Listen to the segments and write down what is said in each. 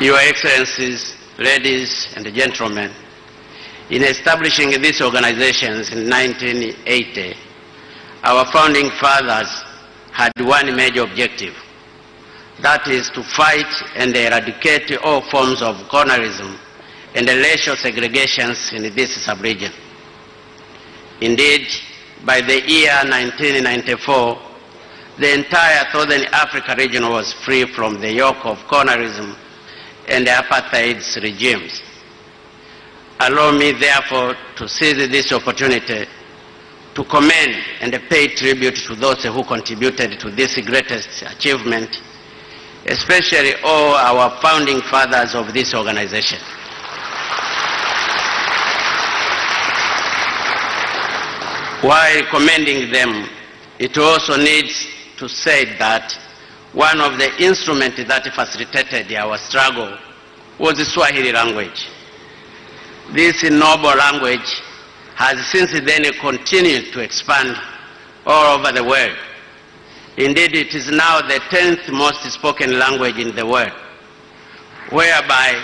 Your Excellencies, ladies and gentlemen, in establishing these organizations in 1980, our founding fathers had one major objective, that is to fight and eradicate all forms of colonialism and racial segregations in this sub-region. Indeed, by the year 1994, the entire Southern Africa region was free from the yoke of colonialism and apartheid regimes. Allow me, therefore, to seize this opportunity to commend and pay tribute to those who contributed to this greatest achievement, especially all our founding fathers of this organization. While commending them, it also needs to say that one of the instruments that facilitated our struggle was the Swahili language. This noble language has since then continued to expand all over the world. Indeed, it is now the 10th most spoken language in the world, whereby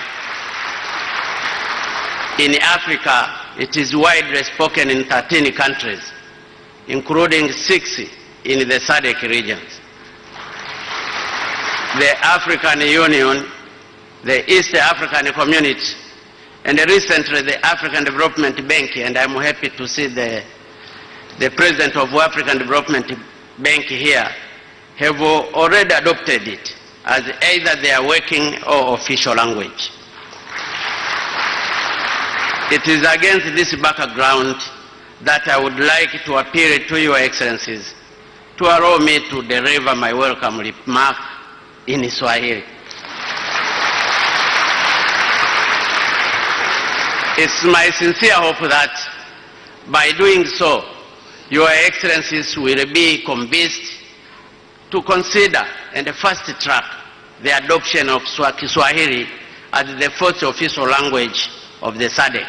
in Africa it is widely spoken in 13 countries, including 6 in the Sadc regions. The African Union, the East African Community, and recently the African Development Bank, and I'm happy to see the President of African Development Bank here, have already adopted it as either their working or official language. It is against this background that I would like to appeal to Your Excellencies to allow me to deliver my welcome remark in Swahili. It's my sincere hope that by doing so, Your Excellencies will be convinced to consider and fast track the adoption of Swahili as the first official language of the Sadc.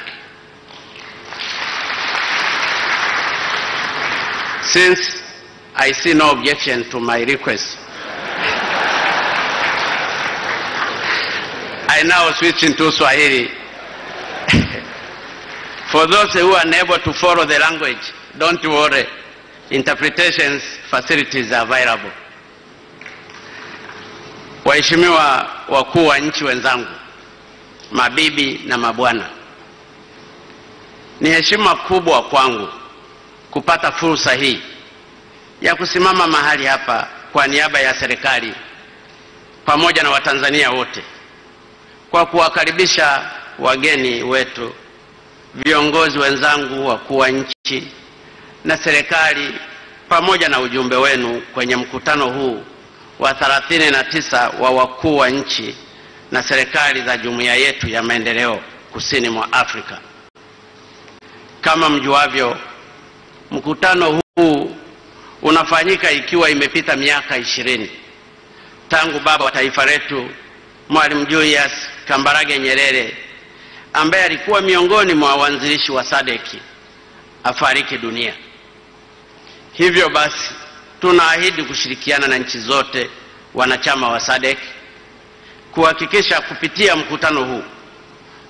Since I see no objection to my request, I now switch into Swahili. For those who are unable to follow the language, don't worry. Interpretation facilities are available. Waheshimiwa wakuu wa nchi wenzangu, mabibi na mabwana, ni heshima kubwa kwangu kupata fursa hii ya kusimama mahali hapa kwa niaba ya serikali pamoja na Watanzania wote kwa kuwakaribisha wageni wetu, viongozi wenzangu, wakuu wa nchi na serikali pamoja na ujumbe wenu kwenye mkutano huu wa 39 wa wakuu wa nchi na serikali za jumuiya yetu ya maendeleo kusini mwa Afrika. Kama mjuavyo, mkutano huu unafanyika ikiwa imepita miaka 20 tangu baba wa taifa letu Mwalimu Julius Kambarage Nyerere, ambaye alikuwa miongoni mwa waanzilishi wa Sadc, afariki dunia. Hivyo basi, tunaahidi kushirikiana na nchi zote wanachama wa Sadc kuhakikisha kupitia mkutano huu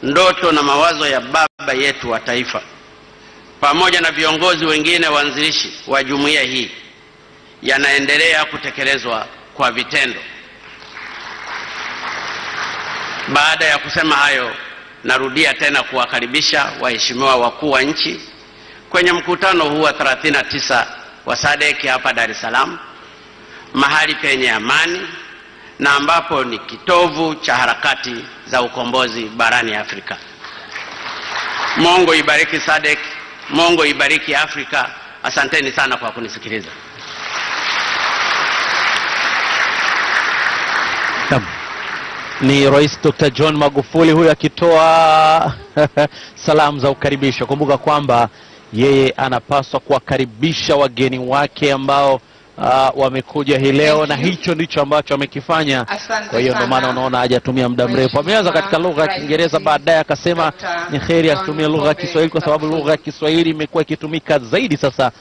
ndoto na mawazo ya baba yetu wa taifa pamoja na viongozi wengine waanzilishi wa jumuiya hii yanaendelea kutekelezwa kwa vitendo. Baada ya kusema hayo, narudia tena kuwakaribisha waheshimiwa wakuu wa nchi kwenye mkutano huu wa 39 wa Sadc hapa Dar es Salaam, mahali penye amani na ambapo ni kitovu cha harakati za ukombozi barani Afrika. Mungu ibariki Sadc, Mungu ibariki Afrika. Asanteni sana kwa kunisikiliza. Ni Rais Dr. John Magufuli huyu akitoa salamu za ukaribisho. Kumbuka kwamba yeye anapaswa kuwakaribisha wageni wake ambao wamekuja hii leo, na hicho ndicho ambacho amekifanya. Kwa hiyo ndio maana unaona hajatumia muda mrefu. Ameanza katika lugha ya Kiingereza, baadaye akasema ni kheri atumie lugha ya Kiswahili kwa sababu lugha ya Kiswahili imekuwa ikitumika zaidi sasa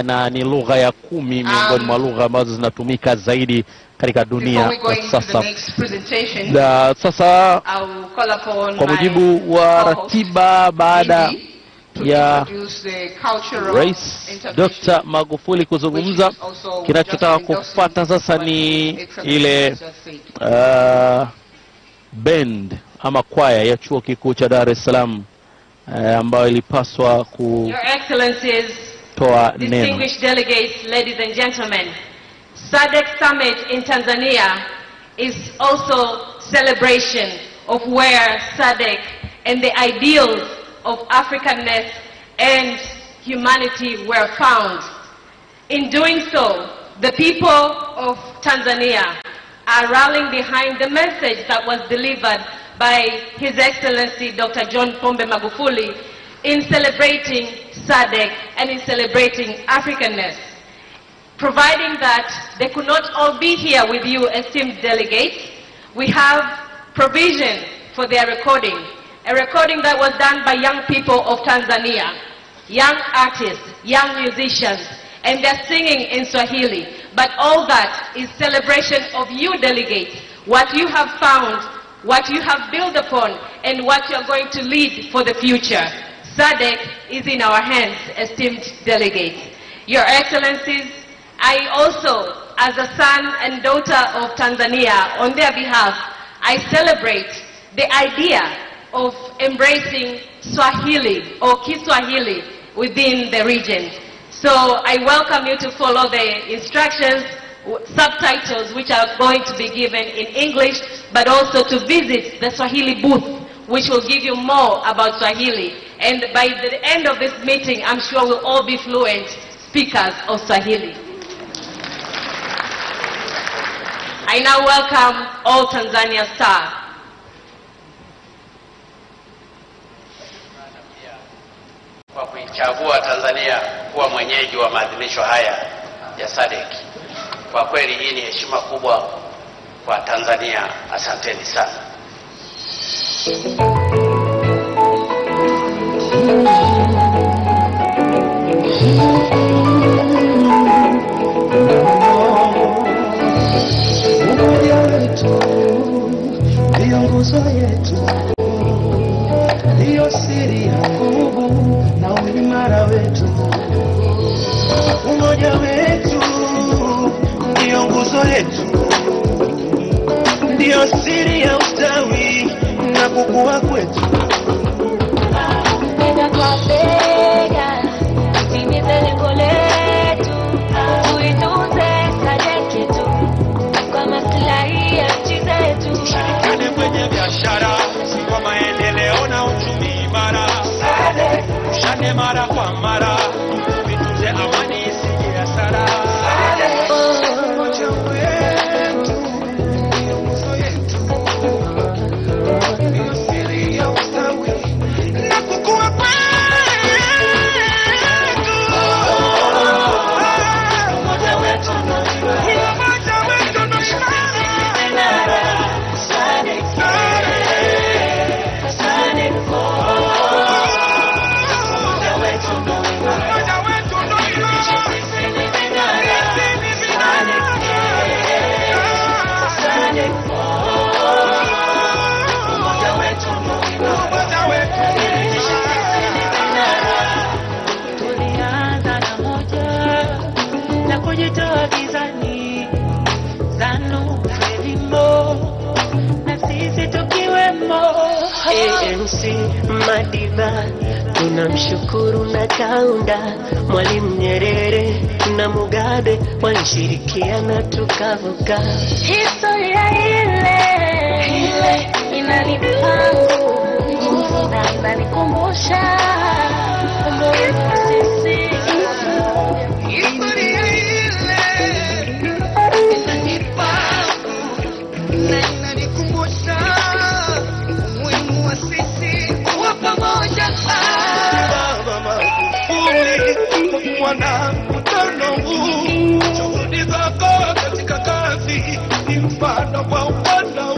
na ni lugha ya 10 miongoni mwa lugha ambazo zinatumika zaidi katika dunia kwa sasa. Sasa kwa mujibu wa ratiba, baada ya Rais Dr. Magufuli kuzungumza, kinachotaka kufuata sasa ni ile band ama kwaya ya Chuo Kikuu cha Dar es Salaam ambayo ilipaswa kutoa neno. Distinguished delegates, ladies and gentlemen, Sadc Summit in Tanzania is also celebration of where Sadc and the ideals of Africanness and humanity were found. In doing so, the people of Tanzania are rallying behind the message that was delivered by His Excellency Dr. John Pombe Magufuli in celebrating Sadc and in celebrating Africanness. Providing that they could not all be here with you, esteemed delegates, we have provision for their recording. A recording that was done by young people of Tanzania, young artists, young musicians, and they're singing in Swahili. But all that is celebration of you delegates, what you have found, what you have built upon, and what you're going to lead for the future. Sadc is in our hands, esteemed delegates. Your Excellencies, I also, as a son and daughter of Tanzania, on their behalf, I celebrate the idea of embracing Swahili or Kiswahili within the region. So I welcome you to follow the instructions, subtitles which are going to be given in English, but also to visit the Swahili booth, which will give you more about Swahili. And by the end of this meeting, I'm sure we'll all be fluent speakers of Swahili. I now welcome all Tanzania Star. Kwa kuichagua Tanzania kuwa mwenyeji wa maadhimisho haya ya Sadc. Kwa kweli hii ni heshima kubwa kwa Tanzania. Asanteni sana. Nguzo yetu ndiyo siri ya nguvu na uimara wetu. Umoja wetu ndiyo nguzo yetu, ndiyo siri ya ustawi na kukua kwetu. Bega kwa bega tutimize lengo letu, tuitunze Sadc yetu kwa maslahi ya nchi zetu. Tushirikiane kwenye biashara, si kwa maendeleo na uchumi imara. Sadc tushane mara kwa mara, tuitunze amani isije hasara. Umoja wetu ndiyo nguzo yetu, ndiyo siri ya ustawi na kukua kwetu. Umoja wetu ndio tulianza na moja na kujitoa gizani, zanu elimo na sisi tukiwemo. ANC Madiba tunamshukuru na Kaunda, Mwalimu Nyerere na Mugabe walishirikiana tukavuka. Historia ile inanipangu na inanikumbusha umuhimu wa sisi. Historia ile inanipangu na inanikumbusha umuhimu wa sisi kuwa pamoja. Baba Magufuli kwa na mkutano huu, juhudi zako katika kazi ni mfano kwa upendo.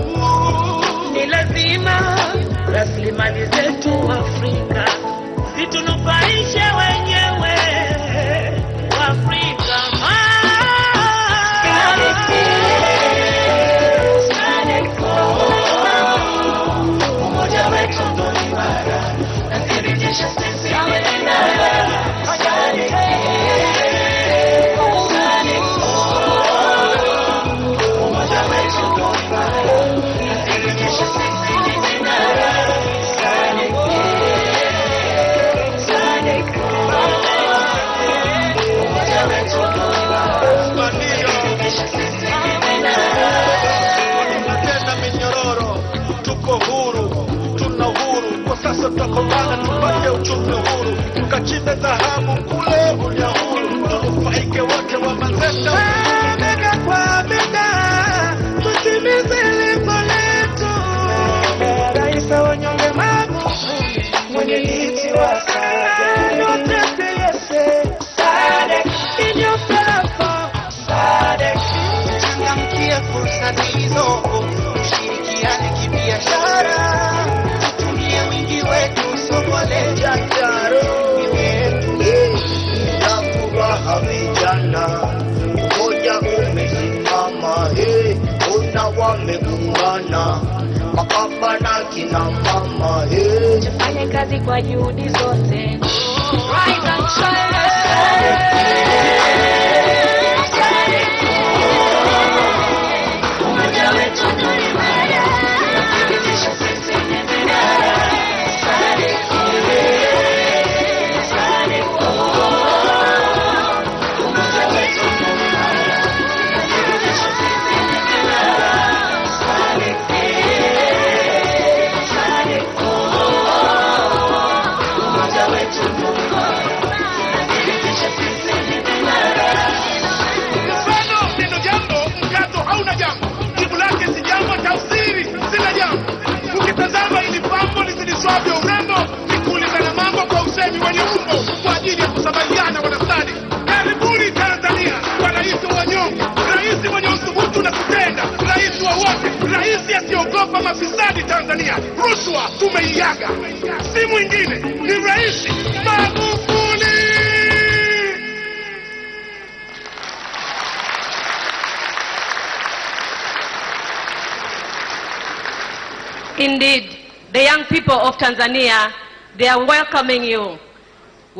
tuko huru, tuna uhuru. Kwa sasa tutakomana tupate uchumi huru, tukachimbe dhahabu kule Unyahuru, tunufaike wote wa Manzese. Bega kwa bega tutimize lengo letu. Rais wa wanyonge Magufuli, mwenyekiti wa SADC, yote tuyese SADC in your platform SADC. Changamkia fursa zilizopo, tushirikiane kibiashara, tutumie wingi wetu sokole jangaro wetu. Na furaha vijana, umoja umesimama, una wameungana, mababa na kina mama, tufanye kazi kwa juhudi zote. Rise and shine. Umoja wetu ni imara, tunafikisha sisi ni imara. Sadc, umoja wetu ni imara, tunafikisha sisi ni imara. Sadc, umoja wetu ni imara, tunafikisha sisi ni imara. Mfano neno jambo, mkato hauna jambo. Jibu lake si jambo, tafsiri sina jambo. Ukitazama ili pambo lizidishwavyo urembo, nikuulizana mambo kwa usemi wenye umbo, kwa ajili ya kusabaliana wanastadi. Karibuni Tanzania kwa rais wa wanyonge, rais mwenye uthubutu na kutenda, rais wa wote, rais asiogopa mafisadi Tanzania. Rushwa tumeiaga, si mwingine ni Rais Magufuli. Indeed, the young people of Tanzania, they are welcoming you.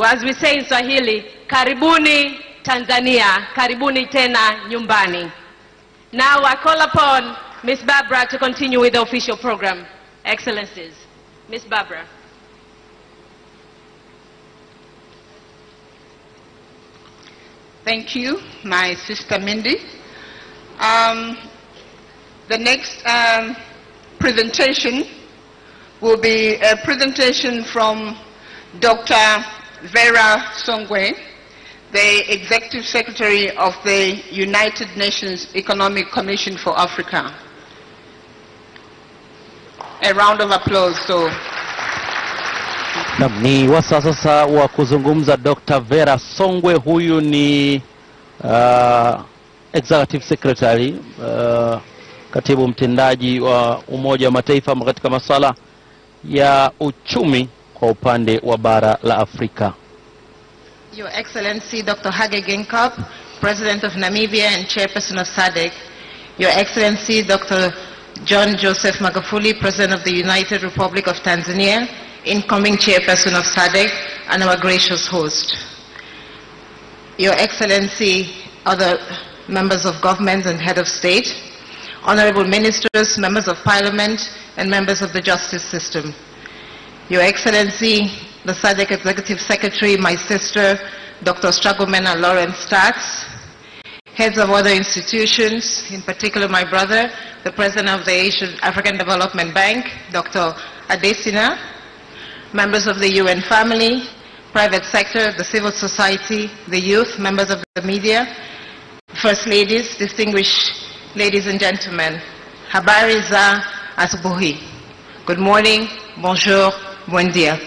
As we say in Swahili, karibuni Tanzania, karibuni tena nyumbani. Now I call upon Miss Barbara to continue with the official program. Excellencies. Miss Barbara. Thank you, my sister Mindy. The next presentation will be a presentation from Dr. Vera Songwe, the Executive Secretary of the United Nations Economic Commission for Africa. A round of applause. So. Ni wasa sasa wa kuzungumza Dr. Vera Songwe. Huyu ni Executive Secretary, katibu mtendaji wa Umoja wa Mataifa katika masuala ya uchumi kwa upande wa bara la Afrika. Your Excellency Dr. Hage Geingob, President of Namibia and Chairperson of SADC. Your Excellency Dr. John Joseph Magufuli, President of the United Republic of Tanzania, incoming Chairperson of SADC and our gracious host. Your Excellency, other members of government and head of state, honorable ministers, members of parliament, and members of the justice system. Your Excellency, the SADC Executive Secretary, my sister, Dr. Stragomena Lawrence Starks, heads of other institutions, in particular my brother, the President of the Asian African Development Bank, Dr. Adesina, members of the UN family, private sector, the civil society, the youth, members of the media, first ladies, distinguished ladies and gentlemen. Habari za asubuhi. Good morning, bonjour, buen dia.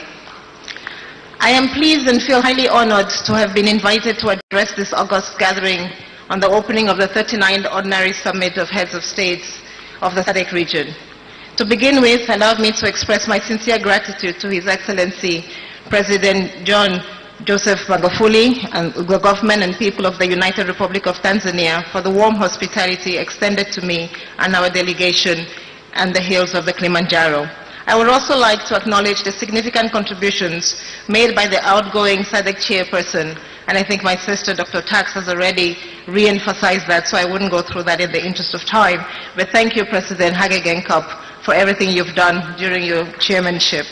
I am pleased and feel highly honored to have been invited to address this august gathering on the opening of the 39th Ordinary Summit of Heads of States of the SADC region. To begin with, allow me to express my sincere gratitude to His Excellency President John Joseph Magufuli and the government and people of the United Republic of Tanzania for the warm hospitality extended to me and our delegation and the hills of the Kilimanjaro. I would also like to acknowledge the significant contributions made by the outgoing SADC chairperson, and I think my sister Dr. Tax has already re-emphasized that, so I wouldn't go through that in the interest of time. But thank you, President Hage Geingob, for everything you've done during your chairmanship.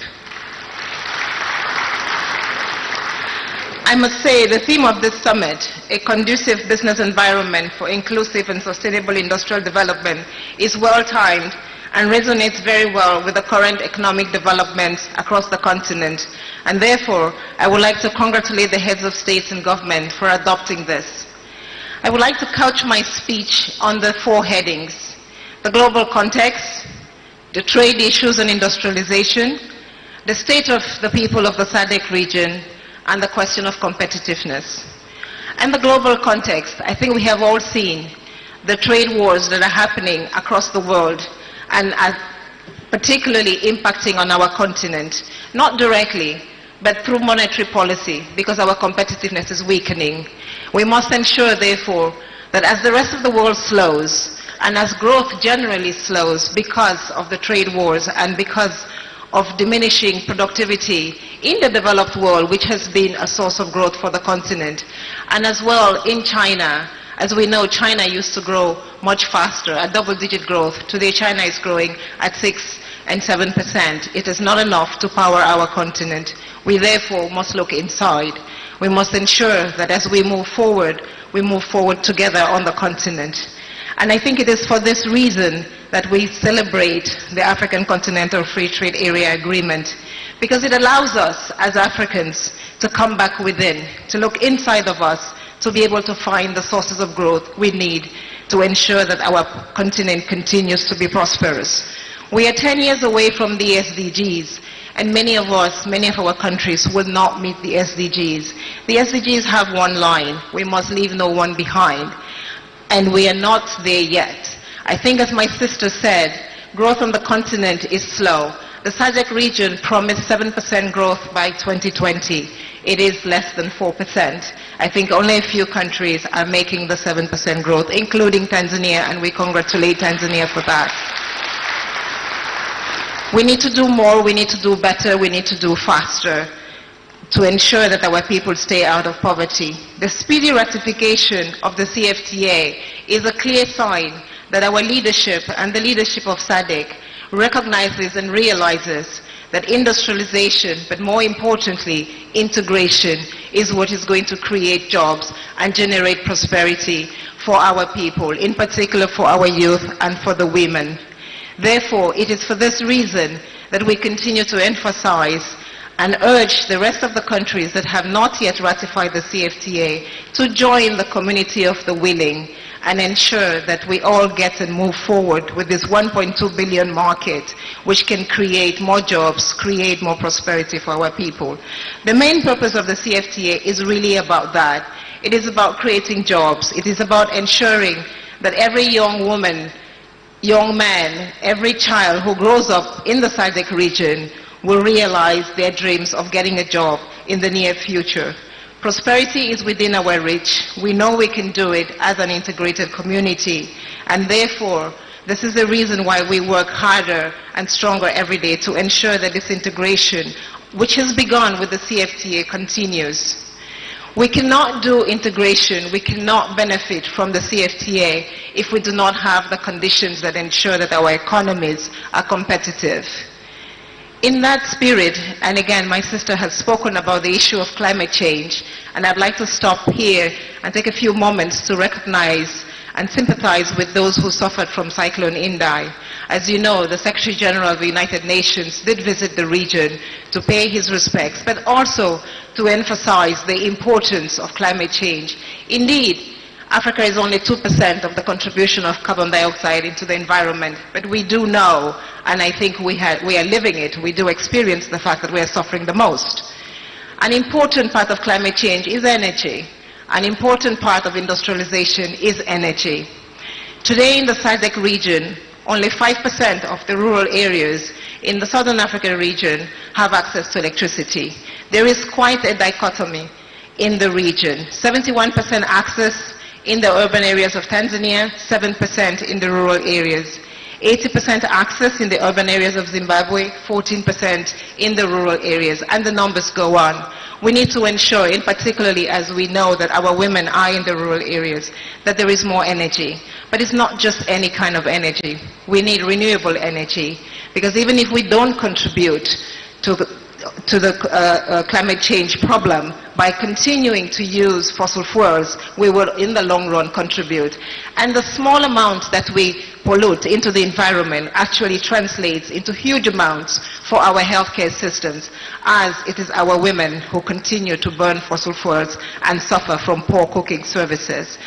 I must say the theme of this summit, a conducive business environment for inclusive and sustainable industrial development, is well-timed and resonates very well with the current economic developments across the continent. And therefore, I would like to congratulate the heads of states and government for adopting this. I would like to couch my speech on the 4 headings: the global context, the trade issues and industrialization, the state of the people of the SADC region, and the question of competitiveness. And the global context, I think we have all seen the trade wars that are happening across the world and are particularly impacting on our continent, not directly, but through monetary policy, because our competitiveness is weakening. We must ensure, therefore, that as the rest of the world slows, and as growth generally slows because of the trade wars and because of diminishing productivity in the developed world, which has been a source of growth for the continent, and as well in China. As we know, China used to grow much faster, at double-digit growth. Today, China is growing at 6 and 7%. It is not enough to power our continent. We therefore must look inside. We must ensure that as we move forward together on the continent. And I think it is for this reason that we celebrate the African Continental Free Trade Area Agreement, because it allows us as Africans to come back within, to look inside of us, to be able to find the sources of growth we need to ensure that our continent continues to be prosperous. We are 10 years away from the SDGs, and many of our countries will not meet the SDGs. The SDGs have one line: we must leave no one behind. And we are not there yet. I think, as my sister said, growth on the continent is slow. The SADC region promised 7% growth by 2020. It is less than 4%. I think only a few countries are making the 7% growth, including Tanzania, and we congratulate Tanzania for that. We need to do more, we need to do better, we need to do faster to ensure that our people stay out of poverty. The speedy ratification of the CFTA is a clear sign that our leadership and the leadership of SADC recognizes and realizes that industrialization, but more importantly, integration, is what is going to create jobs and generate prosperity for our people, in particular for our youth and for the women. Therefore, it is for this reason that we continue to emphasize and urge the rest of the countries that have not yet ratified the CFTA to join the community of the willing and ensure that we all get and move forward with this 1.2 billion market, which can create more jobs, create more prosperity for our people. The main purpose of the CFTA is really about that. It is about creating jobs. It is about ensuring that every young woman, young man, every child who grows up in the SADC region will realize their dreams of getting a job in the near future. Prosperity is within our reach. We know we can do it as an integrated community, and therefore this is the reason why we work harder and stronger every day to ensure that this integration, which has begun with the CFTA, continues. We cannot do integration, we cannot benefit from the CFTA if we do not have the conditions that ensure that our economies are competitive. In that spirit, and again, my sister has spoken about the issue of climate change, and I'd like to stop here and take a few moments to recognize and sympathize with those who suffered from Cyclone Indai. As you know, the Secretary General of the United Nations did visit the region to pay his respects, but also to emphasize the importance of climate change. Indeed, Africa is only 2% of the contribution of carbon dioxide into the environment, but we do know, and I think we are living it, we do experience the fact that we are suffering the most. An important part of climate change is energy. An important part of industrialization is energy. Today in the SADC region, only 5% of the rural areas in the Southern African region have access to electricity. There is quite a dichotomy in the region. 71% access in the urban areas of Tanzania, 7% in the rural areas. 80% access in the urban areas of Zimbabwe, 14% in the rural areas, and the numbers go on. We need to ensure, in particularly as we know that our women are in the rural areas, that there is more energy. But it's not just any kind of energy. We need renewable energy, because even if we don't contribute to to the climate change problem. By continuing to use fossil fuels, we will in the long run contribute. And the small amount that we pollute into the environment actually translates into huge amounts for our healthcare systems, as it is our women who continue to burn fossil fuels and suffer from poor cooking services.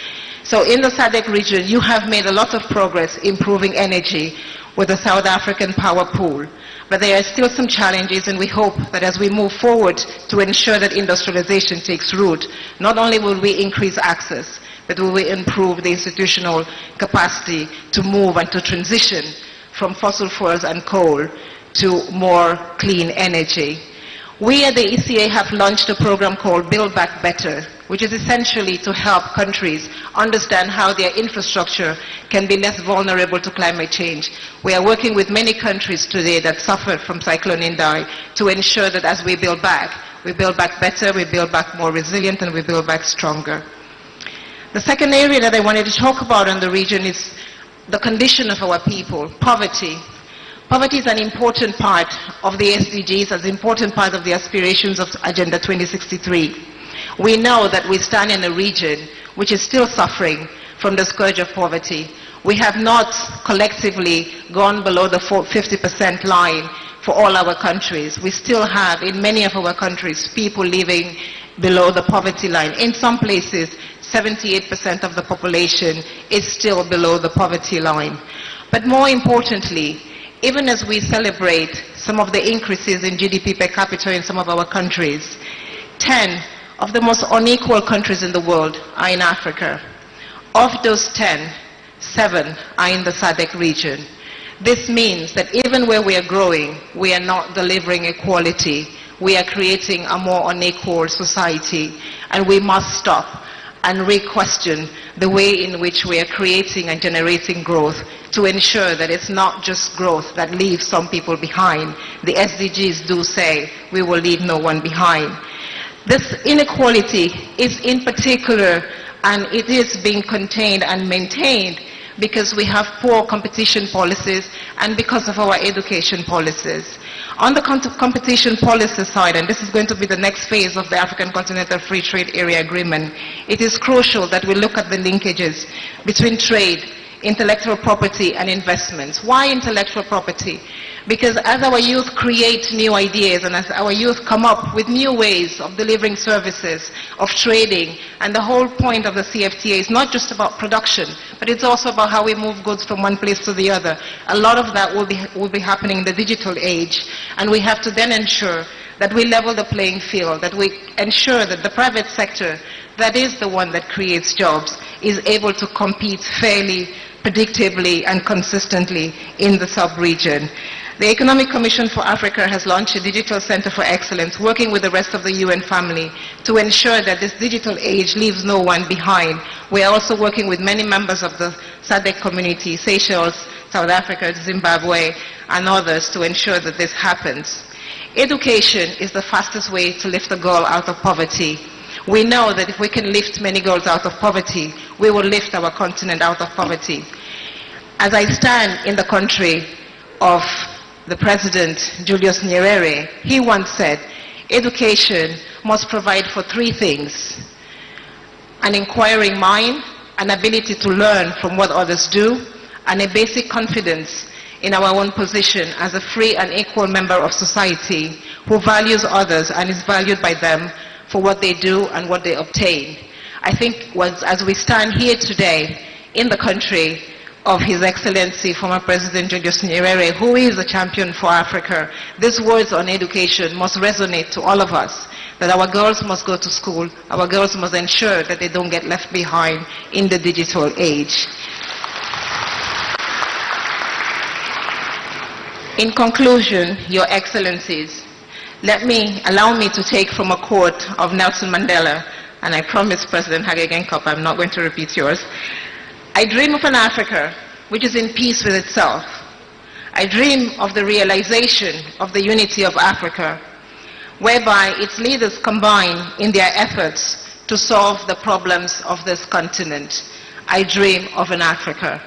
So in the Sadc region, you have made a lot of progress improving energy with the South African power pool. But there are still some challenges, and we hope that as we move forward to ensure that industrialization takes root, not only will we increase access, but we will improve the institutional capacity to move and to transition from fossil fuels and coal to more clean energy. We at the ECA have launched a program called Build Back Better, which is essentially to help countries understand how their infrastructure can be less vulnerable to climate change. We are working with many countries today that suffered from Cyclone Indai to ensure that as we build back better, we build back more resilient, and we build back stronger. The second area that I wanted to talk about in the region is the condition of our people, poverty. Poverty is an important part of the SDGs, as an important part of the aspirations of Agenda 2063. We know that we stand in a region which is still suffering from the scourge of poverty. We have not collectively gone below the 50% line for all our countries. We still have, in many of our countries, people living below the poverty line. In some places, 78% of the population is still below the poverty line. But more importantly, even as we celebrate some of the increases in GDP per capita in some of our countries, 10 of the most unequal countries in the world are in Africa. Of those 10, 7 are in the Sadc region. This means that even where we are growing, we are not delivering equality. We are creating a more unequal society, and we must stop and re-question the way in which we are creating and generating growth to ensure that it's not just growth that leaves some people behind. The SDGs do say we will leave no one behind. This inequality is in particular, and it is being contained and maintained because we have poor competition policies and because of our education policies. On the competition policy side, and this is going to be the next phase of the African Continental Free Trade Area Agreement, it is crucial that we look at the linkages between trade, intellectual property, and investments. Why intellectual property? Because as our youth create new ideas and as our youth come up with new ways of delivering services, of trading, and the whole point of the CFTA is not just about production, but it's also about how we move goods from one place to the other. A lot of that will be happening in the digital age, and we have to then ensure that we level the playing field, that we ensure that the private sector, that is the one that creates jobs, is able to compete fairly, predictably, and consistently in the sub-region. The Economic Commission for Africa has launched a Digital Center for Excellence, working with the rest of the UN family to ensure that this digital age leaves no one behind. We are also working with many members of the Sadc community, Seychelles, South Africa, Zimbabwe, and others to ensure that this happens. Education is the fastest way to lift a girl out of poverty. We know that if we can lift many girls out of poverty, we will lift our continent out of poverty. As I stand in the country of the President, Julius Nyerere, he once said, education must provide for 3 things: an inquiring mind, an ability to learn from what others do, and a basic confidence in our own position as a free and equal member of society who values others and is valued by them for what they do and what they obtain. I think as we stand here today in the country of His Excellency, former President Julius Nyerere, who is a champion for Africa, these words on education must resonate to all of us, that our girls must go to school, our girls must ensure that they don't get left behind in the digital age. In conclusion, Your Excellencies, allow me to take from a quote of Nelson Mandela, and I promise President Hage Geingob I'm not going to repeat yours. I dream of an Africa which is in peace with itself. I dream of the realization of the unity of Africa, whereby its leaders combine in their efforts to solve the problems of this continent. I dream of an Africa.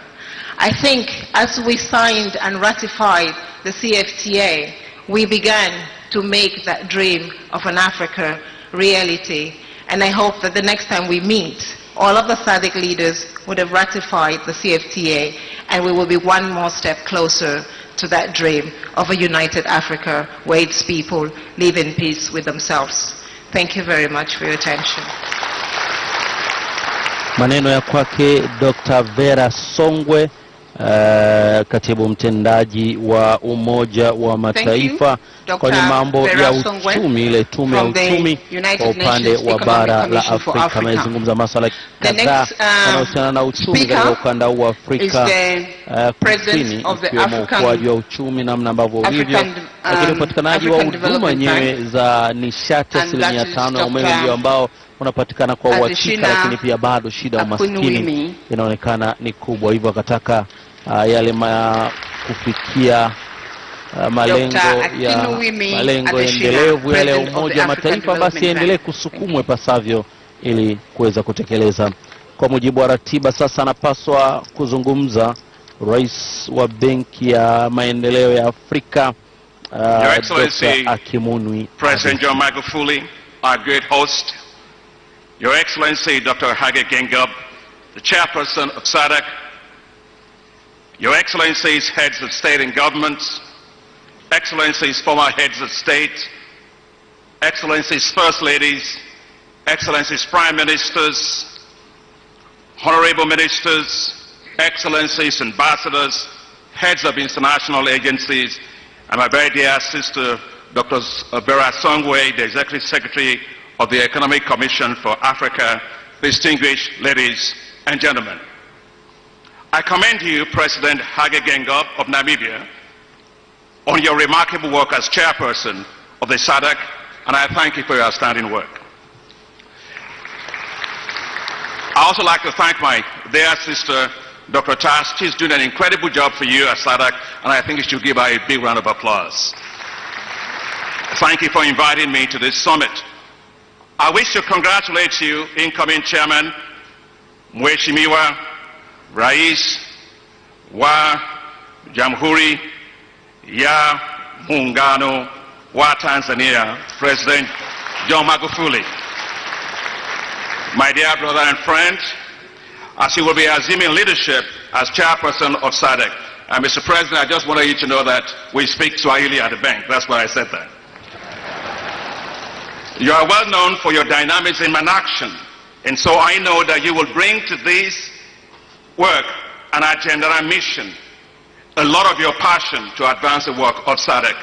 I think as we signed and ratified the CFTA, we began to make that dream of an Africa reality. And I hope that the next time we meet, all of the SADC leaders would have ratified the CFTA, and we will be one more step closer to that dream of a united Africa where its people live in peace with themselves. Thank you very much for your attention. Maneno ya kwake Dr. Vera Songwe, katibu mtendaji wa Umoja wa Mataifa kwenye mambo ya uchumi, ile tume ya uchumi kwa upande wa bara la Afrika. Amezungumza masuala kadhaa yanayohusiana na uchumi katika ukanda wa Afrika kusini, ikiwemo ukuaji wa uchumi, namna ambavyo ulivyo, lakini upatikanaji wa huduma nyewe za nishati 5% ya umeme ndio ambao unapatikana kwa uhakika, lakini pia bado shida ya umaskini inaonekana ni kubwa. Hivyo akataka yale kufikia malengo endelevu yale ya Umoja wa Mataifa basi endelee kusukumwe pasavyo ili kuweza kutekeleza. Kwa mujibu wa ratiba, sasa anapaswa kuzungumza Rais wa Benki ya Maendeleo ya Afrika, Dr. Akimunwi. President John Magufuli, our great host, Your Excellency Dr. Hage Geingob, the chairperson of SADC, Your Excellencies, heads of state and governments, Excellencies, former heads of state, Excellencies, first ladies, Excellencies, prime ministers, honorable ministers, Excellencies, ambassadors, heads of international agencies, and my very dear sister, Dr. Vera Songwe, the Executive Secretary of the Economic Commission for Africa, distinguished ladies and gentlemen. I commend you, President Hage Geingob of Namibia, on your remarkable work as chairperson of the SADC, and I thank you for your outstanding work. I also like to thank my dear sister, Dr. Tas. She's doing an incredible job for you at SADC, and I think you should give her a big round of applause. Thank you for inviting me to this summit. I wish to congratulate you, incoming Chairman Mheshimiwa Rais wa Jamhuri ya Muungano wa Tanzania, President John Magufuli. My dear brother and friend, as you will be assuming leadership as chairperson of SADC, and Mr. President, I just wanted you to know that we speak Swahili at the bank. That's why I said that. You are well known for your dynamism and action, and so I know that you will bring to this work an agenda and mission, a lot of your passion to advance the work of SADC.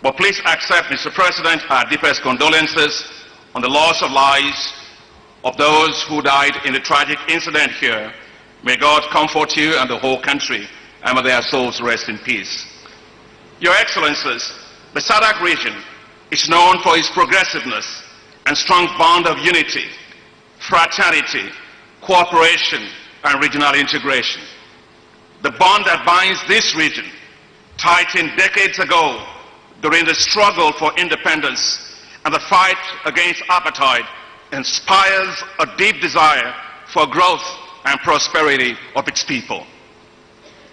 But please accept, Mr. President, our deepest condolences on the loss of lives of those who died in the tragic incident here. May God comfort you and the whole country, and may their souls rest in peace. Your Excellencies, the SADC region is known for its progressiveness and strong bond of unity, fraternity, cooperation, and regional integration. The bond that binds this region, tightened decades ago during the struggle for independence and the fight against apartheid, inspires a deep desire for growth and prosperity of its people.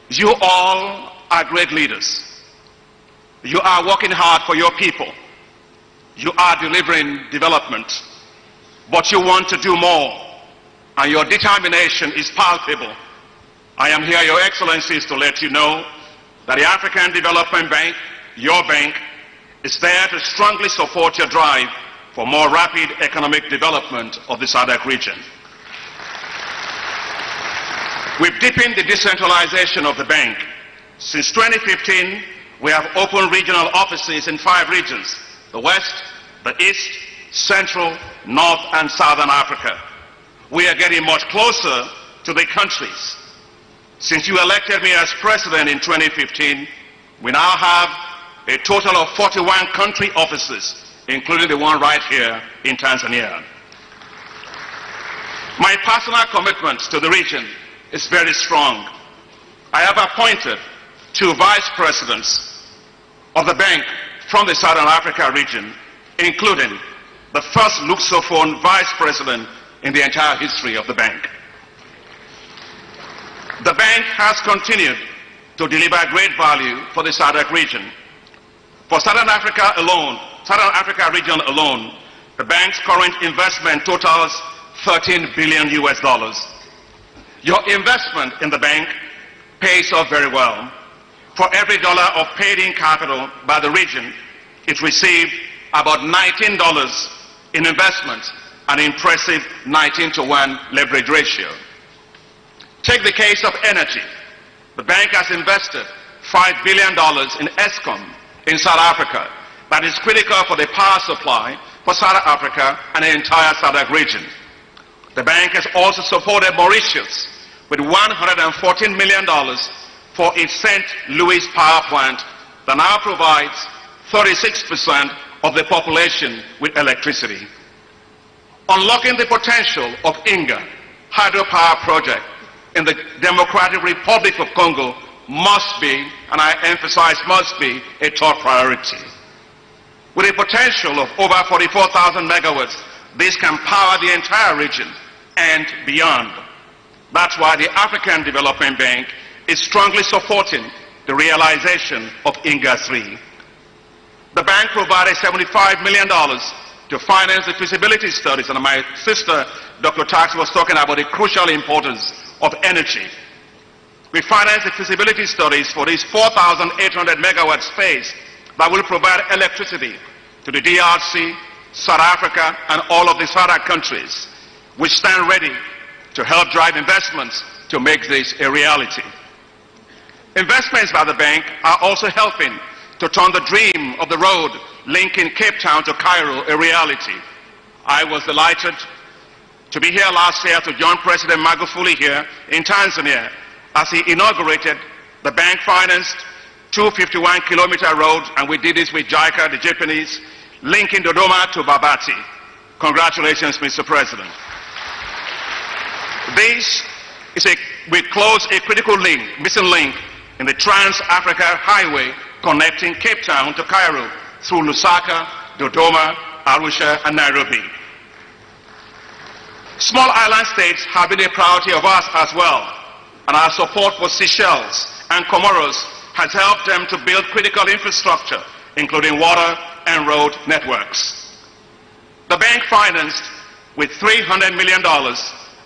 You all are great leaders. You are working hard for your people. You are delivering development, but you want to do more, and your determination is palpable. I am here, Your Excellencies, to let you know that the African Development Bank, your bank, is there to strongly support your drive for more rapid economic development of the SADC region. We've deepened the decentralization of the bank. Since 2015, we have opened regional offices in 5 regions: the West, the East, Central, North, and Southern Africa. We are getting much closer to the countries. Since you elected me as president in 2015, we now have a total of 41 country offices, including the one right here in Tanzania. My personal commitment to the region is very strong. I have appointed 2 vice presidents of the bank from the Southern Africa region, including the first Lusophone vice president in the entire history of the bank. The bank has continued to deliver great value for the SADC region. For Southern Africa region alone, the bank's current investment totals $13 billion US. Your investment in the bank pays off very well. For every dollar of paid-in capital by the region, it received about $19 in investment, an impressive 19-to-1 leverage ratio. Take the case of energy. The bank has invested $5 billion in Eskom in South Africa. That is critical for the power supply for South Africa and the entire Sadc region. The bank has also supported Mauritius with $114 million for its St. Louis power plant that now provides 36% of the population with electricity. Unlocking the potential of Inga hydropower project in the Democratic Republic of Congo must be, and I emphasize must be, a top priority. With a potential of over 44,000 megawatts, this can power the entire region and beyond. That's why the African Development Bank is strongly supporting the realization of Inga 3. The bank provided $75 million to finance the feasibility studies, and my sister, Dr. Tax, was talking about the crucial importance of energy. We financed the feasibility studies for this 4,800 megawatt space that will provide electricity to the DRC, South Africa, and all of the SADC countries, which stand ready to help drive investments to make this a reality. Investments by the bank are also helping to turn the dream of the road linking Cape Town to Cairo a reality. I was delighted to be here last year to join President Magufuli here in Tanzania as he inaugurated the bank-financed 251-kilometer road, and we did this with JICA, the Japanese, linking Dodoma to Babati. Congratulations, Mr. President. We close a critical link, missing link in the Trans-Africa Highway connecting Cape Town to Cairo through Lusaka, Dodoma, Arusha, and Nairobi. Small island states have been a priority of us as well, and our support for Seychelles and Comoros has helped them to build critical infrastructure, including water and road networks. The bank financed with $300 million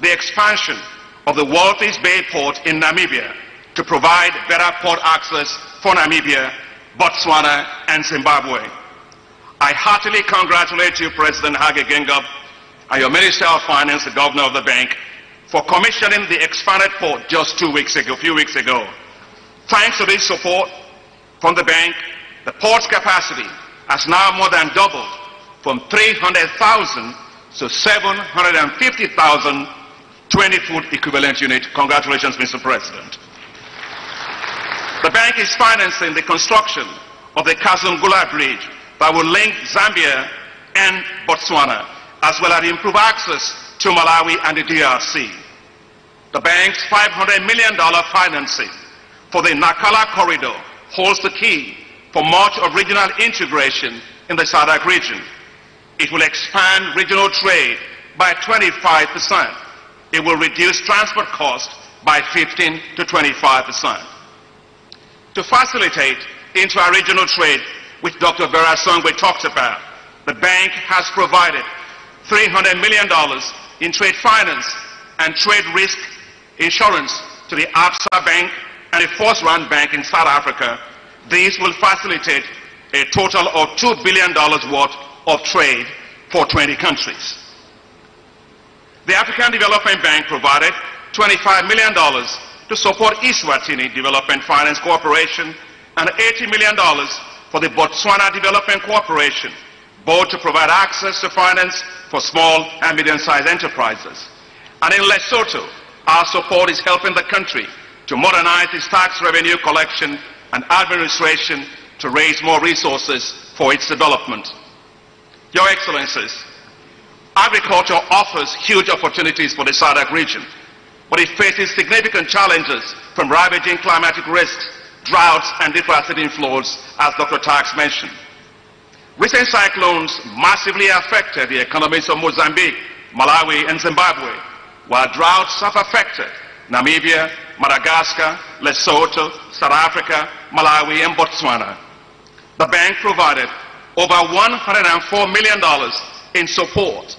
the expansion of the Walvis Bay port in Namibia to provide better port access for Namibia, Botswana, and Zimbabwe. I heartily congratulate you, President Hage Geingob, and your Minister of Finance, the Governor of the Bank, for commissioning the expanded port just a few weeks ago. Thanks to this support from the bank, the port's capacity has now more than doubled from 300,000 to 750,000 20-foot equivalent unit. Congratulations, Mr. President. The bank is financing the construction of the Kazungula Bridge that will link Zambia and Botswana, as well as improve access to Malawi and the DRC. The bank's $500 million financing for the Nakala Corridor holds the key for much of regional integration in the SADC region. It will expand regional trade by 25%. It will reduce transport costs by 15 to 25%. To facilitate intra-regional trade, which Dr. Vera Songwe talked about, the bank has provided $300 million in trade finance and trade risk insurance to the Absa Bank and the First Rand Bank in South Africa. These will facilitate a total of $2 billion worth of trade for 20 countries. The African Development Bank provided $25 million to support Eswatini Development Finance Corporation and $80 million for the Botswana Development Corporation, both to provide access to finance for small and medium-sized enterprises. And in Lesotho, our support is helping the country to modernize its tax revenue collection and administration to raise more resources for its development. Your Excellencies, agriculture offers huge opportunities for the SADC region, but it faces significant challenges from ravaging climatic risks, droughts, and devastating floods, as Dr. Tax mentioned. Recent cyclones massively affected the economies of Mozambique, Malawi, and Zimbabwe, while droughts have affected Namibia, Madagascar, Lesotho, South Africa, Malawi, and Botswana. the bank provided over $104 million in support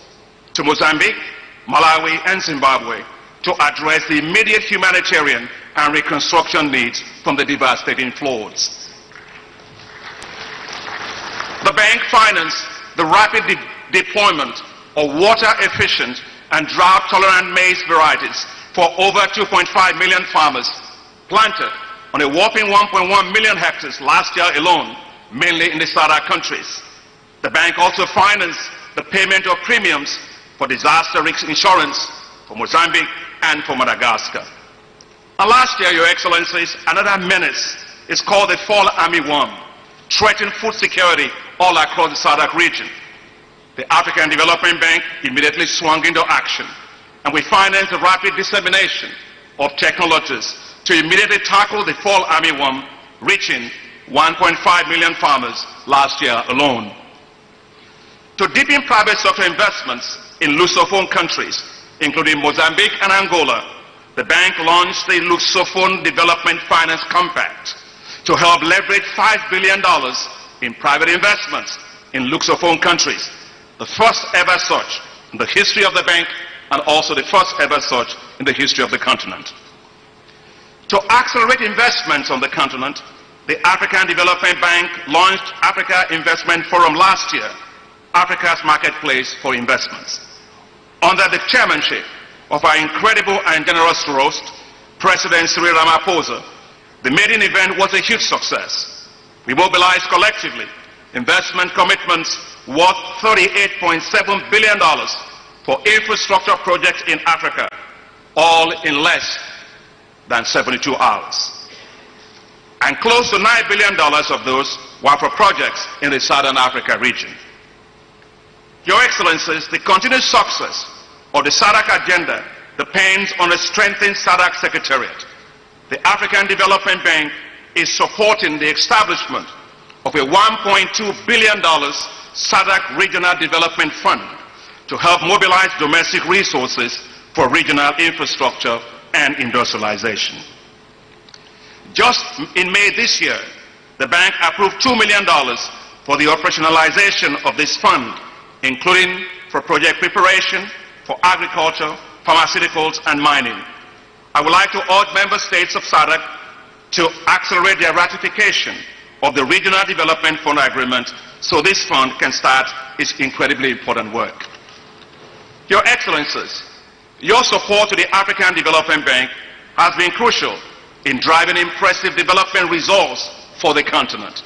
to Mozambique, Malawi, and Zimbabwe to address the immediate humanitarian and reconstruction needs from the devastating floods. The bank financed the rapid deployment of water-efficient and drought-tolerant maize varieties for over 2.5 million farmers planted on a whopping 1.1 million hectares last year alone, mainly in the SADC countries. The bank also financed the payment of premiums for disaster risk insurance for Mozambique and for Madagascar. And last year, Your Excellencies, another menace is called the fall armyworm, threatening food security all across the SADC region. The African Development Bank immediately swung into action, and we financed the rapid dissemination of technologies to immediately tackle the fall armyworm, reaching 1.5 million farmers last year alone. To deepen private sector investments in Lusophone countries, including Mozambique and Angola, the bank launched the Lusophone Development Finance Compact to help leverage $5 billion in private investments in Lusophone countries, the first ever such in the history of the bank and also the first ever such in the history of the continent. To accelerate investments on the continent, the African Development Bank launched Africa Investment Forum last year, Africa's Marketplace for Investments. Under the chairmanship of our incredible and generous host, President Cyril Ramaphosa, the maiden event was a huge success. We mobilized collectively investment commitments worth $38.7 billion for infrastructure projects in Africa, all in less than 72 hours. And close to $9 billion of those were for projects in the Southern Africa region. Your Excellencies, the continued success of the SADC agenda depends on a strengthened SADC Secretariat. The African Development Bank is supporting the establishment of a $1.2 billion SADC Regional Development Fund to help mobilize domestic resources for regional infrastructure and industrialization. Just in May this year, the bank approved $2 million for the operationalization of this fund, including for project preparation, for agriculture, pharmaceuticals, and mining. I would like to urge member states of SADC to accelerate their ratification of the Regional Development Fund Agreement so this fund can start its incredibly important work. Your Excellencies, your support to the African Development Bank has been crucial in driving impressive development results for the continent.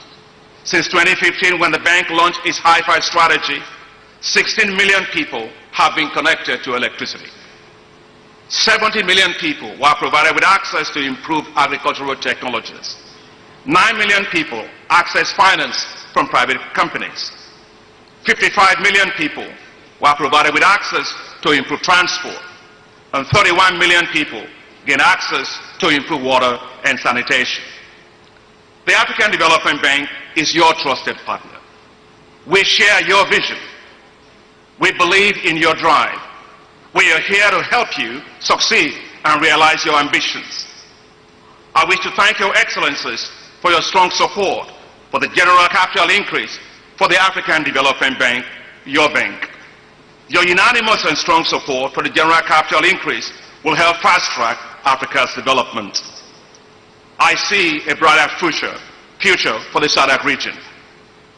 Since 2015, when the bank launched its Hi-Fi strategy, 16 million people have been connected to electricity. 70 million people were provided with access to improved agricultural technologies. 9 million people access finance from private companies. 55 million people were provided with access to improve transport. And 31 million people gain access to improve water and sanitation. The African Development Bank is your trusted partner. We share your vision. We believe in your drive. We are here to help you succeed and realize your ambitions. I wish to thank your Excellencies for your strong support for the general capital increase for the African Development Bank, your bank. Your unanimous and strong support for the general capital increase will help fast-track Africa's development. I see a brighter future for the SADC region.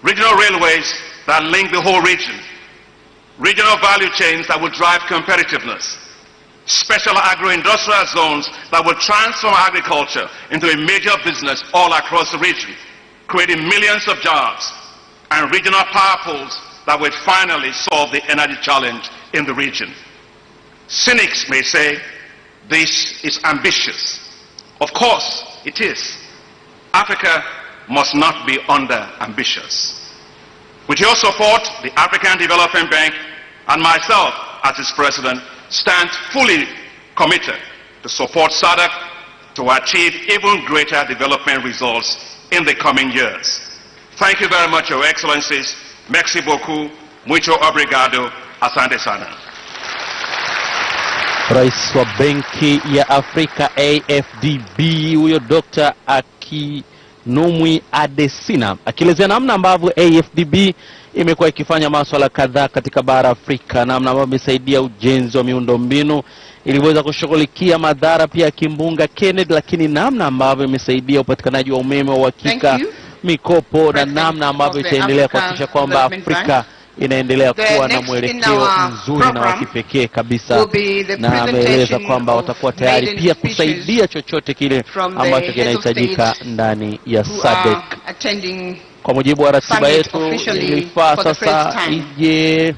Regional railways that link the whole region. Regional value chains that will drive competitiveness. Special agro-industrial zones that will transform agriculture into a major business all across the region, creating millions of jobs. And regional power pools that will finally solve the energy challenge in the region. Cynics may say, this is ambitious. Of course, it is. Africa must not be under-ambitious. With your support, the African Development Bank and myself as its president stand fully committed to support SADC to achieve even greater development results in the coming years. Thank you very much, Your Excellencies. Merci beaucoup. Mucho obrigado. Asante sana. Rais wa Benki ya Afrika AFDB huyo Dr. Numwi Adesina, akielezea namna ambavyo AFDB imekuwa ikifanya masuala kadhaa katika bara Afrika, namna ambavyo imesaidia ujenzi wa miundombinu iliweza kushughulikia madhara pia ya kimbunga Kenneth, lakini namna ambavyo imesaidia upatikanaji wa umeme wa uhakika, mikopo, na namna ambavyo itaendelea kuhakikisha kwamba Afrika inaendelea kuwa na mwelekeo mzuri na wa kipekee kabisa, na ameeleza kwamba watakuwa tayari pia kusaidia chochote kile ambacho kinahitajika ndani ya SADC. Kwa mujibu wa ratiba yetu, ilifaa sasa ije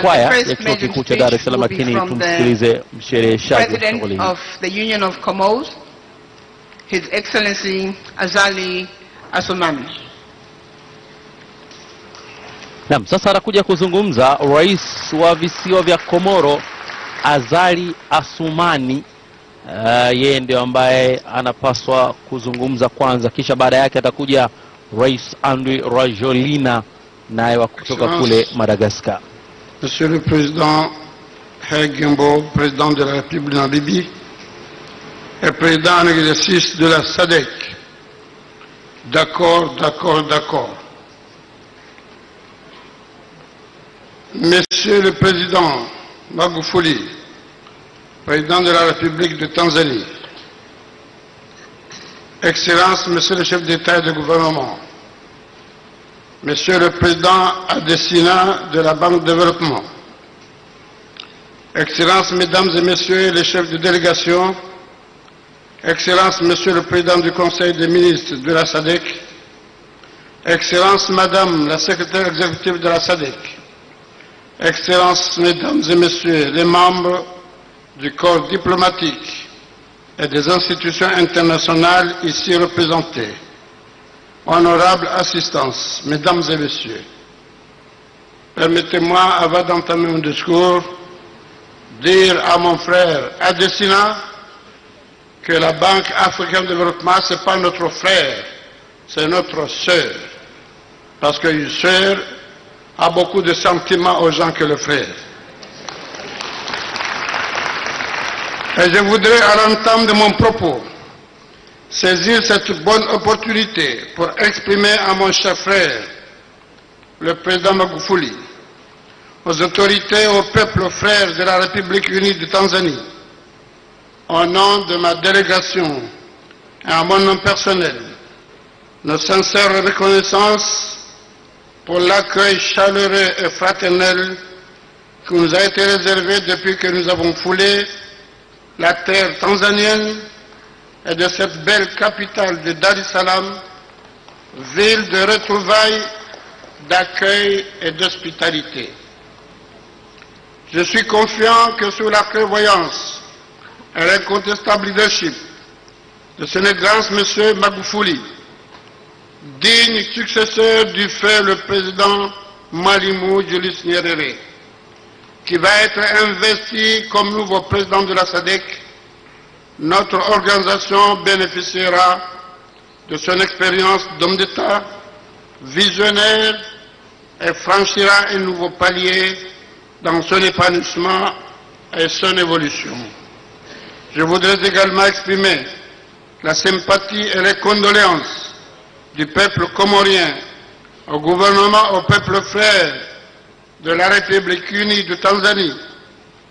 kwaya ya chuo kikuu cha Dar es Salaam, lakini tumsikilize mshereheshaji wa shughuli hii. of the Union of Comoros, His Excellency Azali Assoumani. Naam, sasa anakuja kuzungumza rais wa visiwa vya Komoro Azali Assoumani. Yeye ndio ambaye anapaswa kuzungumza kwanza, kisha baada yake atakuja Rais Andry Rajoelina naye wa kutoka kule Madagascar. Monsieur le Président Heggembo, président de la République de Namibie et président en exercice de la SADC. D'accord, d'accord, d'accord. Monsieur le Président Magufuli, président de la République de Tanzanie, Excellences, Monsieur le chef d'État et de gouvernement, Monsieur le Président Adesina de la Banque de développement, Excellences, Mesdames et Messieurs les chefs de délégation, Excellences, Monsieur le Président du Conseil des ministres de la SADC, Excellences, Madame la Secrétaire exécutive de la SADC, Excellences, Mesdames et Messieurs les membres du corps diplomatique et des institutions internationales ici représentées, honorable assistance, Mesdames et Messieurs, permettez-moi, avant d'entamer mon discours, dire à mon frère Adesina que la Banque africaine de développement, ce n'est pas notre frère, c'est notre sœur. Parce qu'une sœur a beaucoup de sentiments aux gens que le frère. Et je voudrais, à l'entame de mon propos, saisir cette bonne opportunité pour exprimer à mon cher frère, le président Magufuli, aux autorités et au peuple frère de la République unie de Tanzanie, au nom de ma délégation et à mon nom personnel, nos sincères reconnaissances pour l'accueil chaleureux et fraternel qui nous a été réservé depuis que nous avons foulé la terre tanzanienne et de cette belle capitale de Dar es Salaam, ville de retrouvailles, d'accueil et d'hospitalité. Je suis confiant que sous la clairvoyance et l'incontestable leadership de son Excellence M. Magufuli, digne successeur du fait le président Malimou Julius Nyerere, qui va être investi comme nouveau président de la SADC, notre organisation bénéficiera de son expérience d'homme d'État, visionnaire, et franchira un nouveau palier dans son épanouissement et son évolution. Je voudrais également exprimer la sympathie et les condoléances du peuple comorien au gouvernement, au peuple frère de la République unie de Tanzanie,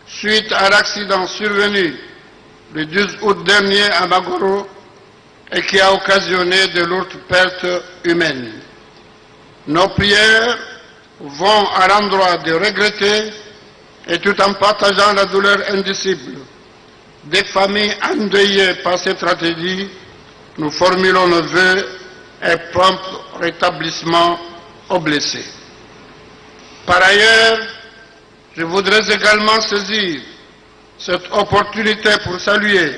suite à l'accident survenu le 12 août dernier à Magoro et qui a occasionné de lourdes pertes humaines. Nos prières vont à l'endroit de regretter et tout en partageant la douleur indicible des familles endeuillées par cette tragédie, nous formulons nos vœux et prompt rétablissement aux blessés. Par ailleurs, je voudrais également saisir cette opportunité pour saluer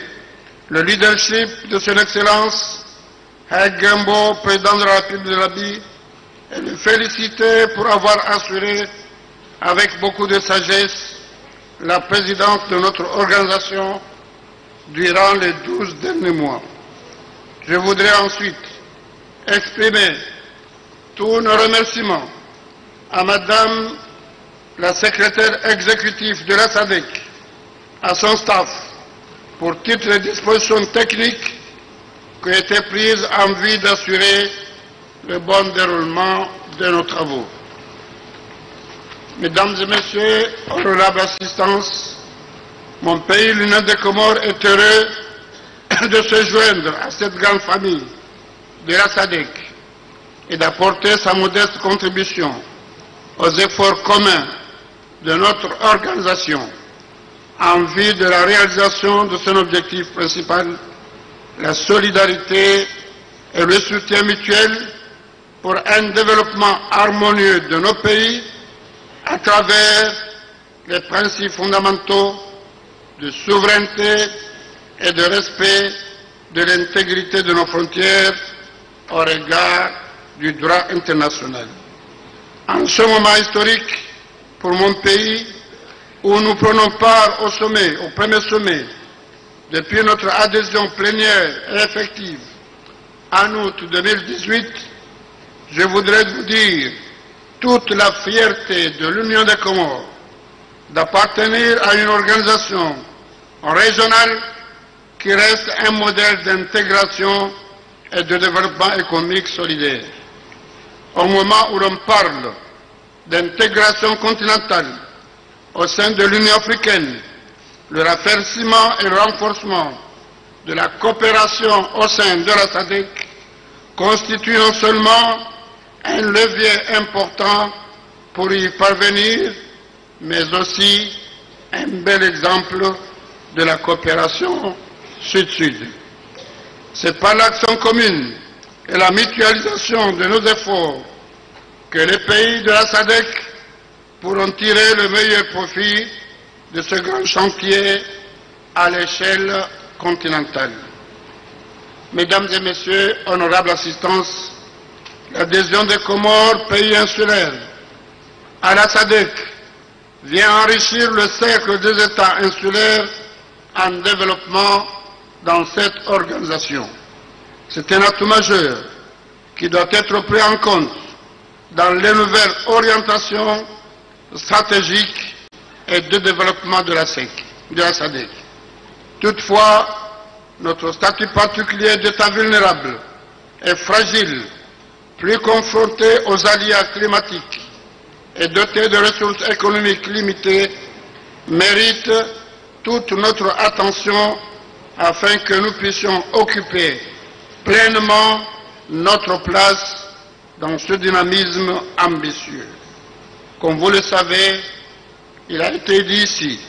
le leadership de son Excellence Heggembo, président de la République de Namibie, et le féliciter pour avoir assuré avec beaucoup de sagesse la présidence de notre organisation durant les 12 derniers mois. Je voudrais ensuite exprimer tous nos remerciements à Madame la secrétaire exécutive de la SADC, à son staff, pour toutes les dispositions techniques qui ont été prises en vue d'assurer le bon déroulement de nos travaux. Mesdames et Messieurs, honorables assistance, mon pays, l'Union des Comores, est heureux de se joindre à cette grande famille de la Sadc et d'apporter sa modeste contribution aux efforts communs de notre organisation en vue de la réalisation de son objectif principal, la solidarité et le soutien mutuel pour un développement harmonieux de nos pays à travers les principes fondamentaux de souveraineté et de respect de l'intégrité de nos frontières au regard du droit international. En ce moment historique pour mon pays, où nous prenons part au sommet, au premier sommet, depuis notre adhésion plénière et effective en août 2018, je voudrais vous dire toute la fierté de l'Union des Comores d'appartenir à une organisation régionale qui reste un modèle d'intégration et de développement économique solidaire. Au moment où l'on parle d'intégration continentale au sein de l'Union africaine, le raffermissement et le renforcement de la coopération au sein de la Sadc constituent non seulement un levier important pour y parvenir, mais aussi un bel exemple de la coopération Sud-Sud. C'est par l'action commune et la mutualisation de nos efforts que les pays de la Sadc pourront tirer le meilleur profit de ce grand chantier à l'échelle continentale. Mesdames et Messieurs, honorables assistance, l'adhésion des Comores, pays insulaires, à la Sadc vient enrichir le cercle des États insulaires en développement dans cette organisation. C'est un atout majeur qui doit être pris en compte dans les nouvelles orientations stratégiques et de développement de la SADC. Toutefois, notre statut particulier d'État vulnérable et fragile, plus confronté aux aléas climatiques et doté de ressources économiques limitées, mérite toute notre attention afin que nous puissions occuper pleinement notre place dans ce dynamisme ambitieux. Comme vous le savez, il a été dit ici,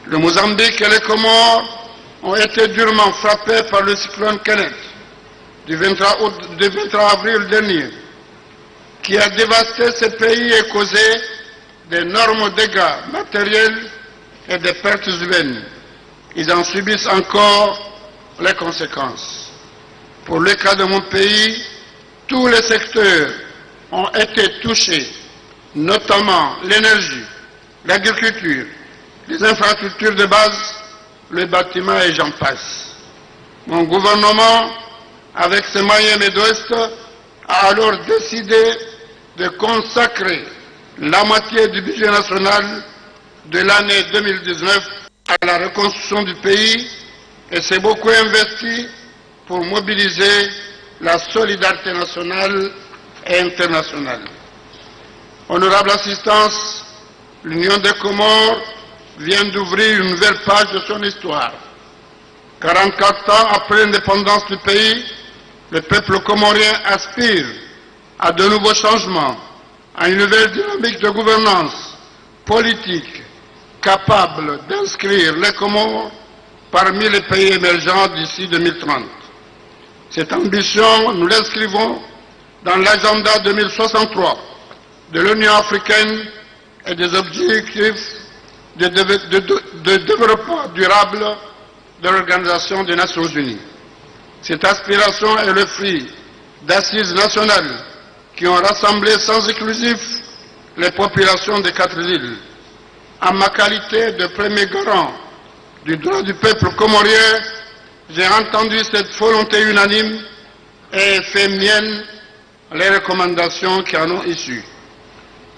le Mozambique et les Comores ont été durement frappés par le cyclone Kenneth du 23 avril dernier, qui a dévasté ces pays et causé d'énormes dégâts matériels et des pertes humaines. Ils en subissent encore les conséquences. Pour le cas de mon pays, tous les secteurs ont été touchés, notamment l'énergie, l'agriculture, les infrastructures de base, le bâtiment et j'en passe. Mon gouvernement, avec ses moyens modestes, a alors décidé de consacrer la moitié du budget national de l'année 2019 à la reconstruction du pays et s'est beaucoup investi pour mobiliser la solidarité nationale et internationale. Honorable assistance, l'Union des Comores vient d'ouvrir une nouvelle page de son histoire. 44 ans après l'indépendance du pays, le peuple comorien aspire à de nouveaux changements, à une nouvelle dynamique de gouvernance politique capable d'inscrire les Comores parmi les pays émergents d'ici 2030. Cette ambition, nous l'inscrivons dans l'agenda 2063 de l'Union africaine et des objectifs de développement durable de l'Organisation des Nations Unies. Cette aspiration est le fruit d'assises nationales qui ont rassemblé sans exclusif les populations des 4 îles. En ma qualité de premier garant du droit du peuple comorien, j'ai entendu cette volonté unanime et fait mienne les recommandations qui en ont issu.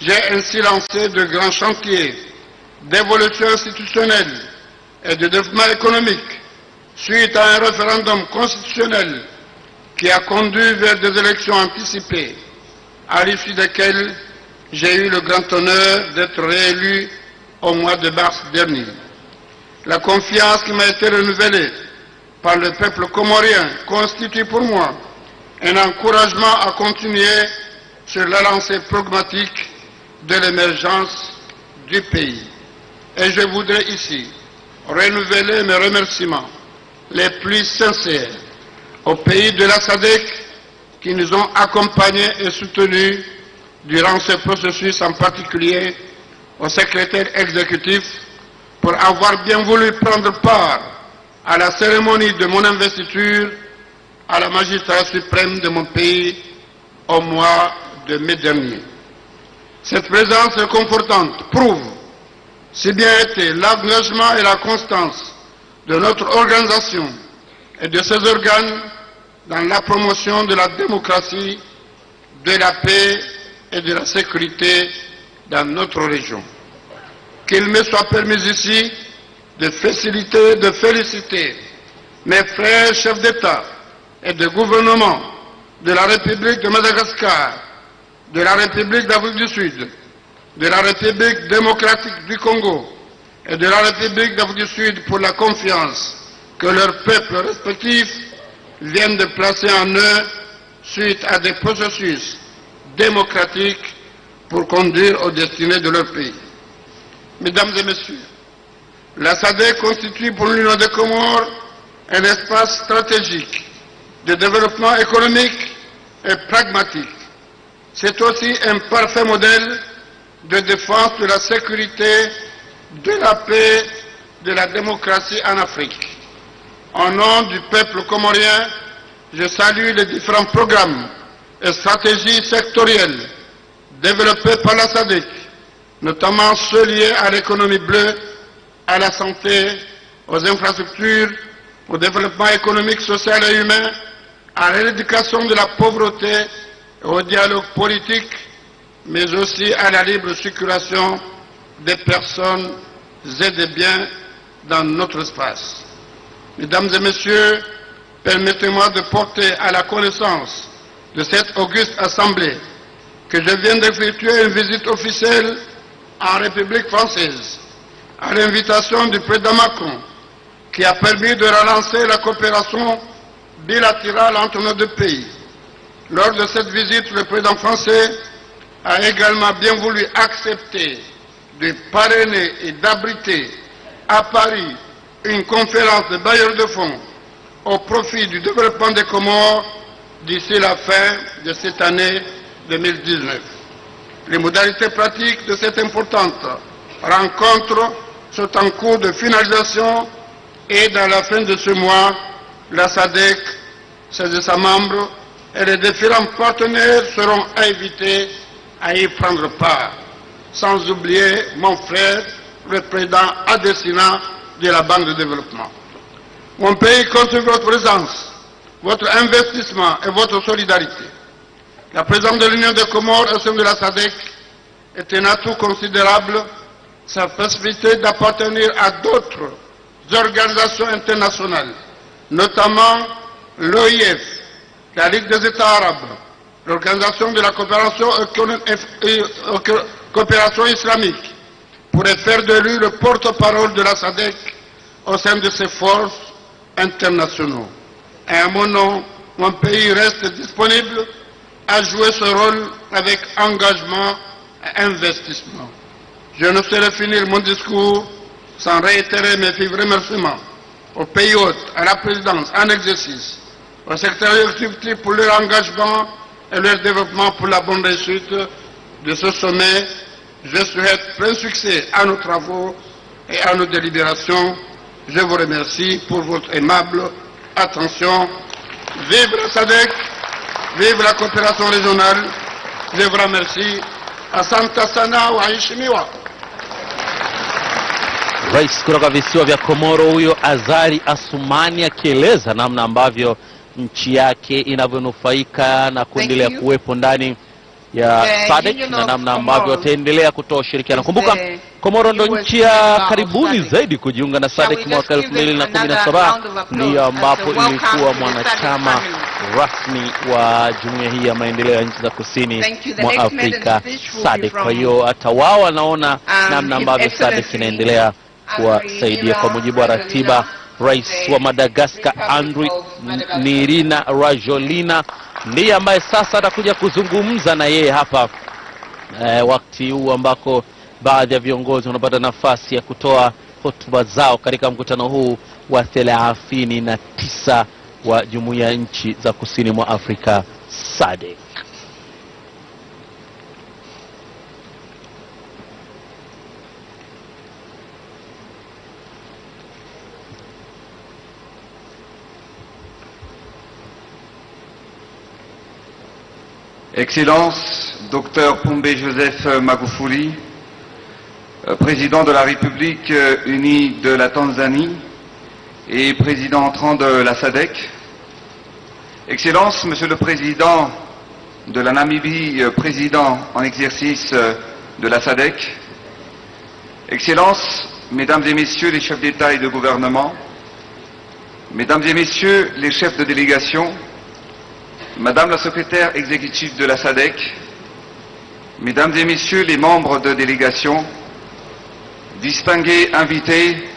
J'ai ainsi lancé de grands chantiers d'évolution institutionnelle et de développement économique suite à un référendum constitutionnel qui a conduit vers des élections anticipées, à l'issue desquelles j'ai eu le grand honneur d'être réélu au mois de mars dernier. La confiance qui m'a été renouvelée par le peuple comorien constitue pour moi un encouragement à continuer sur la lancée pragmatique de l'émergence du pays. Et je voudrais ici renouveler mes remerciements les plus sincères aux pays de la Sadc qui nous ont accompagnés et soutenus durant ce processus, en particulier au secrétaire exécutif pour avoir bien voulu prendre part à la cérémonie de mon investiture à la magistrature suprême de mon pays au mois de mai dernier. Cette présence réconfortante prouve si bien été l'engagement et la constance de notre organisation et de ses organes dans la promotion de la démocratie, de la paix et de la sécurité dans notre région. Qu'il me soit permis ici de féliciter mes frères chefs d'État et de gouvernement de la République de Madagascar, de la République d'Afrique du Sud, de la République démocratique du Congo et de la République d'Afrique du Sud pour la confiance que leurs peuples respectifs viennent de placer en eux suite à des processus démocratiques pour conduire aux destinées de leur pays. Mesdames et Messieurs, la SADC constitue pour l'Union des Comores un espace stratégique de développement économique et pragmatique. C'est aussi un parfait modèle de défense de la sécurité, de la paix, de la démocratie en Afrique. Au nom du peuple comorien, je salue les différents programmes et stratégies sectorielles développées par la SADC, notamment ceux liés à l'économie bleue, à la santé, aux infrastructures, au développement économique, social et humain, à l'éradication de la pauvreté et au dialogue politique, mais aussi à la libre circulation des personnes et des biens dans notre espace. Mesdames et Messieurs, permettez-moi de porter à la connaissance de cette auguste assemblée que je viens d'effectuer une visite officielle en République française, à l'invitation du président Macron, qui a permis de relancer la coopération bilatérale entre nos deux pays. Lors de cette visite, le président français a également bien voulu accepter de parrainer et d'abriter à Paris une conférence de bailleurs de fonds au profit du développement des Comores d'ici la fin de cette année 2019. Les modalités pratiques de cette importante rencontre sont en cours de finalisation et dans la fin de ce mois, la SADC, ses États membres et les différents partenaires seront invités à y prendre part, sans oublier mon frère, le président Adesina de la Banque de développement. Mon pays compte sur votre présence, votre investissement et votre solidarité. La présence de l'Union des Comores au sein de la SADC est un atout considérable, sa possibilité d'appartenir à d'autres organisations internationales, notamment l'OIF, la Ligue des États arabes, l'Organisation de la coopération islamique, pourrait faire de lui le porte-parole de la SADC au sein de ses forces internationaux. Et à mon nom, mon pays reste disponible à jouer ce rôle avec engagement et investissement. Je ne saurais finir mon discours sans réitérer mes vifs remerciements aux pays hôtes, à la présidence en exercice, au secrétaire exécutif pour leur engagement et leur développement pour la bonne réussite de ce sommet. Je souhaite plein succès à nos travaux et à nos délibérations. Je vous remercie pour votre aimable attention. Vive la SADC, vive la coopération régionale. Je vous remercie. Asante sana wa heshimiwa. Rais kutoka visiwa vya Komoro huyo Azali Assoumani akieleza namna ambavyo nchi yake inavyonufaika na kuendelea kuwepo ndani ya Sadc na namna ambavyo wataendelea kutoa ushirikiano. Kumbuka Komoro ndo nchi ya karibuni zaidi kujiunga na Sadc mwaka 2017, ndiyo ambapo ilikuwa mwanachama rasmi wa jumuiya hii ya maendeleo ya nchi za kusini mwa Afrika Sadc. Kwa hiyo hata wao wanaona namna ambavyo Sadc inaendelea kuwasaidia. Kwa mujibu wa ratiba, Rais wa Madagascar Andry Nirina Rajolina ndiye ambaye sasa atakuja kuzungumza na yeye hapa wakati huu ambako baadhi ya viongozi wanapata nafasi ya kutoa hotuba zao katika mkutano huu wa 39 wa jumuiya ya nchi za kusini mwa Afrika Sadc. Excellence, Dr Pombe Joseph Magufuli, président de la République unie de la Tanzanie et président entrant de la Sadc. Excellence, Monsieur le Président de la Namibie, président en exercice de la Sadc. Excellence, Mesdames et Messieurs les chefs d'État et de gouvernement, Mesdames et Messieurs les chefs de délégation, Madame la secrétaire exécutive de la Sadc, Mesdames et Messieurs les membres de délégation, distingués invités,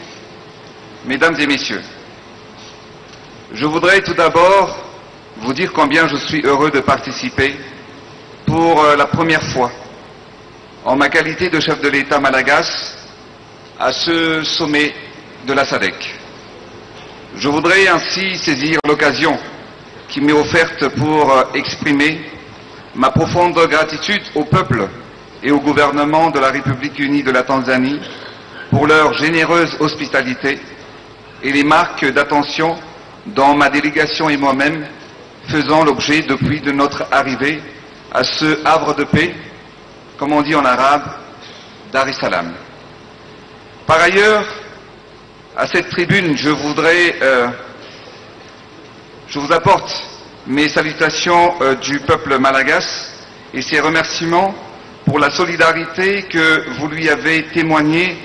Mesdames et Messieurs, je voudrais tout d'abord vous dire combien je suis heureux de participer pour la première fois, en ma qualité de chef de l'État malagasy, à ce sommet de la Sadc. Je voudrais ainsi saisir l'occasion qui m'est offerte pour exprimer ma profonde gratitude au peuple et au gouvernement de la République unie de la Tanzanie pour leur généreuse hospitalité et les marques d'attention dont ma délégation et moi-même faisons l'objet depuis de notre arrivée à ce havre de paix, comme on dit en arabe, Dar es Salaam. Par ailleurs, à cette tribune, je vous apporte mes salutations du peuple malagasy et ses remerciements pour la solidarité que vous lui avez témoignée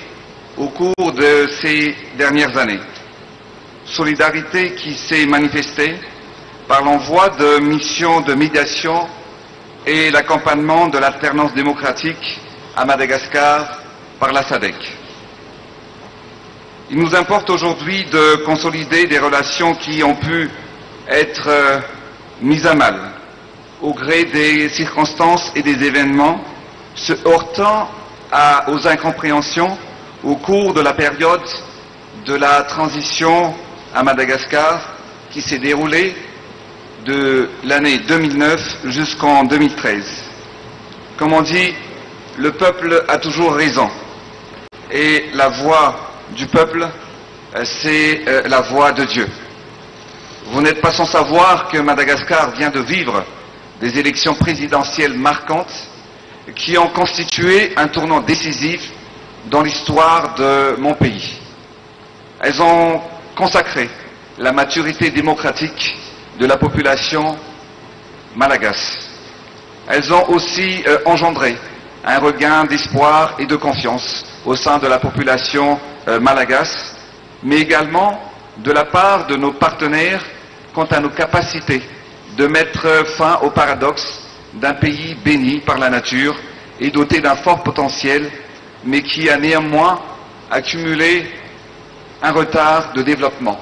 au cours de ces dernières années. Solidarité qui s'est manifestée par l'envoi de missions de médiation et l'accompagnement de l'alternance démocratique à Madagascar par la Sadc. Il nous importe aujourd'hui de consolider des relations qui ont pu être mises à mal au gré des circonstances et des événements, se heurtant aux incompréhensions au cours de la période de la transition à Madagascar qui s'est déroulée de l'année 2009 jusqu'en 2013. Comme on dit, le peuple a toujours raison et la voix du peuple, c'est la voix de Dieu. Vous n'êtes pas sans savoir que Madagascar vient de vivre des élections présidentielles marquantes qui ont constitué un tournant décisif dans l'histoire de mon pays. Elles ont consacré la maturité démocratique de la population malagasy. Elles ont aussi engendré un regain d'espoir et de confiance au sein de la population malagasy, mais également de la part de nos partenaires quant à nos capacités de mettre fin au paradoxe d'un pays béni par la nature et doté d'un fort potentiel, mais qui a néanmoins accumulé un retard de développement.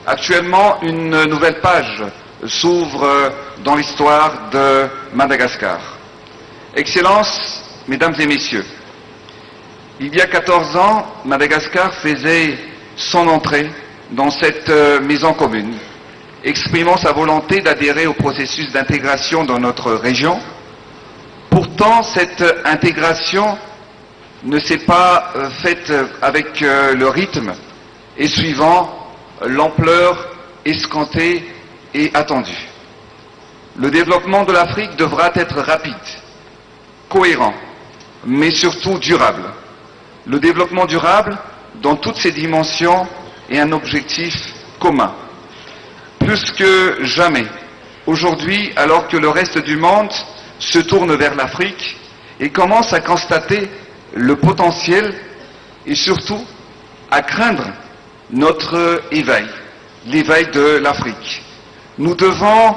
Actuellement, une nouvelle page s'ouvre dans l'histoire de Madagascar. Excellences, Mesdames et Messieurs, il y a 14 ans, Madagascar faisait son entrée dans cette maison commune, exprimant sa volonté d'adhérer au processus d'intégration dans notre région. Pourtant, cette intégration ne s'est pas faite avec le rythme et suivant l'ampleur escomptée et attendue. Le développement de l'Afrique devra être rapide, cohérent, mais surtout durable. Le développement durable, dans toutes ses dimensions, est un objectif commun. Plus que jamais, aujourd'hui, alors que le reste du monde se tournent vers l'Afrique et commencent à constater le potentiel et surtout à craindre notre éveil, l'éveil de l'Afrique. Nous devons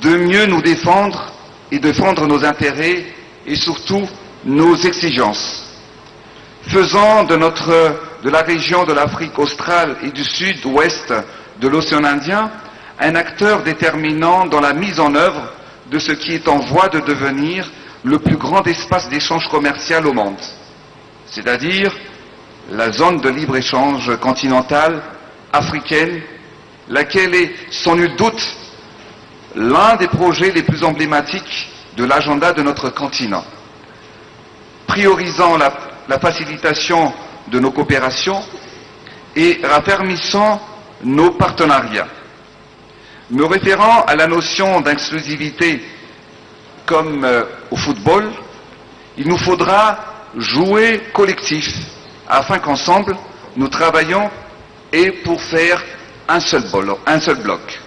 de mieux nous défendre et défendre nos intérêts et surtout nos exigences. Faisant de la région de l'Afrique australe et du sud-ouest de l'océan Indien un acteur déterminant dans la mise en œuvre de ce qui est en voie de devenir le plus grand espace d'échange commercial au monde, c'est-à-dire la zone de libre-échange continentale africaine, laquelle est sans nul doute l'un des projets les plus emblématiques de l'agenda de notre continent. Priorisant la facilitation de nos coopérations et raffermissant nos partenariats. Me référant à la notion d'exclusivité comme au football, il nous faudra jouer collectif afin qu'ensemble nous travaillions et pour faire un seul bloc,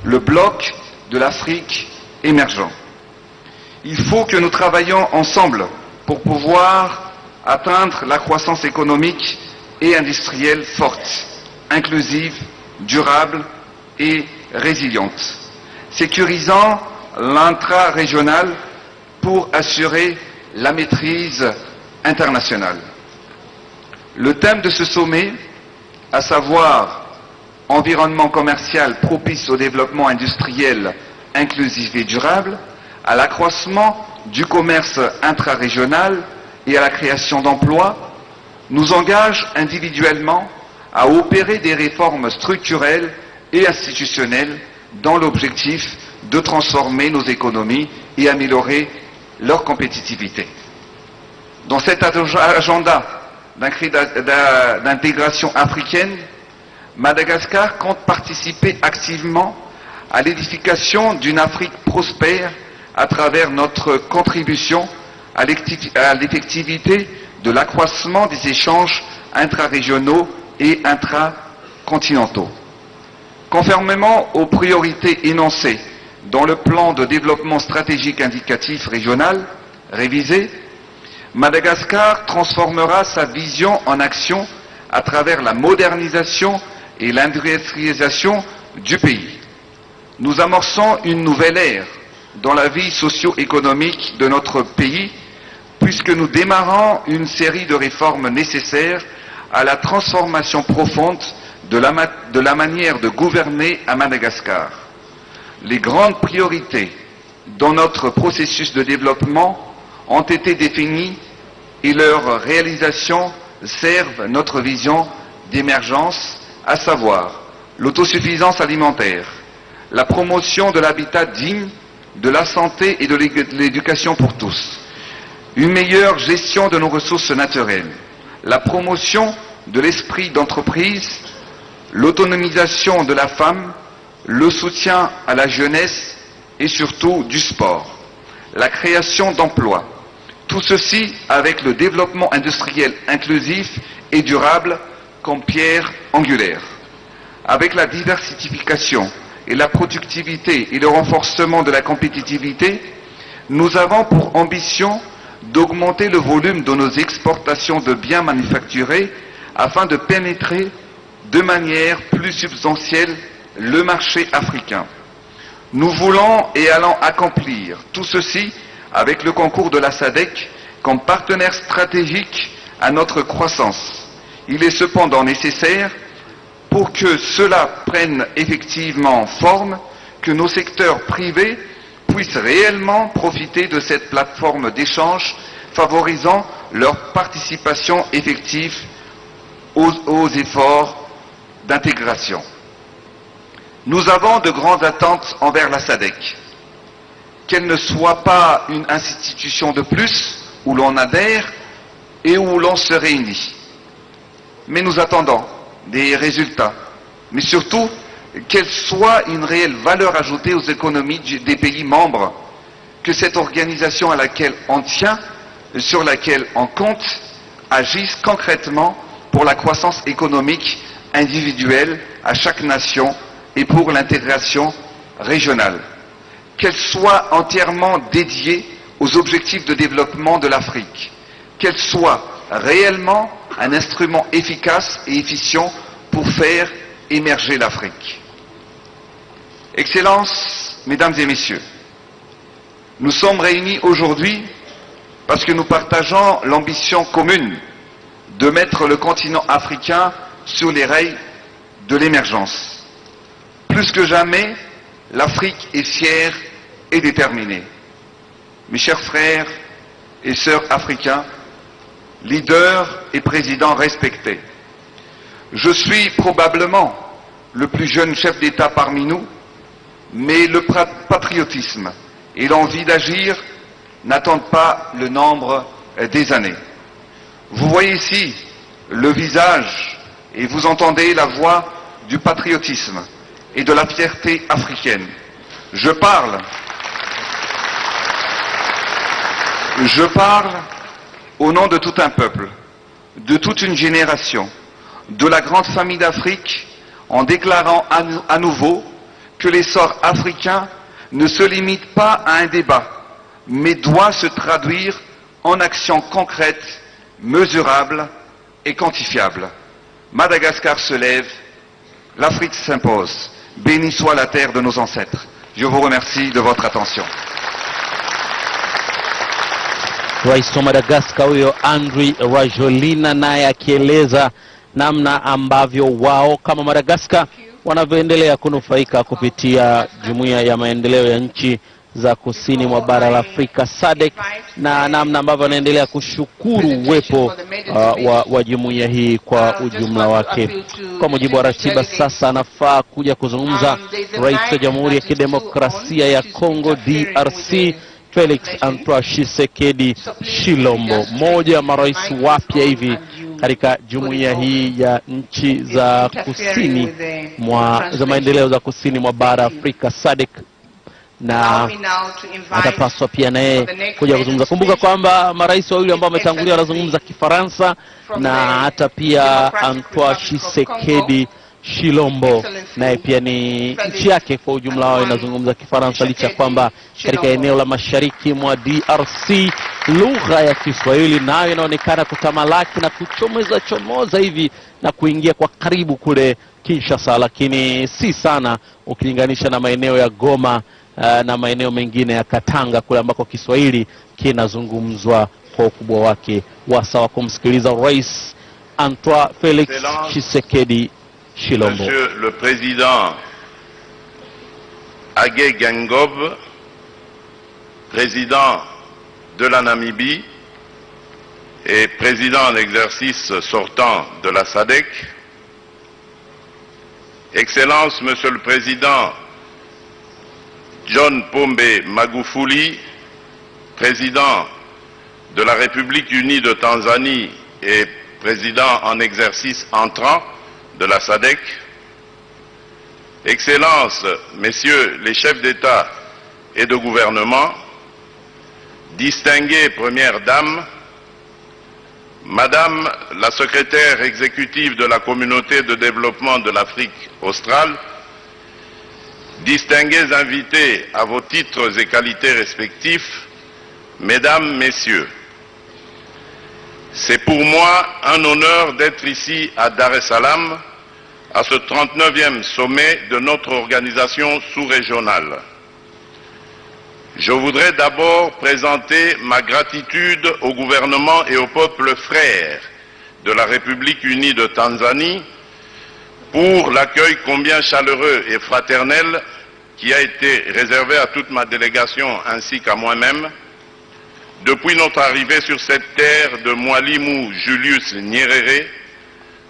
le bloc de l'Afrique émergent. Il faut que nous travaillions ensemble pour pouvoir atteindre la croissance économique et industrielle forte, inclusive, durable et résiliente, sécurisant l'intra-régional pour assurer la maîtrise internationale. Le thème de ce sommet, à savoir environnement commercial propice au développement industriel inclusif et durable, à l'accroissement du commerce intra-régional et à la création d'emplois, nous engage individuellement à opérer des réformes structurelles et institutionnelles dans l'objectif de transformer nos économies et améliorer leur compétitivité. Dans cet agenda d'intégration africaine, Madagascar compte participer activement à l'édification d'une Afrique prospère à travers notre contribution à l'effectivité de l'accroissement des échanges intra-régionaux et intracontinentaux. Conformément aux priorités énoncées dans le plan de développement stratégique indicatif régional révisé, Madagascar transformera sa vision en action à travers la modernisation et l'industrialisation du pays. Nous amorçons une nouvelle ère dans la vie socio-économique de notre pays, puisque nous démarrons une série de réformes nécessaires à la transformation profonde de la manière de gouverner à Madagascar. Les grandes priorités dans notre processus de développement ont été définies et leur réalisation servent notre vision d'émergence, à savoir l'autosuffisance alimentaire, la promotion de l'habitat digne, de la santé et de l'éducation pour tous, une meilleure gestion de nos ressources naturelles, la promotion de l'esprit d'entreprise, l'autonomisation de la femme, le soutien à la jeunesse et surtout du sport, la création d'emplois. Tout ceci avec le développement industriel inclusif et durable comme pierre angulaire. Avec la diversification et la productivité et le renforcement de la compétitivité, nous avons pour ambition d'augmenter le volume de nos exportations de biens manufacturés afin de pénétrer de manière plus substantielle le marché africain. Nous voulons et allons accomplir tout ceci avec le concours de la Sadc comme partenaire stratégique à notre croissance. Il est cependant nécessaire, pour que cela prenne effectivement forme, que nos secteurs privés puissent réellement profiter de cette plateforme d'échange, favorisant leur participation effective aux efforts d'intégration. Nous avons de grandes attentes envers la Sadc. Qu'elle ne soit pas une institution de plus où l'on adhère et où l'on se réunit. Mais nous attendons des résultats, mais surtout qu'elle soit une réelle valeur ajoutée aux économies des pays membres, que cette organisation à laquelle on tient, sur laquelle on compte, agisse concrètement pour la croissance économique individuelle à chaque nation et pour l'intégration régionale. qu'elle soit entièrement dédiée aux objectifs de développement de l'Afrique, qu'elle soit réellement un instrument efficace et efficient pour faire émerger l'Afrique. Excellences, Mesdames et Messieurs, nous sommes réunis aujourd'hui parce que nous partageons l'ambition commune de mettre le continent africain sur les rails de l'émergence. Plus que jamais, l'Afrique est fière et déterminée. Mes chers frères et sœurs africains, leaders et présidents respectés, je suis probablement le plus jeune chef d'État parmi nous, mais le patriotisme et l'envie d'agir n'attendent pas le nombre des années. Vous voyez ici le visage et vous entendez la voix du patriotisme et de la fierté africaine. Je parle au nom de tout un peuple, de toute une génération, de la grande famille d'Afrique, en déclarant à nouveau que l'essor africain ne se limite pas à un débat, mais doit se traduire en actions concrètes, mesurables et quantifiables. Madagascar se lève, l'Afrique s'impose. Béni soit la terre de nos ancêtres. Je vous remercie de votre attention. Rais wa Madagascar huyo Andry Rajoelina naye akieleza namna ambavyo wao kama Madagascar wanavyoendelea kunufaika kupitia Jumuiya ya Maendeleo ya Nchi za Kusini mwa bara la Afrika SADC, na namna ambavyo wanaendelea kushukuru uwepo wa jumuiya hii kwa ujumla wake. Kwa mujibu wa ratiba, sasa anafaa kuja kuzungumza Rais wa Jamhuri ya Kidemokrasia ya Kongo DRC Felix Antoine Tshisekedi Tshilombo, mmoja wa marais wapya hivi katika jumuiya hii ya nchi za kusini za maendeleo za kusini mwa bara Afrika SADC, na atapaswa pia naye kuja kuzungumza. Kumbuka kwamba marais wawili ambao wametangulia wanazungumza Kifaransa, na hata pia Antoine Tshisekedi Tshilombo naye pia ni nchi yake kwa ujumla wao inazungumza Kifaransa, licha kwamba katika eneo la mashariki mwa DRC lugha ya Kiswahili nayo inaonekana kutamalaki na chomoza hivi na kuingia kwa karibu kule Kinshasa, lakini si sana ukilinganisha na maeneo ya Goma na maeneo mengine ya Katanga kule ambako Kiswahili kinazungumzwa kwa ukubwa wake. Wasawa kumsikiliza Rais Antoine Felix Tshisekedi Tshilombo. Monsieur le Président Hage Geingob, président de la Namibie et président en exercice sortant de la SADC, Excellences, Monsieur le Président John Pombe Magufuli, président de la République unie de Tanzanie et président en exercice entrant de la SADC, Excellences, Messieurs les chefs d'État et de gouvernement, distinguées Premières Dames, Madame la secrétaire exécutive de la Communauté de développement de l'Afrique australe, distingués invités à vos titres et qualités respectifs, Mesdames, Messieurs, c'est pour moi un honneur d'être ici à Dar es Salaam, à ce 39e sommet de notre organisation sous-régionale. Je voudrais d'abord présenter ma gratitude au gouvernement et au peuple frère de la République unie de Tanzanie pour l'accueil combien chaleureux et fraternel qui a été réservé à toute ma délégation ainsi qu'à moi-même depuis notre arrivée sur cette terre de Mwalimu Julius Nyerere,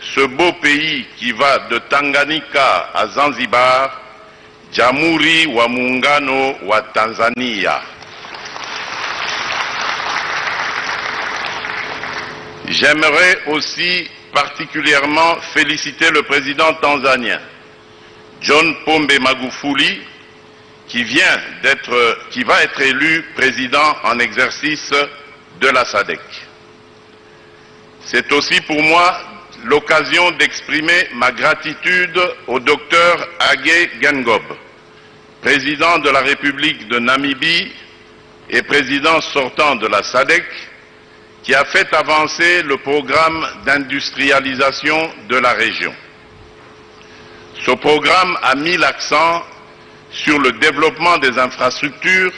ce beau pays qui va de Tanganyika à Zanzibar, Jamhuri wa Muungano wa Tanzania. J'aimerais aussi particulièrement féliciter le président tanzanien, John Pombe Magufuli, qui va être élu président en exercice de la SADC. C'est aussi pour moi l'occasion d'exprimer ma gratitude au docteur Hage Geingob, président de la République de Namibie et président sortant de la Sadc, qui a fait avancer le programme d'industrialisation de la région. Ce programme a mis l'accent sur le développement des infrastructures,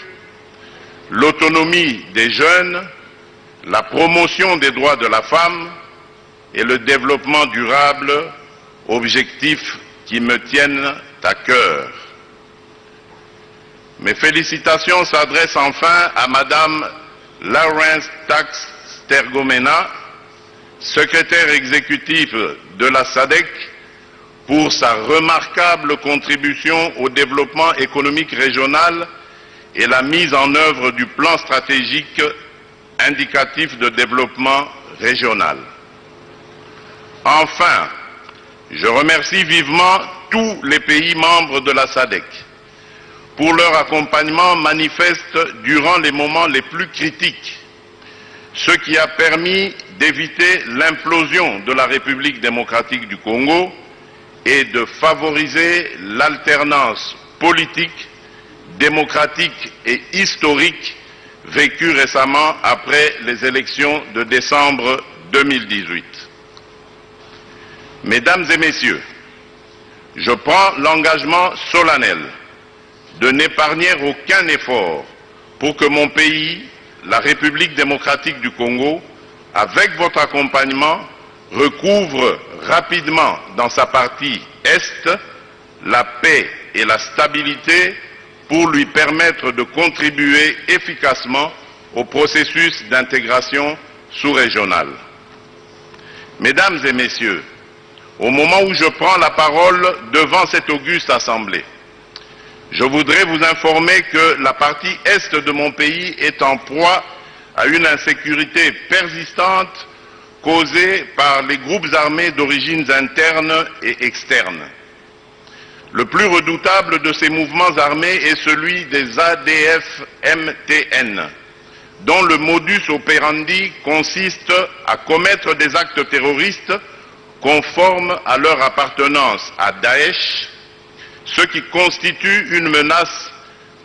l'autonomie des jeunes, la promotion des droits de la femme et le développement durable, objectifs qui me tiennent à cœur. Mes félicitations s'adressent enfin à Madame Lawrence Tax Stergomena, secrétaire exécutive de la Sadc, pour sa remarquable contribution au développement économique régional et la mise en œuvre du plan stratégique indicatif de développement régional. Enfin, je remercie vivement tous les pays membres de la Sadc pour leur accompagnement manifeste durant les moments les plus critiques, ce qui a permis d'éviter l'implosion de la République démocratique du Congo et de favoriser l'alternance politique, démocratique et historique vécue récemment après les élections de décembre 2018. Mesdames et messieurs, je prends l'engagement solennel de n'épargner aucun effort pour que mon pays, la République démocratique du Congo, avec votre accompagnement, recouvre rapidement dans sa partie Est la paix et la stabilité pour lui permettre de contribuer efficacement au processus d'intégration sous-régionale. Mesdames et messieurs, au moment où je prends la parole devant cette auguste assemblée, je voudrais vous informer que la partie Est de mon pays est en proie à une insécurité persistante causée par les groupes armés d'origines internes et externes. Le plus redoutable de ces mouvements armés est celui des ADF-MTN, dont le modus operandi consiste à commettre des actes terroristes conformes à leur appartenance à Daesh, ce qui constitue une menace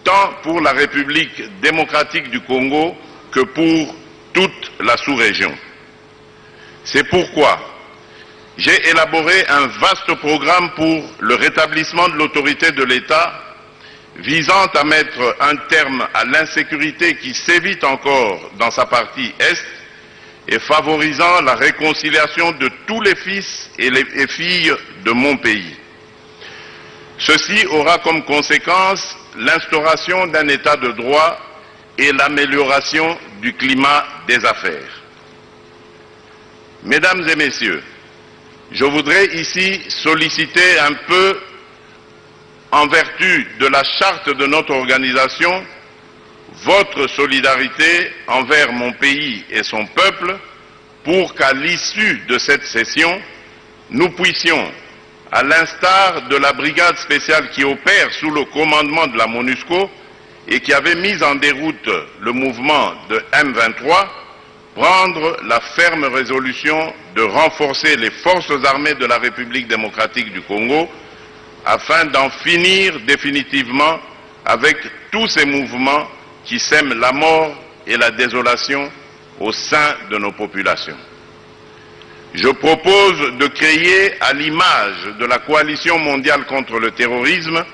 tant pour la République démocratique du Congo que pour toute la sous-région. C'est pourquoi j'ai élaboré un vaste programme pour le rétablissement de l'autorité de l'État visant à mettre un terme à l'insécurité qui sévit encore dans sa partie Est et favorisant la réconciliation de tous les fils et les filles de mon pays. Ceci aura comme conséquence l'instauration d'un état de droit et l'amélioration du climat des affaires. Mesdames et messieurs, je voudrais ici solliciter un peu, en vertu de la charte de notre organisation, votre solidarité envers mon pays et son peuple pour qu'à l'issue de cette session, nous puissions, à l'instar de la brigade spéciale qui opère sous le commandement de la MONUSCO et qui avait mis en déroute le mouvement de M23, prendre la ferme résolution de renforcer les forces armées de la République démocratique du Congo afin d'en finir définitivement avec tous ces mouvements qui sèment la mort et la désolation au sein de nos populations. Je propose de créer, à l'image de la coalition mondiale contre le terrorisme,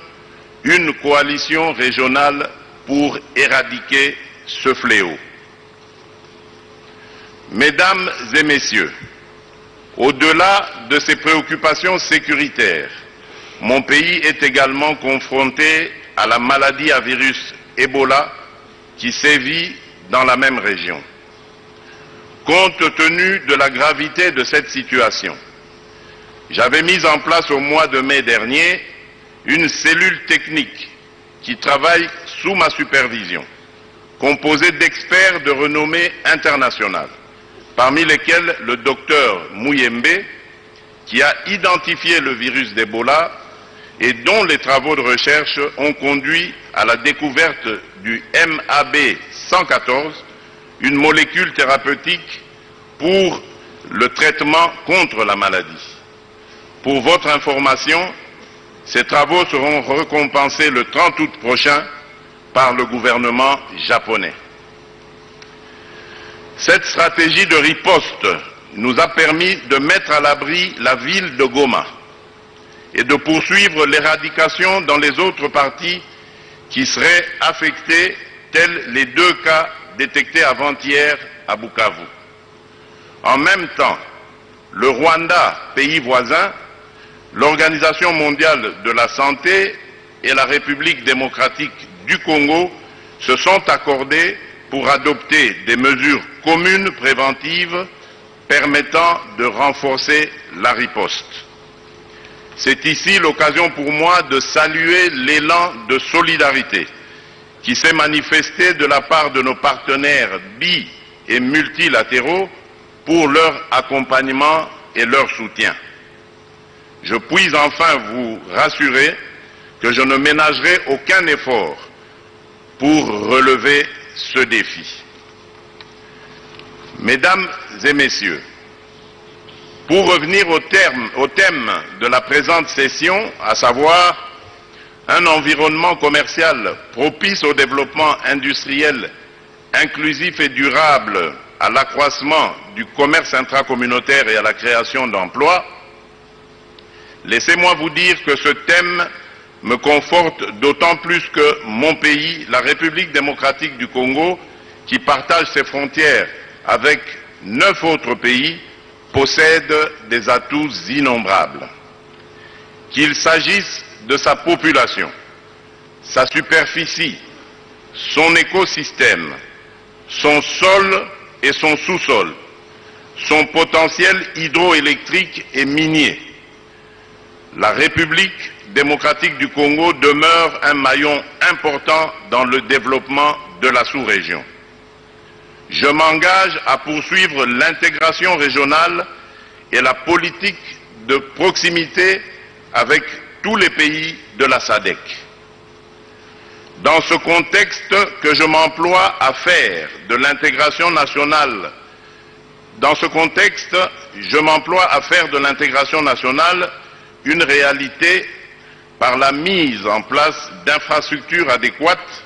une coalition régionale pour éradiquer ce fléau. Mesdames et messieurs, au-delà de ces préoccupations sécuritaires, mon pays est également confronté à la maladie à virus Ebola qui sévit dans la même région. Compte tenu de la gravité de cette situation, j'avais mis en place au mois de mai dernier une cellule technique qui travaille sous ma supervision, composée d'experts de renommée internationale, parmi lesquels le docteur Muyembe, qui a identifié le virus d'Ebola et dont les travaux de recherche ont conduit à la découverte du MAB 114, une molécule thérapeutique pour le traitement contre la maladie. Pour votre information, Ces travaux seront récompensés le 30 août prochain par le gouvernement japonais. Cette stratégie de riposte nous a permis de mettre à l'abri la ville de Goma et de poursuivre l'éradication dans les autres parties qui seraient affectées, tels les 2 cas détectés avant-hier à Bukavu. En même temps, le Rwanda, pays voisin, l'Organisation mondiale de la santé et la République démocratique du Congo se sont accordés pour adopter des mesures communes préventives permettant de renforcer la riposte. C'est ici l'occasion pour moi de saluer l'élan de solidarité qui s'est manifesté de la part de nos partenaires bi- et multilatéraux pour leur accompagnement et leur soutien. Je puis enfin vous rassurer que je ne ménagerai aucun effort pour relever ce défi. Mesdames et messieurs, pour revenir au thème de la présente session, à savoir un environnement commercial propice au développement industriel inclusif et durable, à l'accroissement du commerce intracommunautaire et à la création d'emplois, laissez-moi vous dire que ce thème me conforte d'autant plus que mon pays, la République démocratique du Congo, qui partage ses frontières avec 9 autres pays, possède des atouts innombrables. Qu'il s'agisse de sa population, sa superficie, son écosystème, son sol et son sous-sol, son potentiel hydroélectrique et minier, la République démocratique du Congo demeure un maillon important dans le développement de la sous-région. Je m'engage à poursuivre l'intégration régionale et la politique de proximité avec tous les pays de la Sadc. Dans ce contexte que je m'emploie à faire de l'intégration nationale, une réalité par la mise en place d'infrastructures adéquates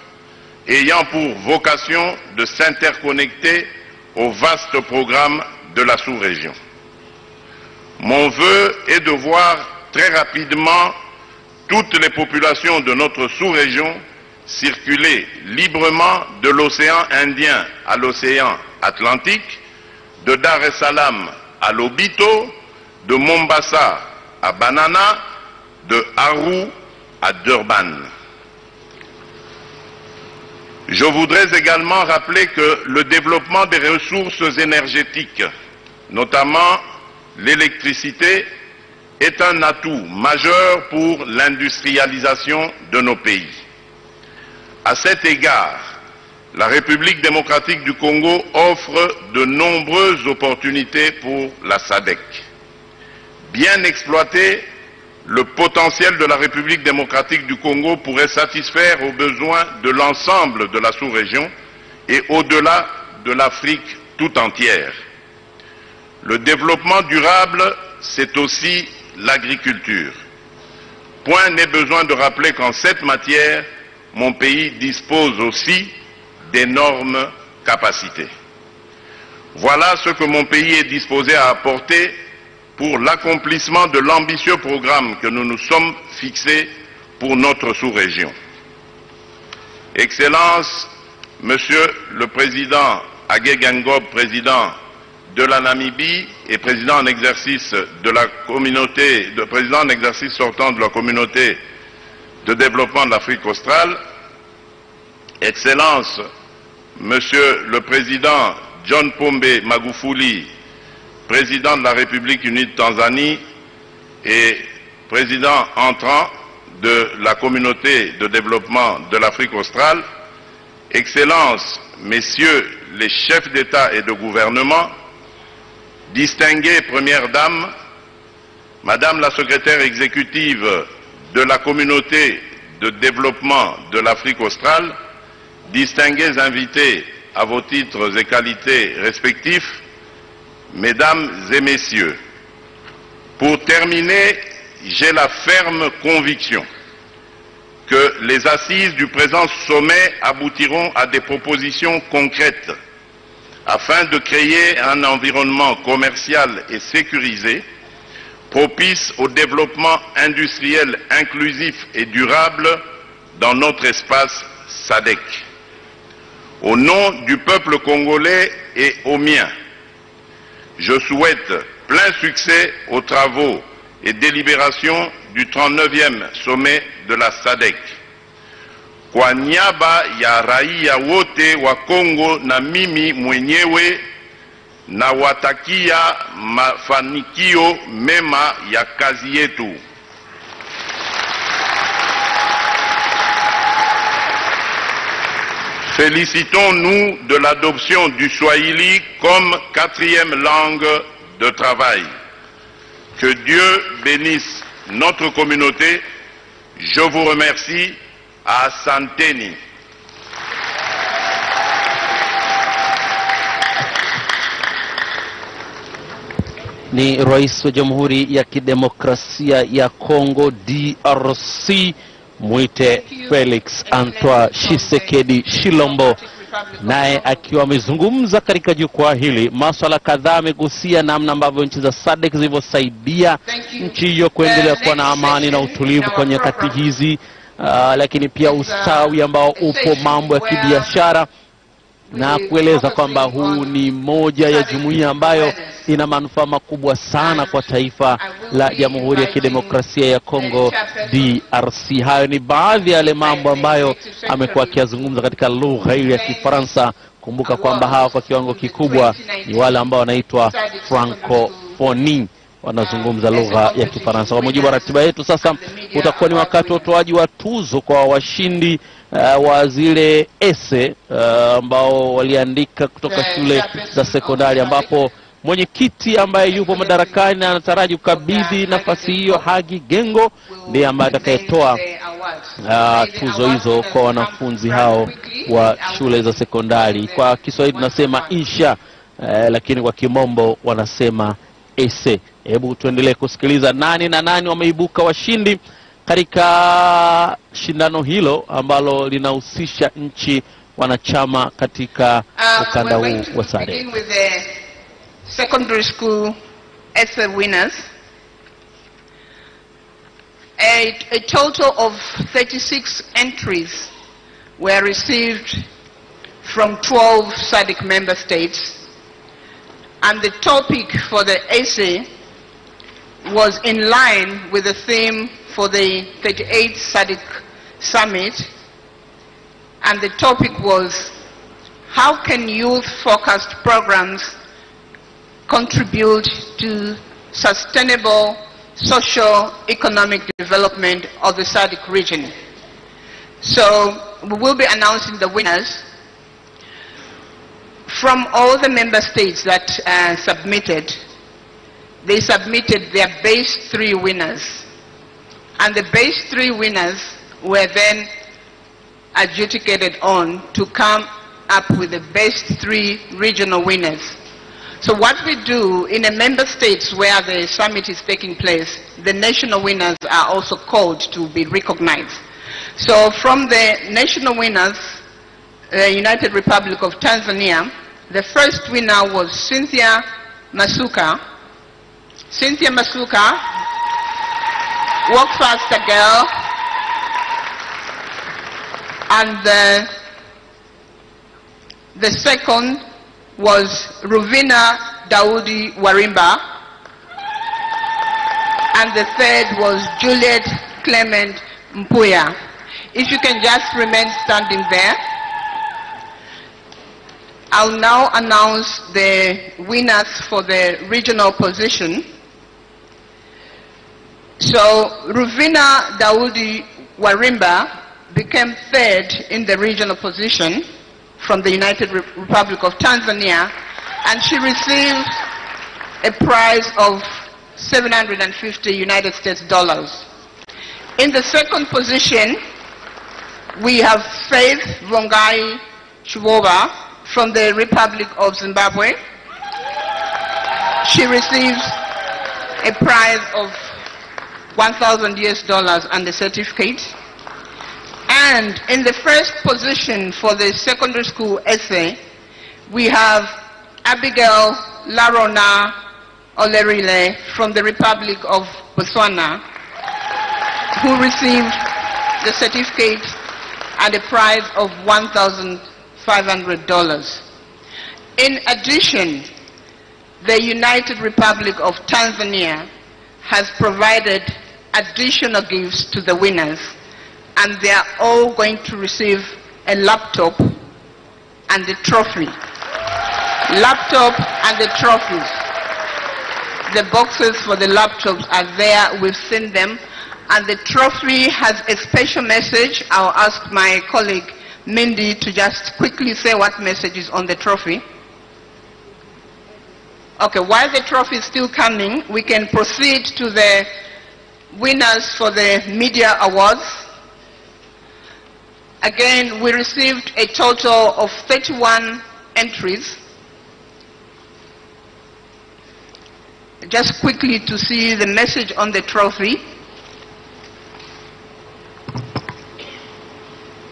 ayant pour vocation de s'interconnecter au vaste programme de la sous-région. Mon vœu est de voir très rapidement toutes les populations de notre sous-région circuler librement de l'océan Indien à l'océan Atlantique, de Dar es Salaam à Lobito, de Mombasa à Banana, de Aru à Durban. Je voudrais également rappeler que le développement des ressources énergétiques, notamment l'électricité, est un atout majeur pour l'industrialisation de nos pays. À cet égard, la République démocratique du Congo offre de nombreuses opportunités pour la Sadc. Bien exploité, le potentiel de la République démocratique du Congo pourrait satisfaire aux besoins de l'ensemble de la sous-région et au-delà de l'Afrique tout entière. Le développement durable, c'est aussi l'agriculture. Point n'est besoin de rappeler qu'en cette matière, mon pays dispose aussi d'énormes capacités. Voilà ce que mon pays est disposé à apporter pour l'accomplissement de l'ambitieux programme que nous nous sommes fixés pour notre sous-région. Excellences, Monsieur le Président Hage Geingob, président de la Namibie et président en exercice de la communauté, président en exercice sortant de la communauté de développement de l'Afrique australe, Excellences, Monsieur le Président John Pombe Magufuli, président de la République unie de Tanzanie et président entrant de la communauté de développement de l'Afrique australe, Excellences, Messieurs les chefs d'État et de gouvernement, distinguées Premières Dames, Madame la secrétaire exécutive de la communauté de développement de l'Afrique australe, distingués invités à vos titres et qualités respectifs, Mesdames et Messieurs, pour terminer j'ai la ferme conviction que les assises du présent sommet aboutiront à des propositions concrètes afin de créer un environnement commercial et sécurisé propice au développement industriel inclusif et durable dans notre espace SADC. Au nom du peuple congolais et au mien, je souhaite plein succès aux travaux et délibérations du 39e sommet de la SADC. Kwa niaba ya raia wote wa Kongo na mimi mwenyewe na watakia mafanikio mema ya kazi yetu. Félicitons-nous de l'adoption du Swahili comme 4e langue de travail. Que Dieu bénisse notre communauté. Je vous remercie. Asanteni. Ni Rais wa Jamhuri ya Kidemokrasia ya Kongo DRC, mwite Felix Antoine Tshisekedi Tshilombo, naye akiwa amezungumza katika jukwaa hili. Masuala kadhaa amegusia namna ambavyo nchi za SADC zilivyosaidia nchi hiyo kuendelea kuwa na amani na utulivu kwa nyakati hizi, lakini pia ustawi ambao upo, mambo ya kibiashara, na kueleza kwamba huu ni moja ya jumuiya ambayo ina manufaa makubwa sana kwa taifa la Jamhuri ya Kidemokrasia ya Kongo DRC. Hayo ni baadhi ya yale mambo ambayo amekuwa akizungumza katika lugha ile ya Kifaransa. Kumbuka kwamba hawa kwa kiwango kikubwa ni wale ambao wanaitwa francophonie, wanazungumza lugha ya Kifaransa. Kwa mujibu wa ratiba yetu, sasa utakuwa ni wakati wa utoaji wa tuzo kwa washindi wa zile ese ambao waliandika kutoka shule za sekondari, ambapo mwenyekiti ambaye yupo madarakani na anataraji kukabidhi nafasi hiyo, Hagi Gengo, ndiye ambaye atakayetoa tuzo hizo kwa wanafunzi hao wa shule za sekondari. Kwa Kiswahili tunasema insha, lakini kwa Kimombo wanasema ese. Hebu tuendelee kusikiliza nani na nani wameibuka washindi katika shindano hilo ambalo linahusisha nchi wanachama katika ukanda huu wa SADC. Secondary school essay winners. A total of 36 entries were received from 12 SADC member states, and the topic for the essay was in line with the theme for the 38th SADC summit, and the topic was, how can youth-focused programs contribute to sustainable socio-economic development of the SADC region? So we will be announcing the winners. From all the member states that submitted, they submitted their base 3 winners. And the base 3 winners were then adjudicated on to come up with the base 3 regional winners. So what we do in the member states where the summit is taking place, the national winners are also called to be recognized. So from the national winners, the United Republic of Tanzania, the first winner was Cynthia Masuka. Cynthia Masuka, Work Faster Girl. And the second was Ruvina Daudi Warimba. And the third was Juliet Clement Mpuya. If you can just remain standing there. I'll now announce the winners for the regional position. So Ruvina Daudi Warimba became third in the regional position from the United Republic of Tanzania, and she received a prize of 750 United States dollars. In the second position, we have Faith Vongai Chuboba from the Republic of Zimbabwe. She receives a prize of $1,000 US and the certificate. And in the first position for the secondary school essay, we have Abigail Larona Olerile from the Republic of Botswana, who received the certificate and a prize of $1,500. In addition, the United Republic of Tanzania has provided additional gifts to the winners, and they are all going to receive a laptop and a trophy. Laptop and the trophies. The boxes for the laptops are there, we've seen them, and the trophy has a special message. I'll ask my colleague Mindy to just quickly say what message is on the trophy. Okay, while the trophy is still coming, we can proceed to the winners for the media awards. Again, we received a total of 31 entries. Just quickly to see the message on the trophy.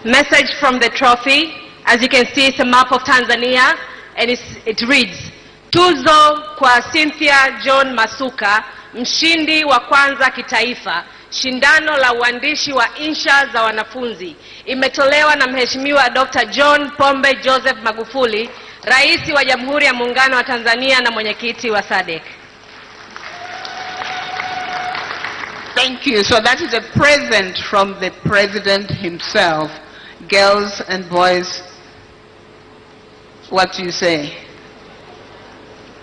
Message from the trophy, as you can see, it's a map of Tanzania, and it reads, Tuzo kwa Cynthia John Masuka, mshindi wa kwanza kitaifa, shindano la uandishi wa insha za wanafunzi. Imetolewa na Mheshimiwa Dr. John Pombe Joseph Magufuli, Rais wa Jamhuri ya Muungano wa Tanzania na mwenyekiti wa Sadc. Thank you. So that is a present from the President himself. Girls and boys, what do you say?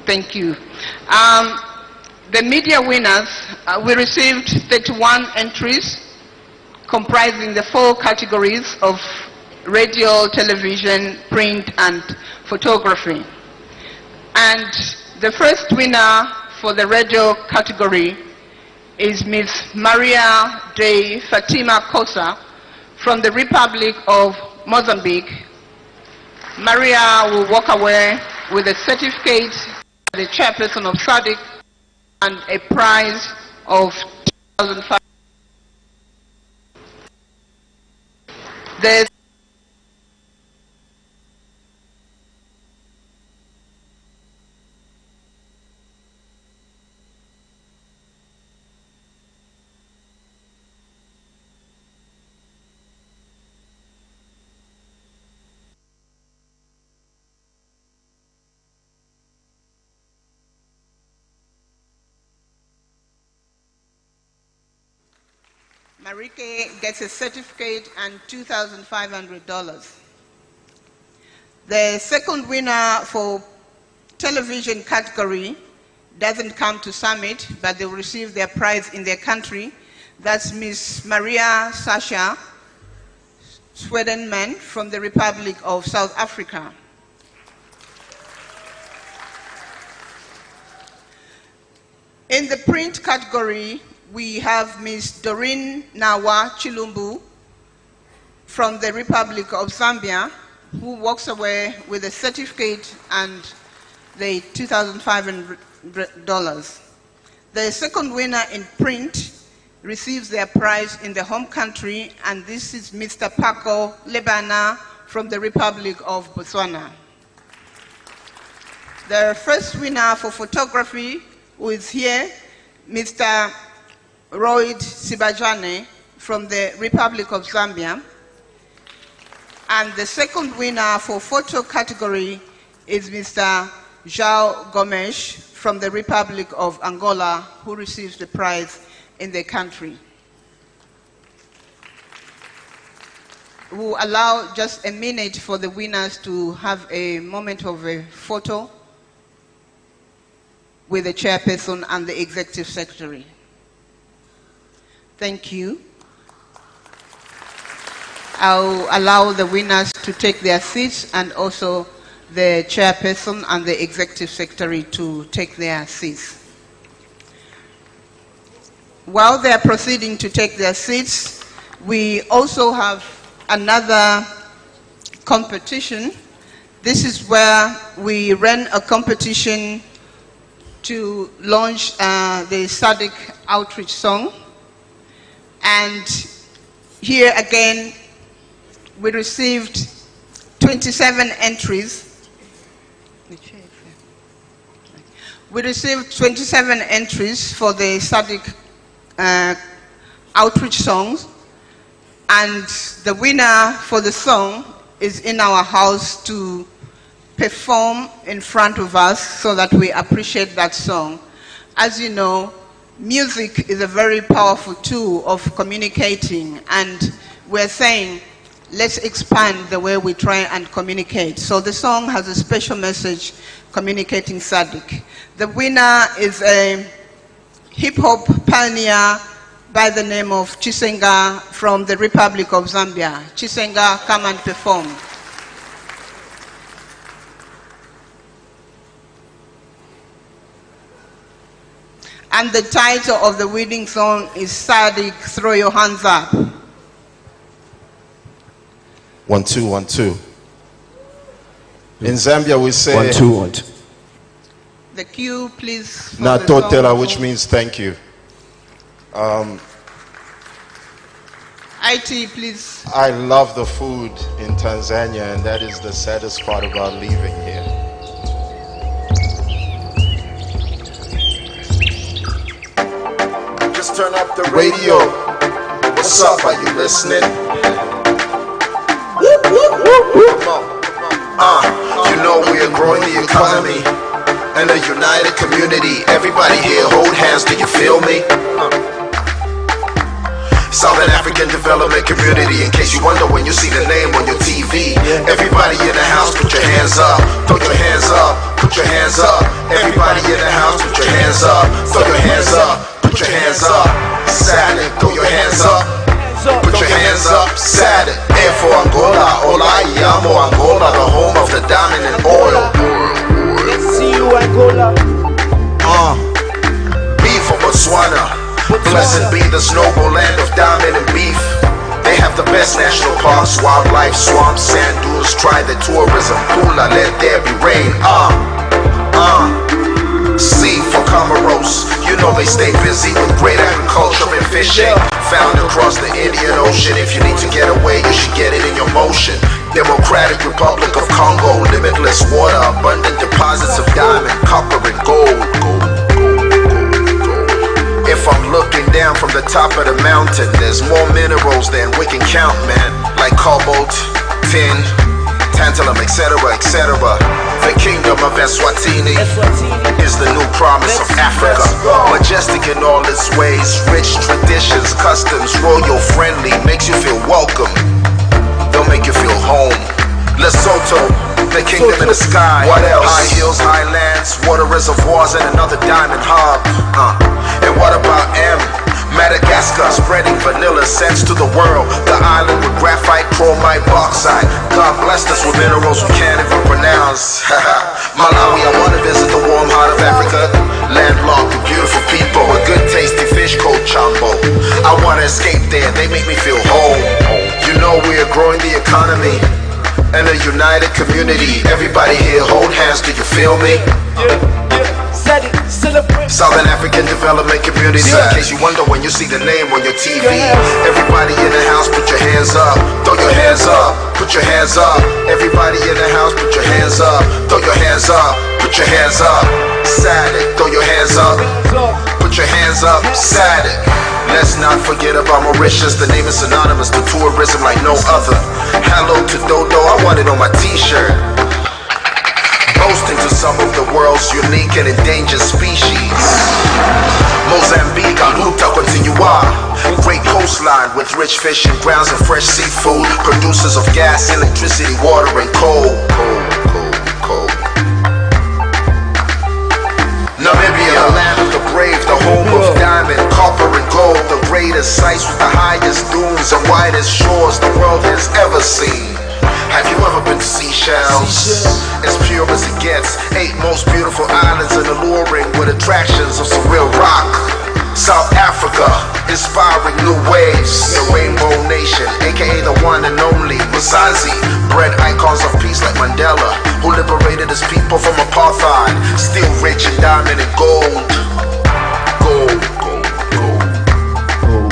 Thank you. The media winners, we received 31 entries comprising the 4 categories of radio, television, print, and photography. And the first winner for the radio category is Ms. Maria de Fatima Kosa from the Republic of Mozambique. Maria will walk away with a certificate, the chairperson of Sadc, and a prize of $2,500. Marike gets a certificate and $2,500. The second winner for television category doesn't come to Summit, but they will receive their prize in their country. That's Ms. Maria Sasha Swedenman from the Republic of South Africa. In the print category, we have Ms. Doreen Nawa Chilumbu from the Republic of Zambia, who walks away with a certificate and the $2,500. The second winner in print receives their prize in the home country, and this is Mr. Paco Lebana from the Republic of Botswana. The first winner for photography, who is here, Mr. Royd Sibajane from the Republic of Zambia. And the second winner for photo category is Mr. João Gomes from the Republic of Angola, who receives the prize in their country. We'll allow just a minute for the winners to have a moment of a photo with the chairperson and the executive secretary. Thank you. I'll allow the winners to take their seats, and also the chairperson and the executive secretary to take their seats. While they are proceeding to take their seats, we also have another competition. This is where we ran a competition to launch the Sadc outreach song. And here again, we received 27 entries. We received 27 entries for the Sadc outreach songs, and the winner for the song is in our house to perform in front of us so that we appreciate that song. As you know, music is a very powerful tool of communicating, and we're saying, let's expand the way we try and communicate. So the song has a special message, communicating Sadc. The winner is a hip-hop pioneer by the name of Chisenga from the Republic of Zambia. Chisenga, come and perform. And the title of the winning song is Sadc, Throw Your Hands Up. 1 2 1 2. In Zambia we say 1 2 1 2. The cue, please. Na totela, which means thank you. IT, please. I love the food in Tanzania, and that is the saddest part about leaving here. Just turn up the radio. What's up? Are you listening? You know we're growing the economy and a united community. Everybody here, hold hands. Do you feel me? Southern African Development Community. In case you wonder when you see the name on your TV. Everybody in the house, put your hands up. Throw your hands up. Put your hands up. Everybody in the house, put your hands up. Throw your hands up. Put your hands up. Sadc, throw your hands up. Put your hands up. Sadc. And for Angola, Olaiamo Angola, the home of the diamond and oil. See you, Angola. Beef for Botswana. Blessed be this noble land of diamond and beef. They have the best national parks, wildlife, swamps, sand dunes. Try the tourism, Pula, let there be rain. C for Comoros. You know they stay busy with great agriculture and fishing. Found across the Indian Ocean. If you need to get away, you should get it in your motion. Democratic Republic of Congo. Limitless water, abundant deposits of diamond, copper and gold. If I'm looking down from the top of the mountain, there's more minerals than we can count, man. Like cobalt, tin, tantalum, etc., etc. The kingdom of Eswatini is the new promise of Africa. Majestic in all its ways, rich traditions, customs, royal friendly, makes you feel welcome. They'll make you feel home. Lesotho, the kingdom in the sky. What else? High hills, highlands, water reservoirs, and another diamond hub. And what about M? Madagascar, spreading vanilla scents to the world. The island with graphite, chromite, bauxite. God blessed us with minerals we can't even pronounce. Malawi, I want to visit the warm heart of Africa. Landlocked with beautiful people, a good tasty fish called chambo. I want to escape there, they make me feel home. You know we are growing the economy and a united community. Everybody here, hold hands, do you feel me? Southern African Development Community. In case you wonder when you see the name on your TV. Everybody in the house, put your hands up. Throw your hands up. Put your hands up. Everybody in the house, put your hands up. Throw your hands up. Put your hands up. Sadc, throw your hands up. Put your hands up. Sadc. Let's not forget about Mauritius. The name is synonymous to tourism like no other. Hello to Dodo, I want it on my t-shirt. Boasting to some of the world's unique and endangered species. Mozambique, Luta Continua. Great coastline with rich fish and grounds and fresh seafood. Producers of gas, electricity, water and coal. Namibia, the land of the brave, the home of diamond, copper and gold. The greatest sites with the highest dunes and widest shores the world has ever seen. Have you ever been to Seychelles? As pure as it gets. 8 most beautiful islands and alluring with attractions of surreal rock. South Africa, inspiring new waves. The Rainbow Nation, aka the one and only Mzansi. Bred icons of peace like Mandela, who liberated his people from apartheid. Still rich in diamond and gold. Gold, gold, gold.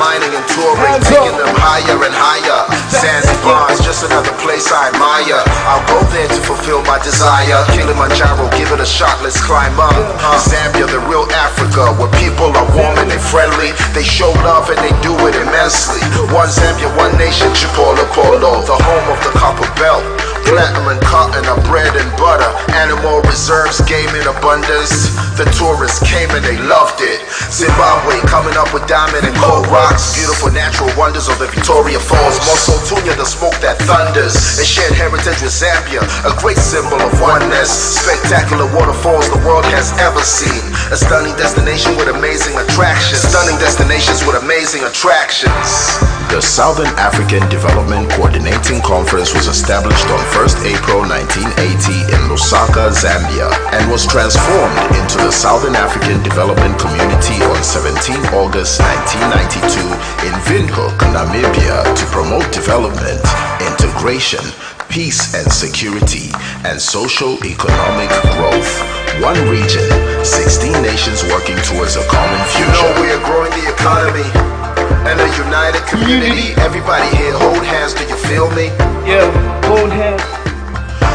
mining and touring, taking them higher and higher. Zanzibar is just another place I admire. I'll go there to fulfill my desire. Kilimanjaro, give it a shot, let's climb up. Zambia, the real Africa, where people are warm and they're friendly. They show love and they do it immensely. One Zambia, one nation, Chipolo Polo, the home of the copper belt. Platinum and cotton are bread and butter. Animal reserves, game in abundance. The tourists came and they loved it. Zimbabwe coming up with diamond and coal rocks. Beautiful natural wonders of the Victoria Falls. Mosotunya, the smoke that thunders. A shared heritage with Zambia, a great symbol of oneness. Spectacular waterfalls the world has ever seen. A stunning destination with amazing attractions. Stunning destinations with amazing attractions. The Southern African Development Coordinating Conference was established on 1st April 1980 in Lusaka, Zambia, and was transformed into the Southern African Development Community on 17 August 1992 in Windhoek, Namibia, to promote development, integration, peace and security, and social-economic growth. One region, 16 nations working towards a common future. You know we are growing the economy and a united community. Everybody here, hold hands, do you feel me? Yeah, hold hands.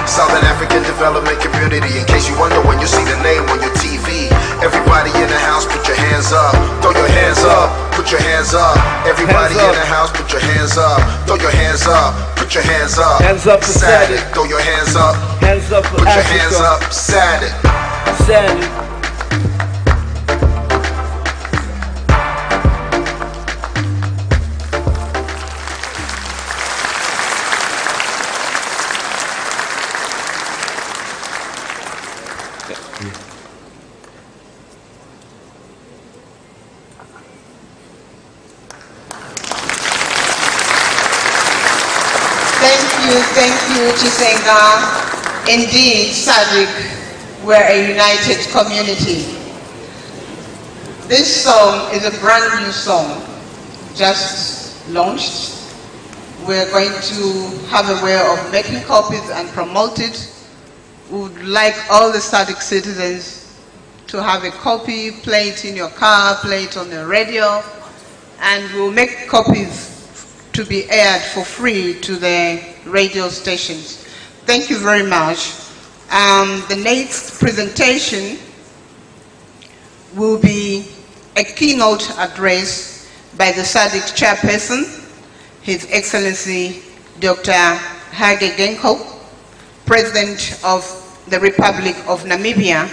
Southern African Development Community. In case you wonder when you see the name on your TV. Everybody in the house, put your hands up. Throw your hands up, put your hands up. Everybody in the house, put your hands up. Throw your hands up, put your hands up. Hands up for Sadc. Throw your hands up. Hands up for Put your Africa. hands up, Sadc. Sadc. Thank you, Chisenga. Indeed, Sadc, we're a united community. This song is a brand new song, just launched. We're going to have a way of making copies and promote it. We would like all the Sadc citizens to have a copy, play it in your car, play it on the radio, and we'll make copies to be aired for free to the radio stations. Thank you very much. The next presentation will be a keynote address by the Sadc chairperson, His Excellency Dr. Hage Geingob, President of the Republic of Namibia,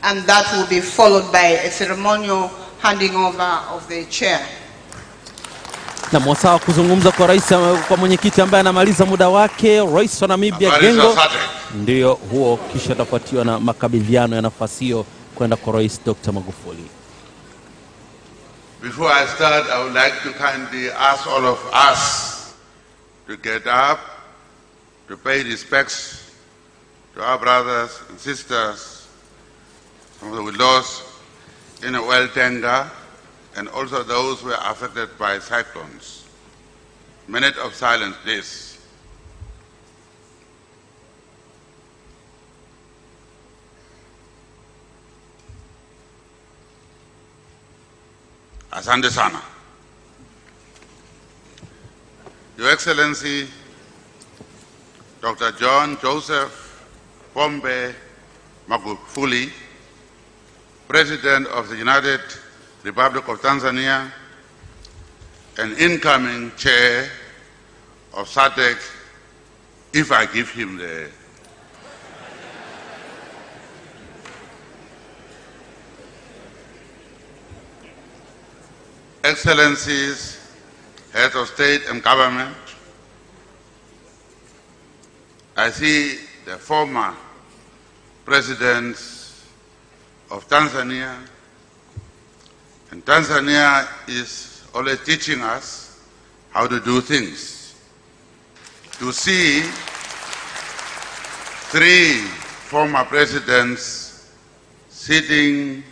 and that will be followed by a ceremonial handing over of the chair. Na mwasawa kuzungumza kwa rais, kwa mwenyekiti ambaye anamaliza muda wake, Rais wa Namibia Geingob. Ndio huo, kisha tafuatiwa na makabidhiano ya nafasi hiyo kwenda kwa Rais Dr. Magufuli. Before I start, I would like to kindly ask all of us to get up, to pay respects to our brothers and sisters who we lost in a well tender, and also those who were affected by cyclones. Minute of silence, please. Asante sana. Your Excellency, Dr. John Joseph Pombe Magufuli, President of the United Republic of Tanzania and incoming chair of Sadc, if I give him the Excellencies, Heads of State and Government, I see the former presidents of Tanzania, and Tanzania is always teaching us how to do things. To see three former presidents sitting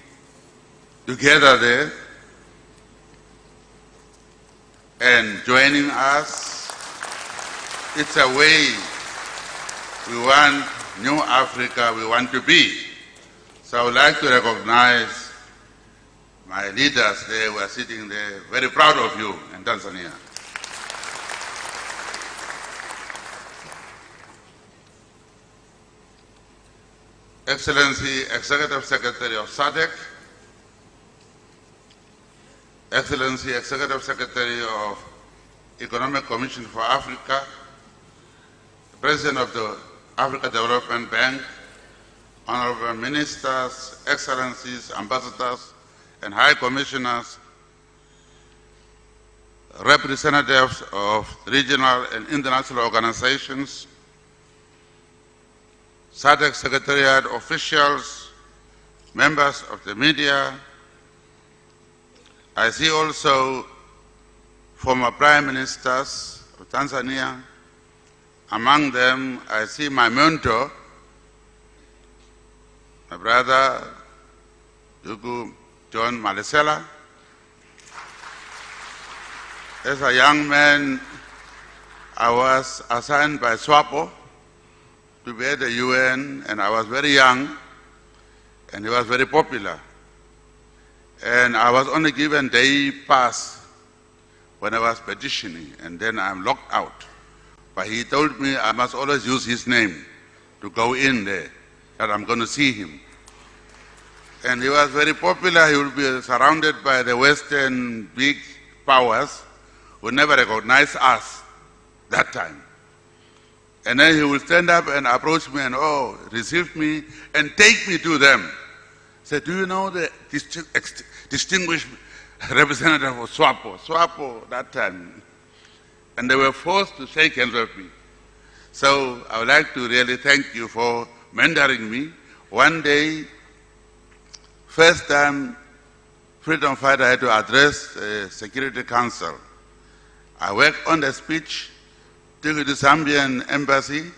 together there and joining us, it's a way we want new Africa we want to be. So I would like to recognize my leaders, they were sitting there, very proud of you in Tanzania. Excellency Executive Secretary of Sadc, Excellency Executive Secretary of Economic Commission for Africa, President of the Africa Development Bank, Honorable Ministers, Excellencies, Ambassadors, and High Commissioners, representatives of regional and international organizations, SADC Secretariat officials, members of the media. I see also former Prime Ministers of Tanzania. Among them, I see my mentor, my brother, Ukumbi John Malesela. As a young man, I was assigned by SWAPO to be at the UN, and I was very young, and he was very popular. And I was only given day pass when I was petitioning, and then I'm locked out. But he told me I must always use his name to go in there, that I'm going to see him. And he was very popular. He would be surrounded by the Western big powers who never recognized us that time. And then he would stand up and approach me and, receive me and take me to them. Say, do you know the distinguished representative of SWAPO? SWAPO that time. And they were forced to shake hands with me. So I would like to really thank you for mentoring me. One day, first time freedom fighter had to address the Security Council. I worked on the speech, took it to the Zambian embassy,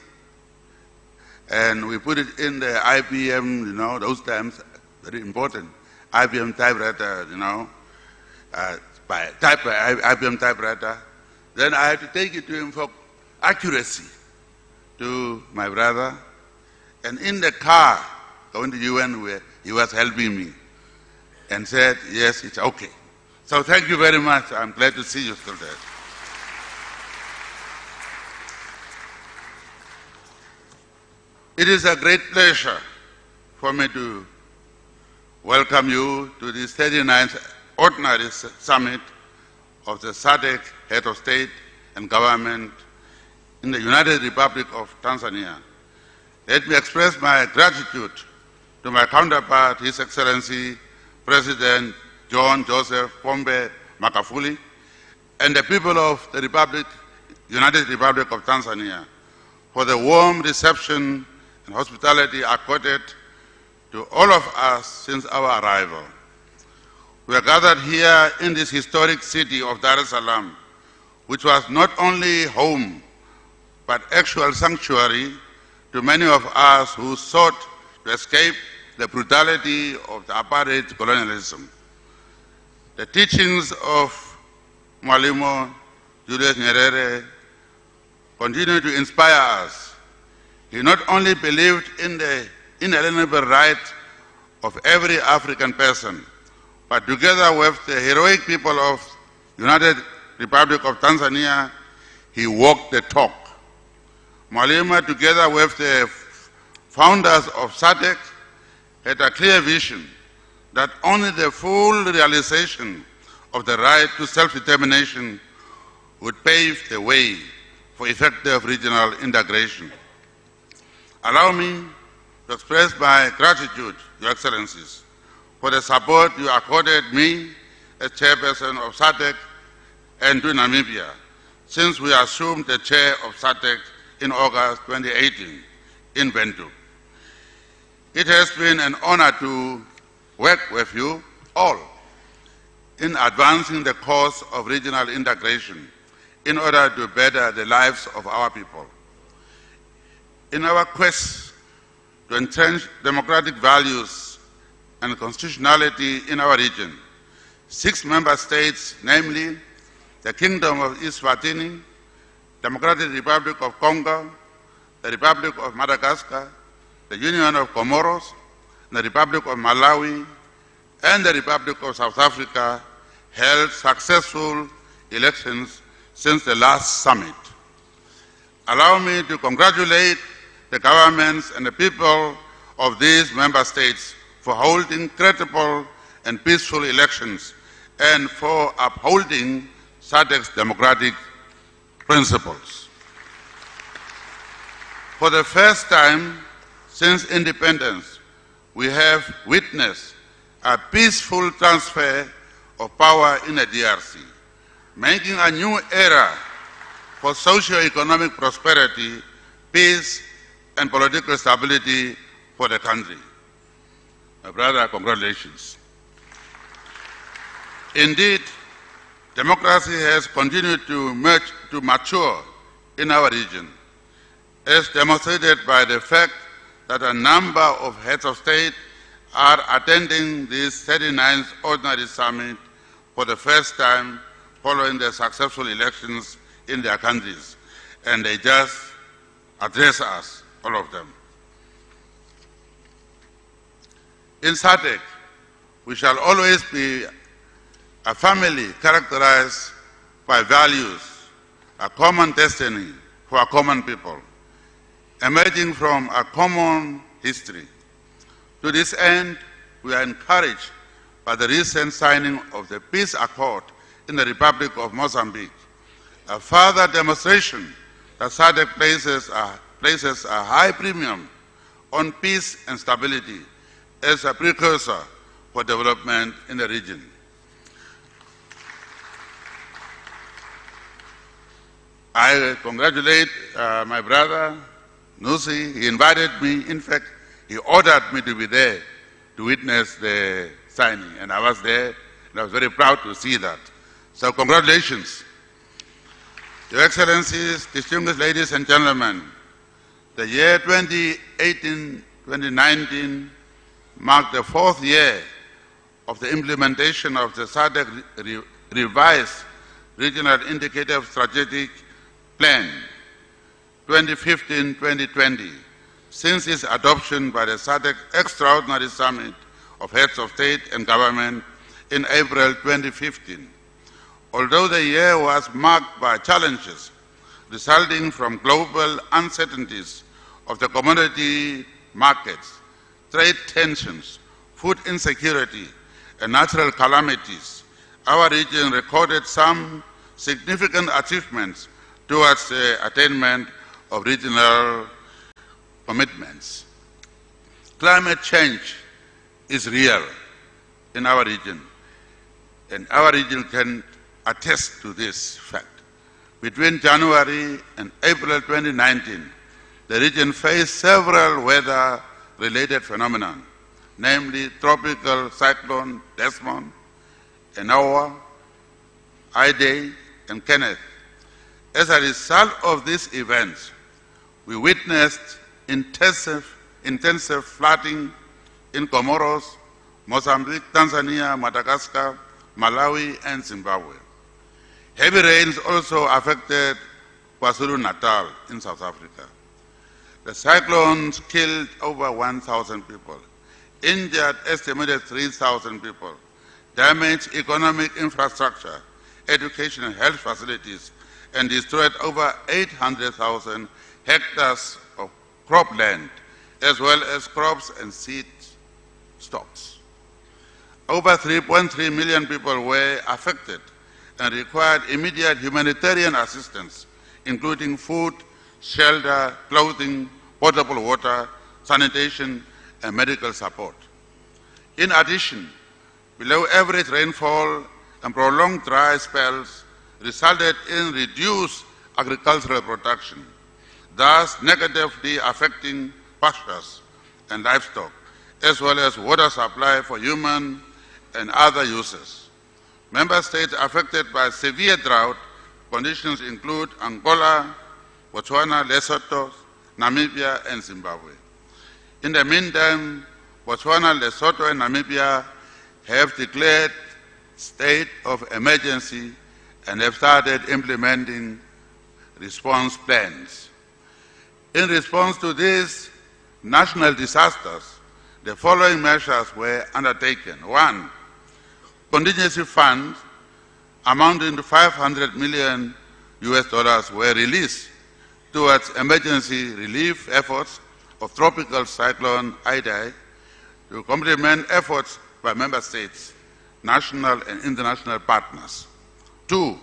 and we put it in the IBM, those times, very important, IBM typewriter, IBM typewriter. Then I had to take it to him for accuracy, to my brother. And in the car, going to UN, where he was helping me, and said, yes, it's okay. So thank you very much. I'm glad to see you still there. It is a great pleasure for me to welcome you to the 39th Ordinary Summit of the SADC Head of State and Government in the United Republic of Tanzania. Let me express my gratitude to my counterpart, His Excellency President John Joseph Pombe Magufuli, and the people of the United Republic of Tanzania for the warm reception and hospitality accorded to all of us since our arrival. We are gathered here in this historic city of Dar es Salaam, which was not only home, but actual sanctuary to many of us who sought to escape the brutality of the apartheid colonialism. The teachings of Mwalimu Julius Nyerere continue to inspire us. He not only believed in the inalienable right of every African person, but together with the heroic people of United Republic of Tanzania, he walked the talk. Mwalimu, together with the founders of SADC, had a clear vision that only the full realization of the right to self-determination would pave the way for effective regional integration. Allow me to express my gratitude, Your Excellencies, for the support you accorded me as chairperson of SADC and to Namibia since we assumed the chair of SADC in August 2018 in Windhoek. It has been an honor to work with you all in advancing the cause of regional integration in order to better the lives of our people. In our quest to entrench democratic values and constitutionality in our region, 6 member states, namely the Kingdom of Eswatini, Democratic Republic of Congo, the Republic of Madagascar, the Union of Comoros, the Republic of Malawi, and the Republic of South Africa held successful elections since the last summit. Allow me to congratulate the governments and the people of these member states for holding credible and peaceful elections and for upholding SADC's democratic principles. For the first time since independence, we have witnessed a peaceful transfer of power in the DRC, making a new era for socio-economic prosperity, peace, and political stability for the country. My brother, congratulations. Indeed, democracy has continued to mature in our region, as demonstrated by the fact that a number of heads of state are attending this 39th Ordinary Summit for the first time following the successful elections in their countries, and they just address us, all of them. In SADC, we shall always be a family characterized by values, a common destiny for a common people, emerging from a common history. To this end, we are encouraged by the recent signing of the peace accord in the Republic of Mozambique, a further demonstration that SADC places a high premium on peace and stability as a precursor for development in the region. I congratulate my brother, Nusi. He invited me. In fact, he ordered me to be there to witness the signing, and I was there, and I was very proud to see that. So congratulations. Your Excellencies, distinguished ladies and gentlemen, the year 2018-2019 marked the 4th year of the implementation of the SADC revised Regional Indicative Strategic Plan 2015-2020, since its adoption by the SADC Extraordinary Summit of Heads of State and Government in April 2015. Although the year was marked by challenges resulting from global uncertainties of the commodity markets, trade tensions, food insecurity, and natural calamities, our region recorded some significant achievements towards the attainment of regional commitments. Climate change is real in our region, and our region can attest to this fact. Between January and April 2019, the region faced several weather-related phenomena, namely Tropical Cyclone Desmond, Enowa, Idai, and Kenneth. As a result of these events, we witnessed intensive flooding in Comoros, Mozambique, Tanzania, Madagascar, Malawi, and Zimbabwe. Heavy rains also affected KwaZulu-Natal in South Africa. The cyclones killed over 1,000 people, injured estimated 3,000 people, damaged economic infrastructure, education and health facilities, and destroyed over 800,000 hectares of cropland, as well as crops and seed stocks. Over 3.3 million people were affected and required immediate humanitarian assistance, including food, shelter, clothing, potable water, sanitation, and medical support. In addition, below average rainfall and prolonged dry spells resulted in reduced agricultural production, thus negatively affecting pastures and livestock, as well as water supply for human and other uses. Member states affected by severe drought conditions include Angola, Botswana, Lesotho, Namibia, and Zimbabwe. In the meantime, Botswana, Lesotho, and Namibia have declared state of emergency and have started implementing response plans. In response to these national disasters, the following measures were undertaken. 1. Contingency funds amounting to $500 million were released towards emergency relief efforts of tropical cyclone Idai to complement efforts by member states, national and international partners. 2.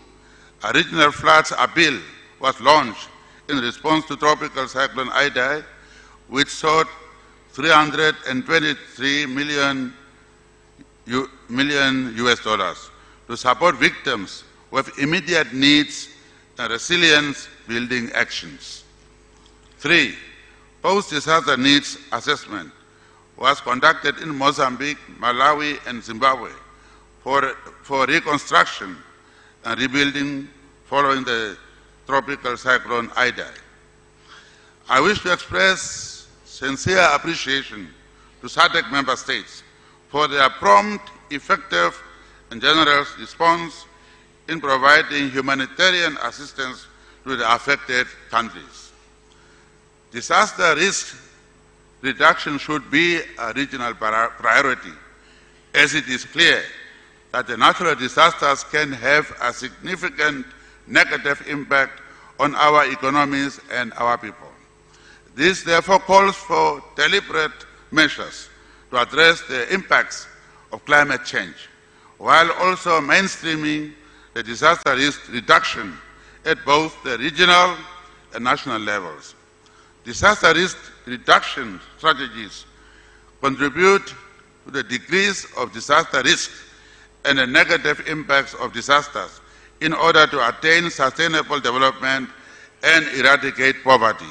A regional floods appeal was launched in response to tropical cyclone Idai, which sought $323 million to support victims with immediate needs and resilience building actions. 3. Post-disaster needs assessment was conducted in Mozambique, Malawi, and Zimbabwe for reconstruction and rebuilding following the tropical cyclone Idai. I wish to express sincere appreciation to SADC member states for their prompt, effective, and generous response in providing humanitarian assistance to the affected countries. Disaster risk reduction should be a regional priority, as it is clear that the natural disasters can have a significant negative impact on our economies and our people. This therefore calls for deliberate measures to address the impacts of climate change, while also mainstreaming the disaster risk reduction at both the regional and national levels. Disaster risk reduction strategies contribute to the decrease of disaster risk and the negative impacts of disasters in order to attain sustainable development and eradicate poverty.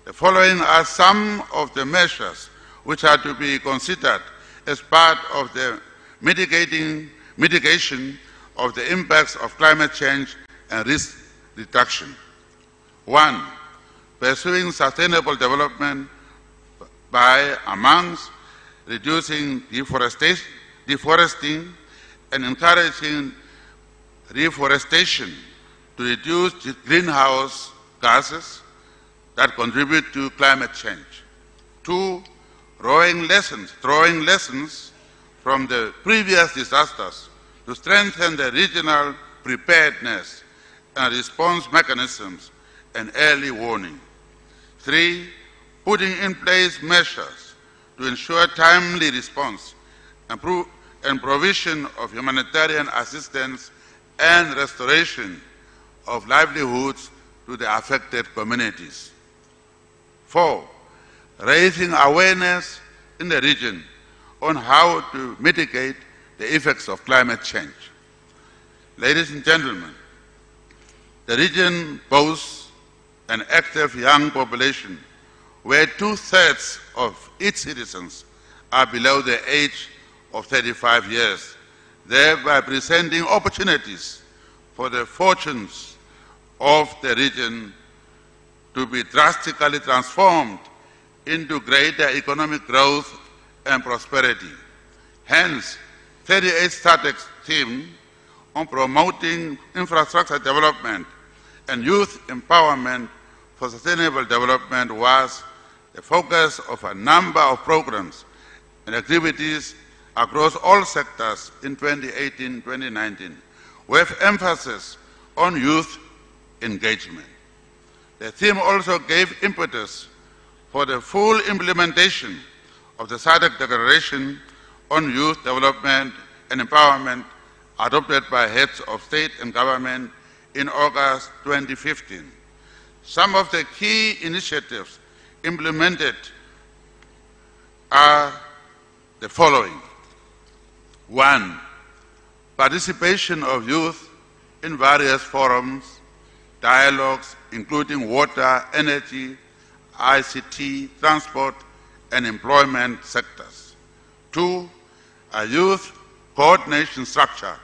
The following are some of the measures which are to be considered as part of the mitigation of the impacts of climate change and risk reduction. 1. Pursuing sustainable development by, amongst, reducing deforesting and encouraging reforestation to reduce greenhouse gases that contribute to climate change. 2. Drawing lessons from the previous disasters to strengthen the regional preparedness and response mechanisms and early warning. 3. Putting in place measures to ensure timely response and provision of humanitarian assistance and restoration of livelihoods to the affected communities. 4. Raising awareness in the region on how to mitigate the effects of climate change. Ladies and gentlemen, the region boasts an active young population where 2/3 of its citizens are below the age of 35 years, thereby presenting opportunities for the fortunes of the region to be drastically transformed into greater economic growth and prosperity. Hence, 38 Sadc's theme on promoting infrastructure development and youth empowerment for sustainable development was the focus of a number of programs and activities across all sectors in 2018-2019, with emphasis on youth engagement. The theme also gave impetus for the full implementation of the Sadc Declaration on Youth Development and Empowerment adopted by heads of state and government in August 2015. Some of the key initiatives implemented are the following. 1. Participation of youth in various forums, dialogues, including water, energy, ICT, transport, and employment sectors. 2. A youth coordination structure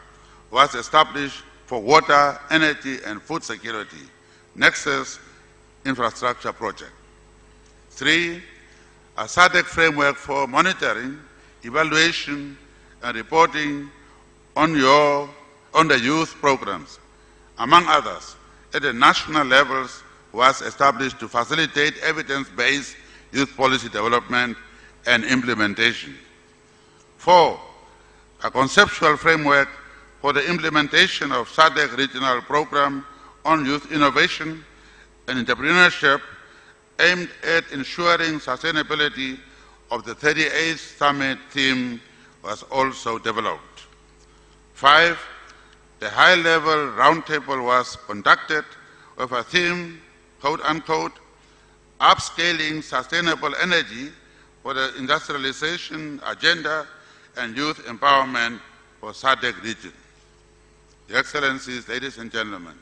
was established for water, energy, and food security, Nexus Infrastructure Project. 3. A SADC framework for monitoring, evaluation, and reporting on the youth programs, among others, at the national levels was established to facilitate evidence-based youth policy development and implementation. 4. A conceptual framework for the implementation of SADC regional program on youth innovation and entrepreneurship aimed at ensuring sustainability of the 38th summit theme was also developed. 5. The high-level roundtable was conducted with a theme, quote unquote, upscaling sustainable energy for the industrialization agenda and youth empowerment for SADC region. Your Excellencies, ladies and gentlemen,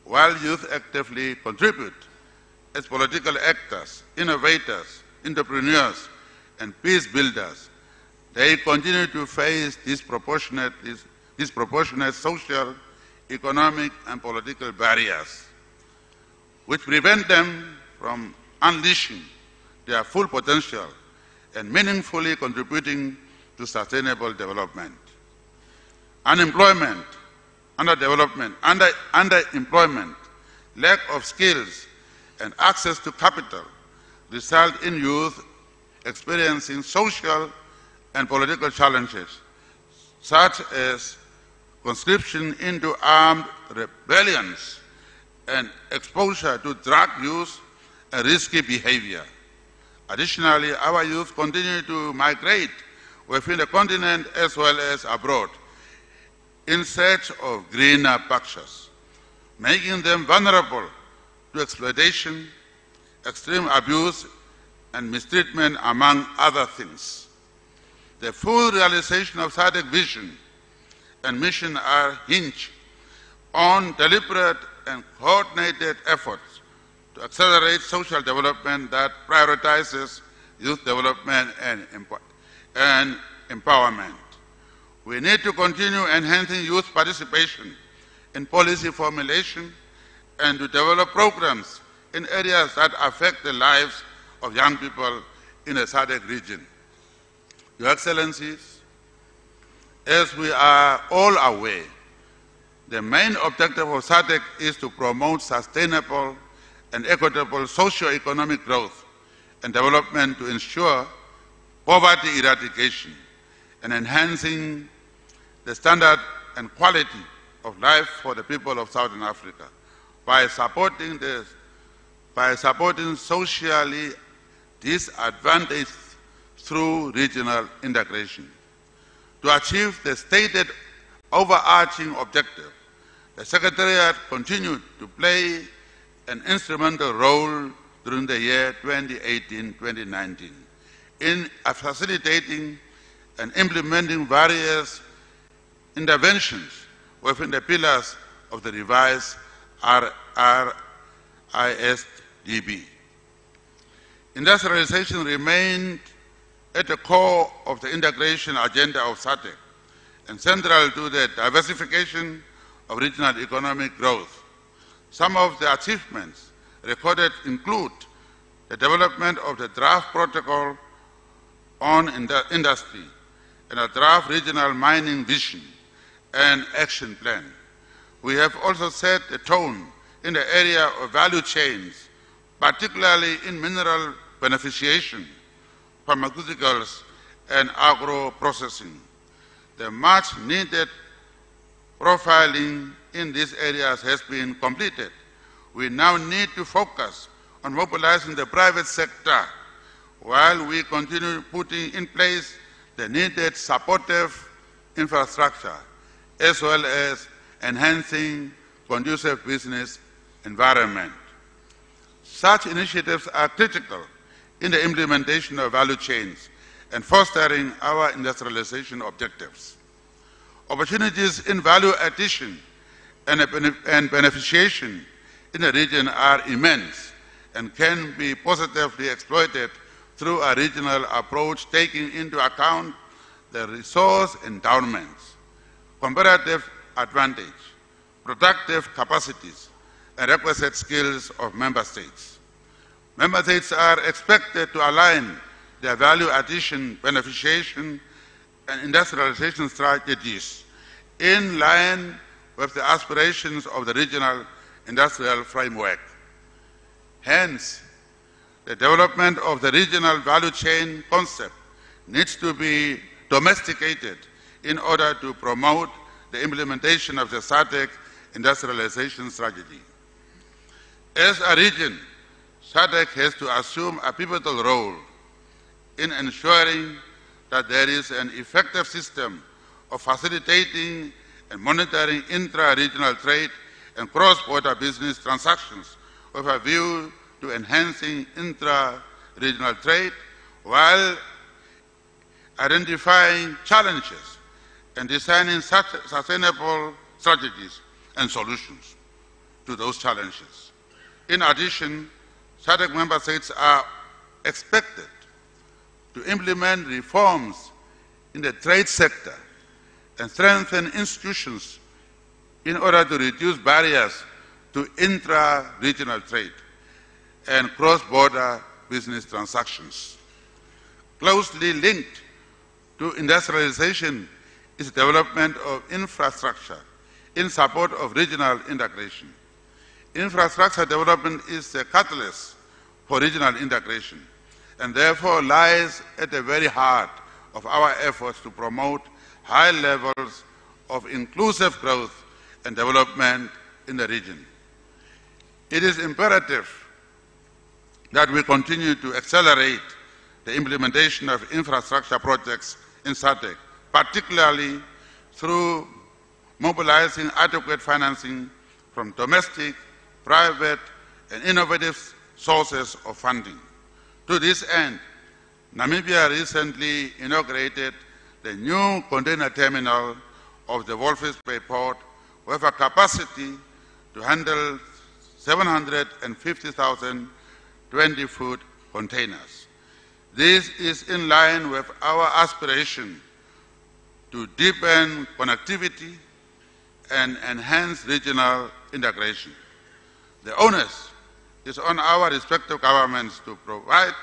while youth actively contribute as political actors, innovators, entrepreneurs, and peace builders, they continue to face disproportionate social, economic, and political barriers, which prevent them from unleashing their full potential and meaningfully contributing to sustainable development. Unemployment, underemployment, lack of skills, and access to capital result in youth experiencing social and political challenges, such as conscription into armed rebellions and exposure to drug use and risky behavior. Additionally, our youth continue to migrate within the continent as well as abroad in search of greener pastures, making them vulnerable to exploitation, extreme abuse, and mistreatment, among other things. The full realization of SADC vision and mission are hinged on deliberate and coordinated efforts to accelerate social development that prioritizes youth development and empowerment. We need to continue enhancing youth participation in policy formulation and to develop programs in areas that affect the lives of young people in the SADC region. Your Excellencies, as we are all aware, the main objective of SADC is to promote sustainable and equitable socio-economic growth and development to ensure poverty eradication and enhancing the standard and quality of life for the people of Southern Africa by supporting socially disadvantaged through regional integration. To achieve the stated overarching objective, the Secretariat continued to play an instrumental role during the year 2018-2019 in facilitating and implementing various interventions within the pillars of the revised RISDB. Industrialization remained at the core of the integration agenda of SADC and central to the diversification of regional economic growth. Some of the achievements recorded include the development of the draft protocol on industry and a draft regional mining vision and action plan. We have also set the tone in the area of value chains, particularly in mineral beneficiation, pharmaceuticals, and agro-processing. The much-needed profiling in these areas has been completed. We now need to focus on mobilizing the private sector while we continue putting in place the needed supportive infrastructure as well as enhancing conducive business environment. Such initiatives are critical in the implementation of value chains and fostering our industrialization objectives. Opportunities in value addition and beneficiation in the region are immense and can be positively exploited through a regional approach taking into account the resource endowments, comparative advantage, productive capacities, and requisite skills of member states. Member states are expected to align their value addition, beneficiation, and industrialization strategies in line with the aspirations of the regional industrial framework. Hence, The development of the regional value chain concept needs to be domesticated in order to promote the implementation of the Sadc industrialization strategy. As a region, Sadc has to assume a pivotal role in ensuring that there is an effective system of facilitating and monitoring intra-regional trade and cross-border business transactions with a view to enhancing intra-regional trade while identifying challenges and designing sustainable strategies and solutions to those challenges. In addition, SADC member states are expected to implement reforms in the trade sector and strengthen institutions in order to reduce barriers to intra-regional trade and cross-border business transactions. Closely linked to industrialization is development of infrastructure in support of regional integration. Infrastructure development is the catalyst for regional integration and therefore lies at the very heart of our efforts to promote high levels of inclusive growth and development in the region. It is imperative that we continue to accelerate the implementation of infrastructure projects in SADC, particularly through mobilizing adequate financing from domestic, private, and innovative sources of funding. To this end, Namibia recently inaugurated the new container terminal of the Walvis Bay port with a capacity to handle 750,000 20-foot containers. This is in line with our aspiration to deepen connectivity and enhance regional integration. The onus is on our respective governments to provide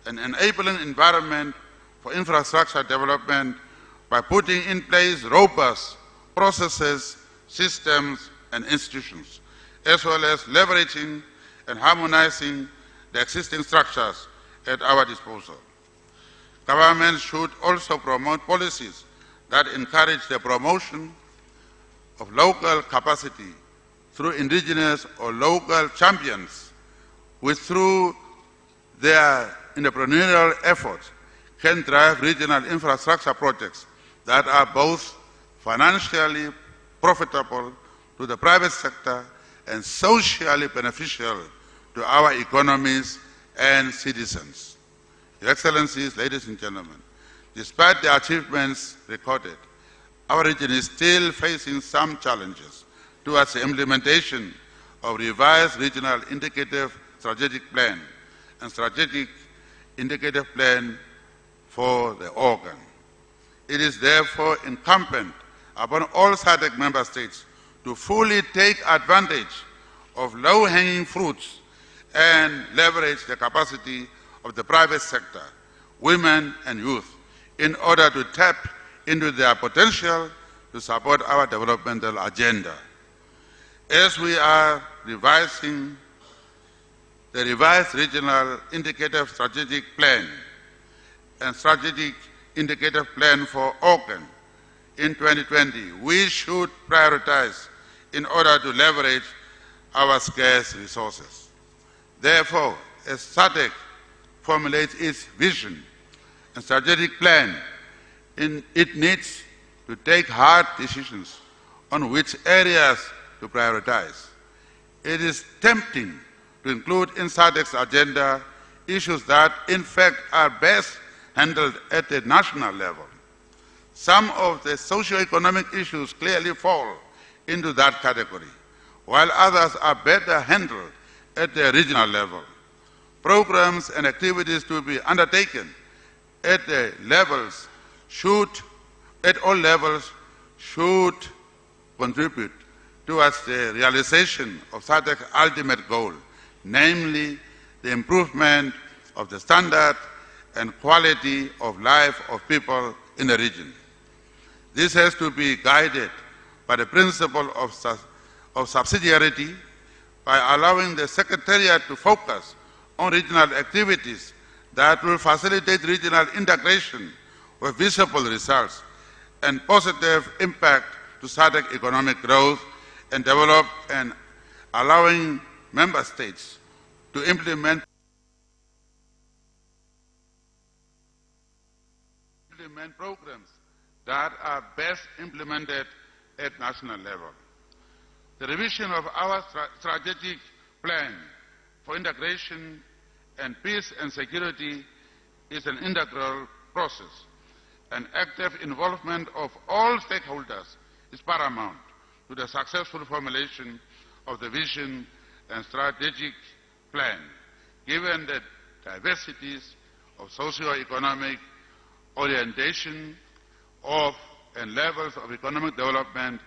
an enabling environment for infrastructure development by putting in place robust processes, systems, and institutions, as well as leveraging and harmonizing the existing structures at our disposal. Governments should also promote policies that encourage the promotion of local capacity through indigenous or local champions, which through their entrepreneurial efforts can drive regional infrastructure projects that are both financially profitable to the private sector and socially beneficial to our economies and citizens. Your Excellencies, ladies and gentlemen, despite the achievements recorded, our region is still facing some challenges towards the implementation of revised regional indicative strategic plan and strategic indicative plan for the organ. It is therefore incumbent upon all SADC member states to fully take advantage of low-hanging fruits and leverage the capacity of the private sector, women and youth, in order to tap into their potential to support our developmental agenda. As we are revising the revised regional indicative strategic plan and strategic indicative plan for organ in 2020, we should prioritize in order to leverage our scarce resources. Therefore, as SADC formulates its vision and strategic plan, it needs to take hard decisions on which areas to prioritize. It is tempting to include in SADC's agenda issues that, in fact, are best handled at the national level. Some of the socio-economic issues clearly fall into that category, while others are better handled at the regional level. Programs and activities to be undertaken at all levels should contribute towards the realization of SADC's ultimate goal, namely the improvement of the standard and quality of life of people in the region. This has to be guided by the principle of subsidiarity, by allowing the Secretariat to focus on regional activities that will facilitate regional integration with visible results and positive impact to SADC economic growth and development, and allowing member states to implement programs that are best implemented at national level. The revision of our strategic plan for integration and peace and security is an integral process, and active involvement of all stakeholders is paramount to the successful formulation of the vision and strategic plan, given the diversities of socio-economic orientation of and levels of economic development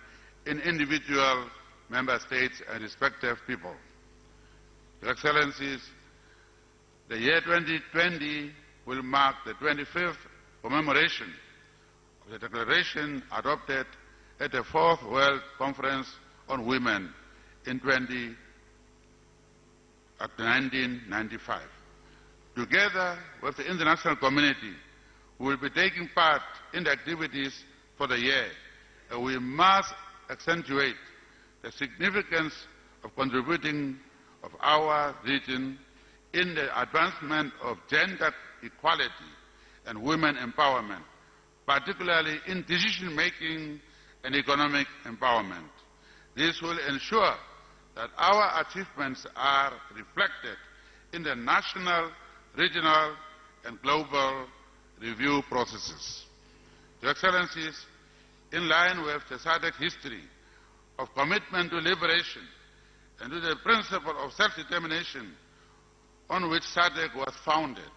in individual member states and respective people. Your Excellencies, the year 2020 will mark the 25th commemoration of the declaration adopted at the 4th World Conference on Women in 1995. Together with the international community, we will be taking part in the activities for the year, and we must accentuate the significance of contributing of our region in the advancement of gender equality and women empowerment, particularly in decision-making and economic empowerment. This will ensure that our achievements are reflected in the national, regional, and global review processes. Your Excellencies, in line with the SADC history of commitment to liberation and to the principle of self-determination on which SADC was founded,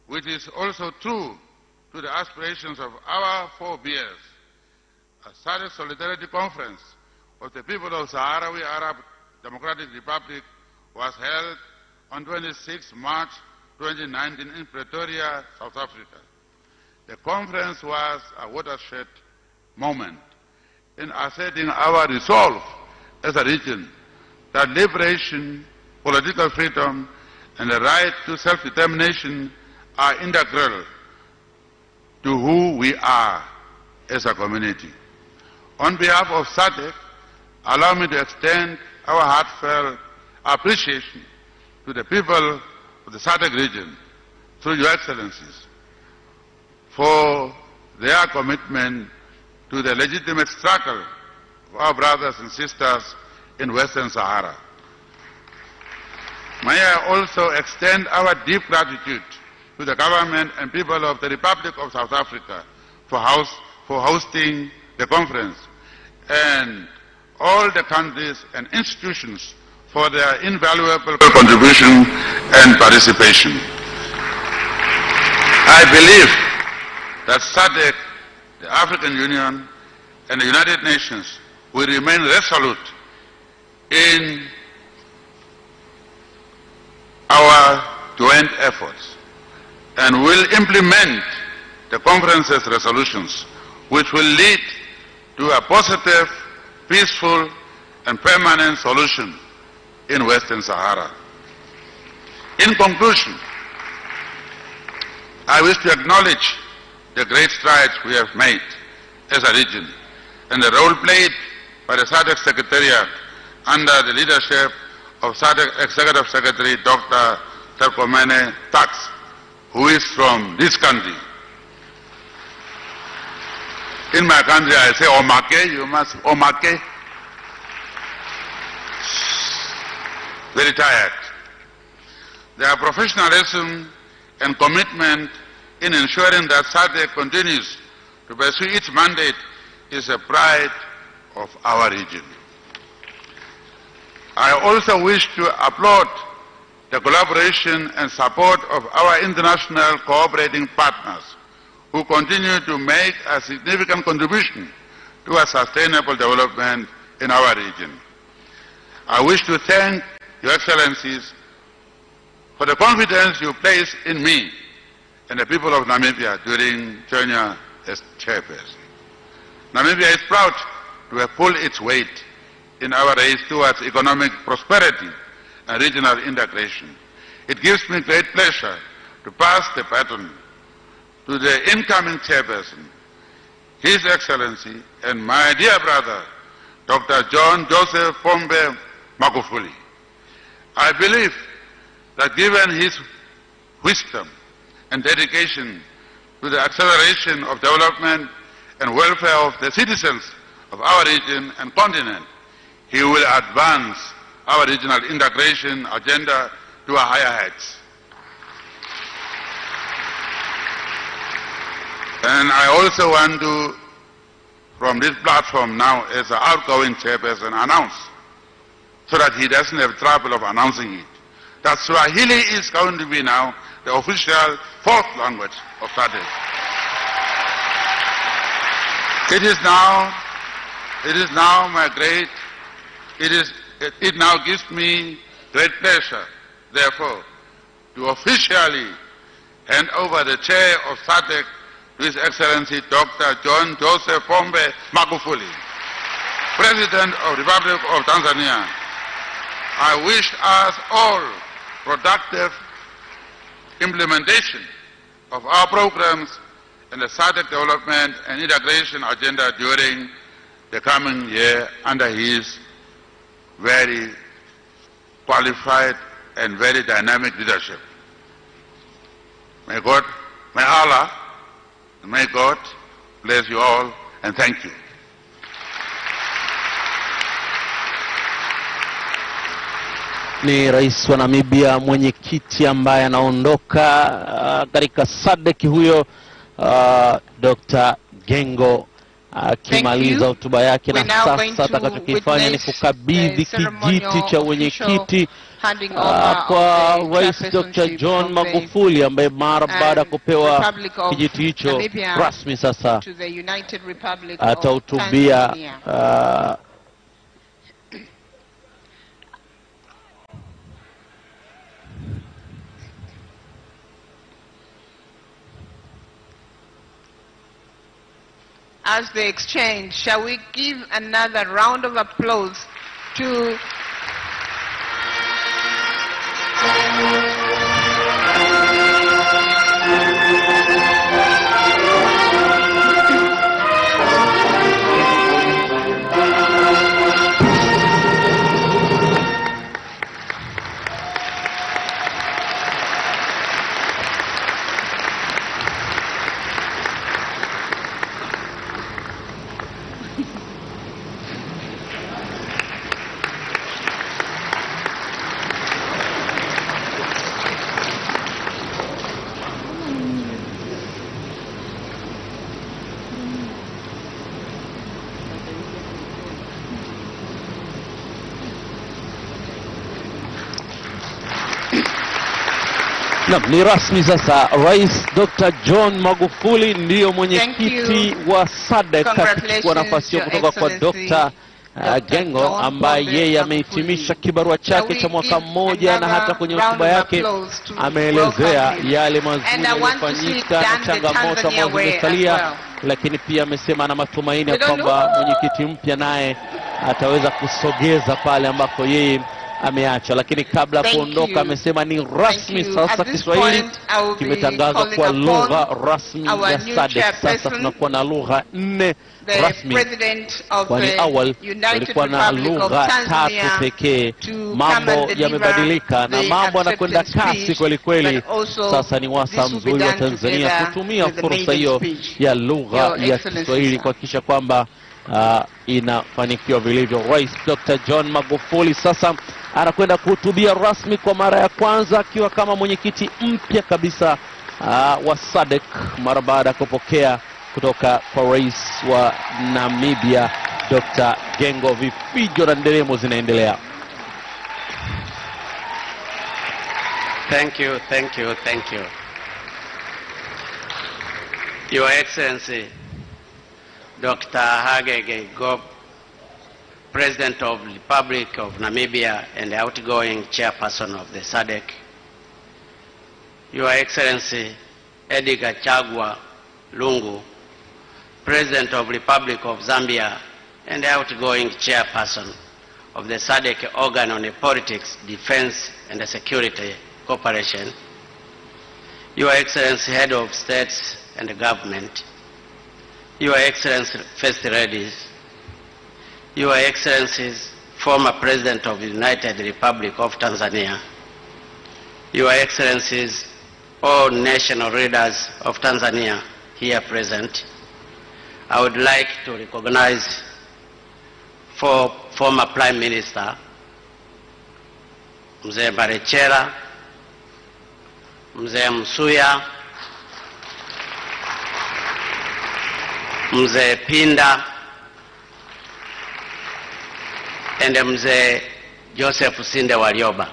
which is also true to the aspirations of our forebears, a SADC Solidarity Conference of the people of Sahrawi Arab Democratic Republic was held on 26 March 2019 in Pretoria, South Africa. The conference was a watershed moment in asserting our resolve as a region that liberation, political freedom, and the right to self-determination are integral to who we are as a community. On behalf of SADC, allow me to extend our heartfelt appreciation to the people of the SADC region, through Your Excellencies, for their commitment to the legitimate struggle of our brothers and sisters in Western Sahara. May I also extend our deep gratitude to the government and people of the Republic of South Africa for hosting the conference, and all the countries and institutions for their invaluable contribution and participation. I believe that SADC, the African Union, and the United Nations will remain resolute in our joint efforts and will implement the conference's resolutions, which will lead to a positive, peaceful, and permanent solution in Western Sahara. In conclusion, I wish to acknowledge the great strides we have made as a region and the role played by the SADC Secretariat under the leadership of SADC Executive Secretary Dr. Terkomene Tax, who is from this country. In my country I say Omake, you must Omake. Very tired. Their professionalism and commitment in ensuring that SADC continues to pursue its mandate is a pride of our region. I also wish to applaud the collaboration and support of our international cooperating partners who continue to make a significant contribution to a sustainable development in our region. I wish to thank Your Excellencies for the confidence you place in me and the people of Namibia during tenure as chairperson. Namibia is proud to have pulled its weight in our race towards economic prosperity and regional integration. it gives me great pleasure to pass the baton to the incoming chairperson, His Excellency and my dear brother, Dr. John Joseph Pombe Magufuli. I believe that given his wisdom and dedication to the acceleration of development and welfare of the citizens of our region and continent, he will advance our regional integration agenda to a higher heights. And I also want to, from this platform now, as an outgoing chairperson, announce, so that he doesn't have trouble of announcing it, that Swahili is going to be now the official fourth language of SADC. It now gives me great pleasure, therefore, to officially hand over the chair of SADC to His Excellency Dr. John Joseph Pombe Magufuli, President of the Republic of Tanzania. I wish us all productive implementation of our programs and the SADC development and integration agenda during the coming year under his very qualified and very dynamic leadership. May God, may Allah, may God bless you all, and thank you. Ni rais wa Namibia, mwenyekiti ambaye anaondoka katika SADC huyo, Dr. Gengo akimaliza hotuba yake, na sasa atakachokifanya ni kukabidhi kijiti cha mwenyekiti kwa Rais Dr. John Magufuli, ambaye mara baada ya kupewa kijiti hicho rasmi sasa atahutubia as they exchange. Shall we give another round of applause to ni rasmi sasa. Rais Dr. John Magufuli ndiyo mwenyekiti wa SADC, akichukua nafasi hiyo kutoka kwa Dr. Gengo, ambaye yeye amehitimisha kibarua chake cha mwaka mmoja, na hata kwenye hotuba yake ameelezea yale mazuri yaliyofanyika na changamoto ambazo zimesalia, lakini pia amesema ana matumaini ya kwamba mwenyekiti mpya naye ataweza kusogeza pale ambako yeye ameacha. Lakini kabla ya kuondoka amesema ni rasmi sasa, Kiswahili kimetangazwa kwa lugha rasmi ya SADC. Sasa tunakuwa na lugha 4 rasmi, kwani awali walikuwa na lugha 3 pekee. Mambo yamebadilika na mambo yanakwenda kasi kweli kweli. Sasa ni wasa mzuri wa Tanzania kutumia fursa hiyo ya lugha ya Kiswahili kuhakikisha kwamba inafanikiwa vilivyo. Rais Dr. John Magufuli sasa anakwenda kuhutubia rasmi kwa mara ya kwanza akiwa kama mwenyekiti mpya kabisa wa SADC, mara baada ya kupokea kutoka kwa rais wa Namibia Dr. Gengo. Vifijo na nderemo zinaendelea. Thank you, thank you, thank you. Your Excellency Dr. Hage Geingob, President of the Republic of Namibia and the outgoing chairperson of the SADC. Your Excellency Edgar Chagwa Lungu, President of the Republic of Zambia and the outgoing chairperson of the SADC organ on the politics, defense and the security Corporation, Your Excellency Head of States and Government, Your Excellency First Ladies, Your Excellencies former President of the United Republic of Tanzania, Your Excellencies all national leaders of Tanzania here present, I would like to recognize former Prime Minister Mzee Barechera, Mzee Msuya, Mzee Pinda, and Mzee Joseph Sinde Warioba.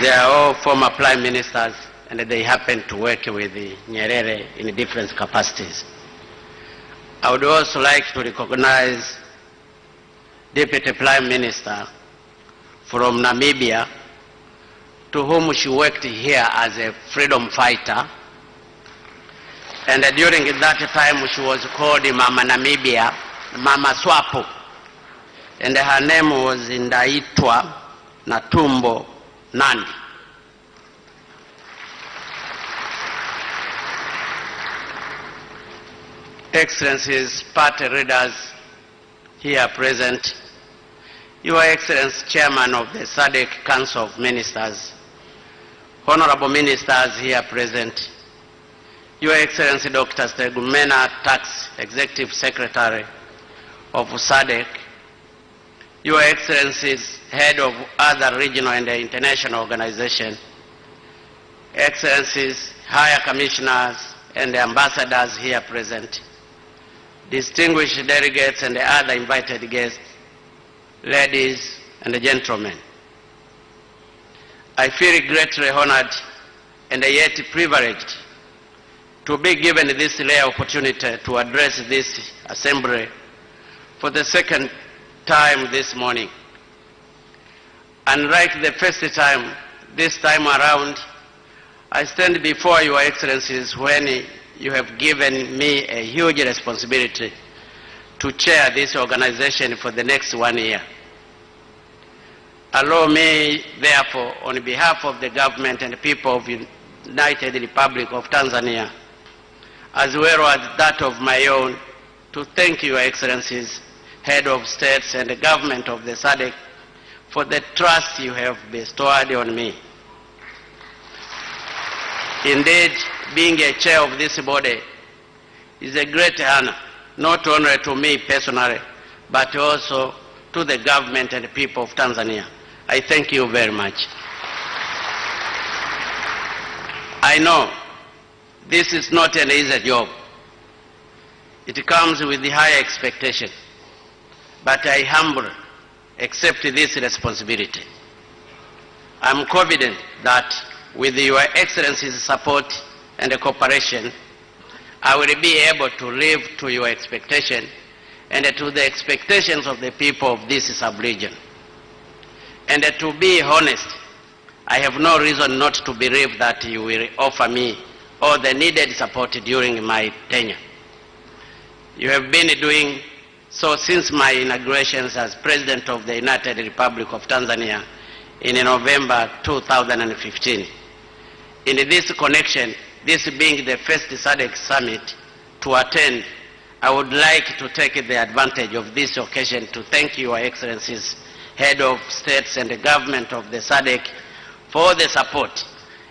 They are all former prime ministers, and they happen to work with Nyerere in different capacities. I would also like to recognize Deputy Prime Minister from Namibia, to whom she worked here as a freedom fighter. And during that time she was called Mama Namibia, Mama Swapo. And her name was Ndaitwa Natumbo Nandi. Excellencies, party leaders here present, Your Excellency Chairman of the Sadc Council of Ministers, honorable ministers here present, Your Excellency Dr. Stegumena Tax Executive Secretary of Sadc, Your Excellencies Head of other regional and international organizations, Excellencies, Higher Commissioners and Ambassadors here present, distinguished delegates and other invited guests, ladies and gentlemen. I feel greatly honored and yet privileged to be given this rare opportunity to address this assembly for the second time this morning. Unlike the first time, this time around, I stand before Your Excellencies when you have given me a huge responsibility to chair this organization for the next 1 year. Allow me, therefore, on behalf of the government and the people of the United Republic of Tanzania, as well as that of my own, to thank Your Excellencies, Head of States and the government of the Sadc, for the trust you have bestowed on me. Indeed, being a chair of this body is a great honor, not only to me personally, but also to the government and the people of Tanzania. I thank you very much. I know this is not an easy job. It comes with the high expectation, but I humbly accept this responsibility. I'm confident that with Your Excellency's support and cooperation, I will be able to live to your expectation and to the expectations of the people of this sub-region. And to be honest, I have no reason not to believe that you will offer me all the needed support during my tenure. You have been doing so since my inaugurations as President of the United Republic of Tanzania in November 2015. In this connection, this being the first Sadc summit to attend, I would like to take the advantage of this occasion to thank Your Excellencies, Head of States and the government of the Sadc, for the support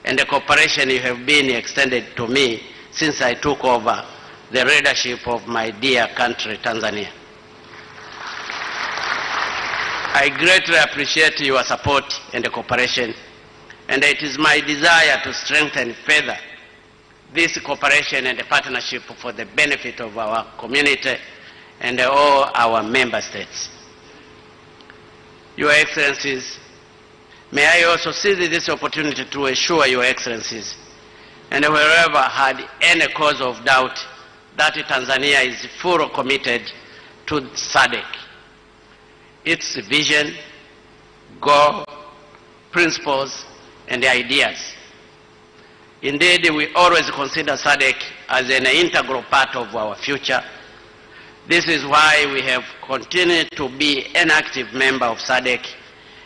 and the cooperation you have been extended to me since I took over the leadership of my dear country, Tanzania. I greatly appreciate your support and the cooperation, and it is my desire to strengthen further this cooperation and partnership for the benefit of our community and all our member states. Your Excellencies, may I also seize this opportunity to assure Your Excellencies, and wherever had any cause of doubt, that Tanzania is fully committed to Sadc, its vision, goal, principles, and ideas. Indeed, we always consider Sadc as an integral part of our future. This is why we have continued to be an active member of Sadc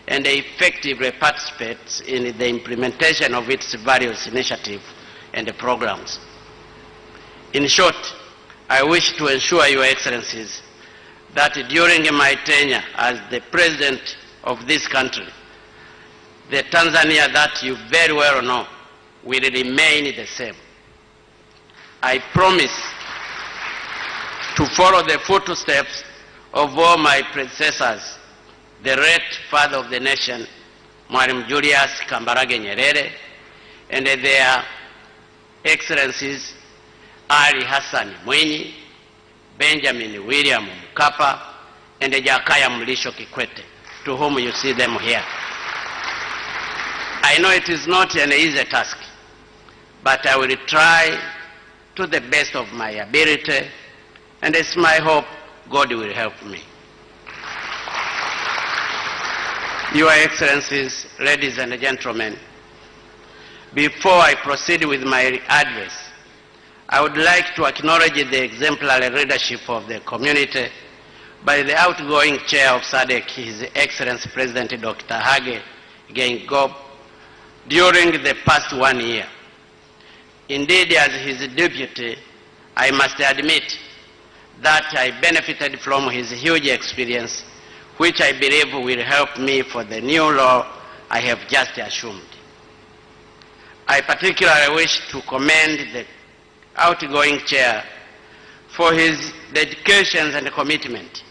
and effectively participates in the implementation of its various initiatives and programs. In short, I wish to assure Your Excellencies that during my tenure as the President of this country, the Tanzania that you very well know will remain the same. I promise to follow the footsteps of all my predecessors, the late father of the nation, Mwalimu Julius Kambarage Nyerere, and their Excellencies Ali Hassan Mwinyi, Benjamin William Mkapa, and Jakaya Mrisho Kikwete, to whom you see them here. I know it is not an easy task, but I will try to the best of my ability, and it's my hope God will help me. Your Excellencies, ladies and gentlemen, before I proceed with my address, I would like to acknowledge the exemplary leadership of the community by the outgoing chair of SADC, His Excellency President Dr. Hage Geingob, during the past 1 year. Indeed, as his deputy, I must admit that I benefited from his huge experience, which I believe will help me for the new role I have just assumed. I particularly wish to commend the outgoing chair for his dedication and commitment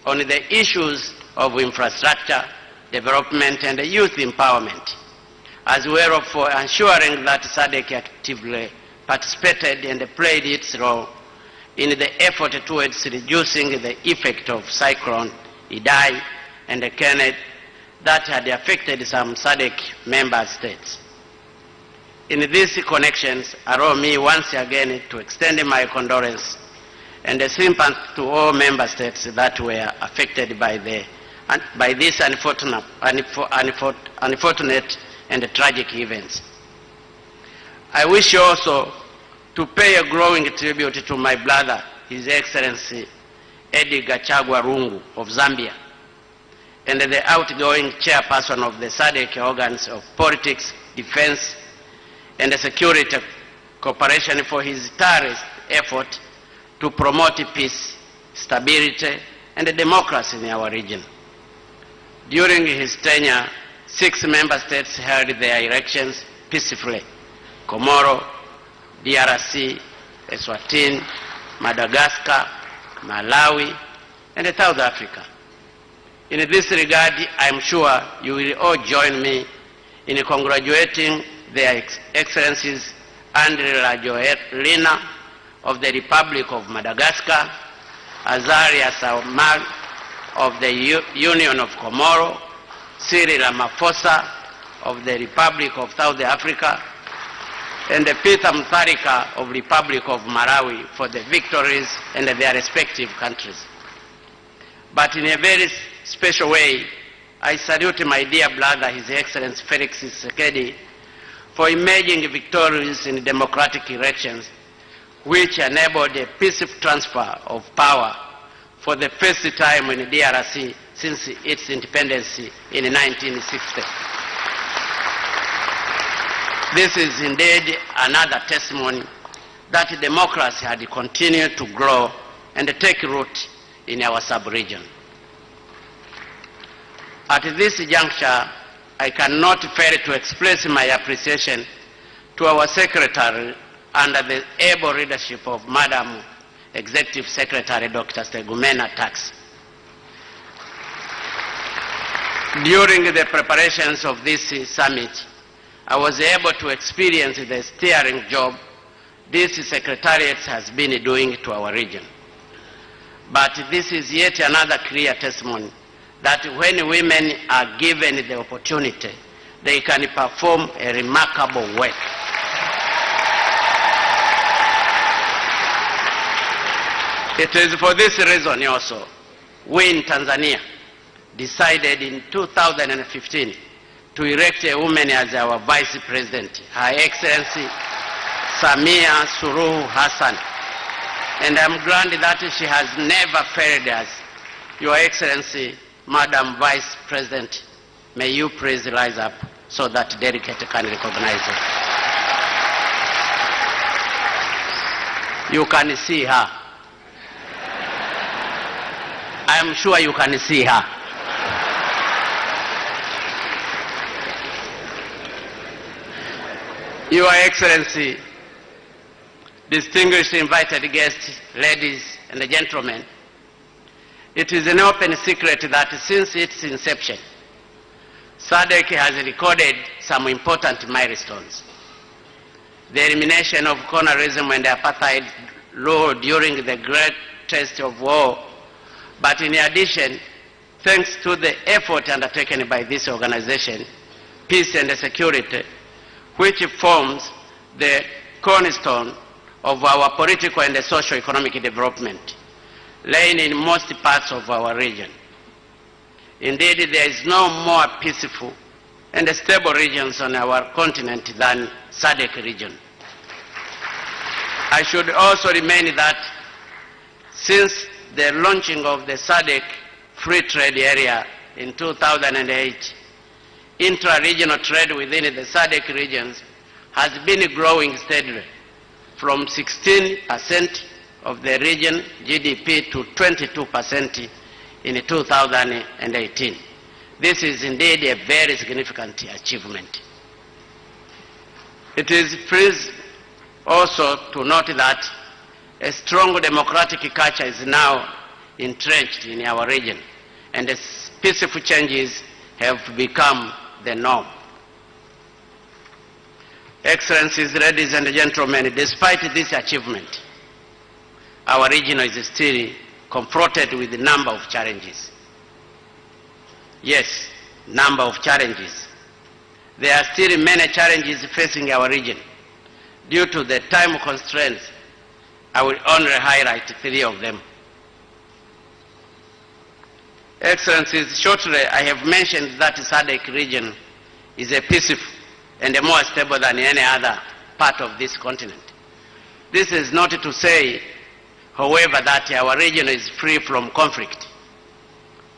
on the issues of infrastructure, development, and youth empowerment, as well as for ensuring that SADC actively participated and played its role in the effort towards reducing the effect of Cyclone Idai and Kenneth that had affected some SADC member states. In these connections, allow me once again to extend my condolence and sympathy to all member states that were affected by these unfortunate and tragic events. I wish also to pay a glowing tribute to my brother, His Excellency Edgar Gachagua Lungu of Zambia, and the outgoing chairperson of the SADC organs of politics, defense, and security cooperation for his tireless effort to promote peace, stability, and democracy in our region. During his tenure, 6 member states held their elections peacefully: Comoro, DRC, Eswatini, Madagascar, Malawi, and South Africa. In this regard, I am sure you will all join me in congratulating their Excellencies Andre Rajoelina of the Republic of Madagascar, Azaria Salman of the Union of Comoro, Cyril Ramaphosa of the Republic of South Africa, and Peter Mutharika of Republic of Malawi for the victories in their respective countries. But in a very special way, I salute my dear brother, His Excellency Felix Tshisekedi, for emerging victorious in democratic elections, which enabled a peaceful transfer of power for the first time in DRC since its independence in 1960. This is indeed another testimony that democracy had continued to grow and take root in our sub-region. At this juncture, I cannot fail to express my appreciation to our Secretary under the able leadership of Madam Executive Secretary Dr. Stegumena Tax. During the preparations of this summit, I was able to experience the steering job this Secretariat has been doing to our region. But this is yet another clear testimony that when women are given the opportunity, they can perform a remarkable work. It is for this reason also, we in Tanzania decided in 2015 to elect a woman as our Vice President, Her Excellency Samia Suluhu Hassan. And I'm glad that she has never failed us, Your Excellency, Madam Vice President, May you please rise up so that delegate can recognize her. You can see her. I am sure you can see her. Your Excellency, distinguished invited guests, ladies and gentlemen, it is an open secret that since its inception, SADC has recorded some important milestones. The elimination of colonialism and apartheid rule during the great test of war, but in addition, thanks to the effort undertaken by this organization, peace and security, which forms the cornerstone of our political and socio-economic development, laying in most parts of our region. Indeed, there is no more peaceful and stable regions on our continent than SADC region. I should also remind that since the launching of the SADC free trade area in 2008, intra-regional trade within the SADC regions has been growing steadily from 16% of the region GDP to 22% in 2018. This is indeed a very significant achievement. It is pleasing also to note that a strong democratic culture is now entrenched in our region, and peaceful changes have become the norm. Excellencies, ladies and gentlemen, despite this achievement, our region is still confronted with a number of challenges. Yes, number of challenges. There are still many challenges facing our region. Due to the time constraints, I will only highlight 3 of them. Excellencies, shortly I have mentioned that the SADC region is a peaceful and more stable than any other part of this continent. This is not to say, however, that our region is free from conflict.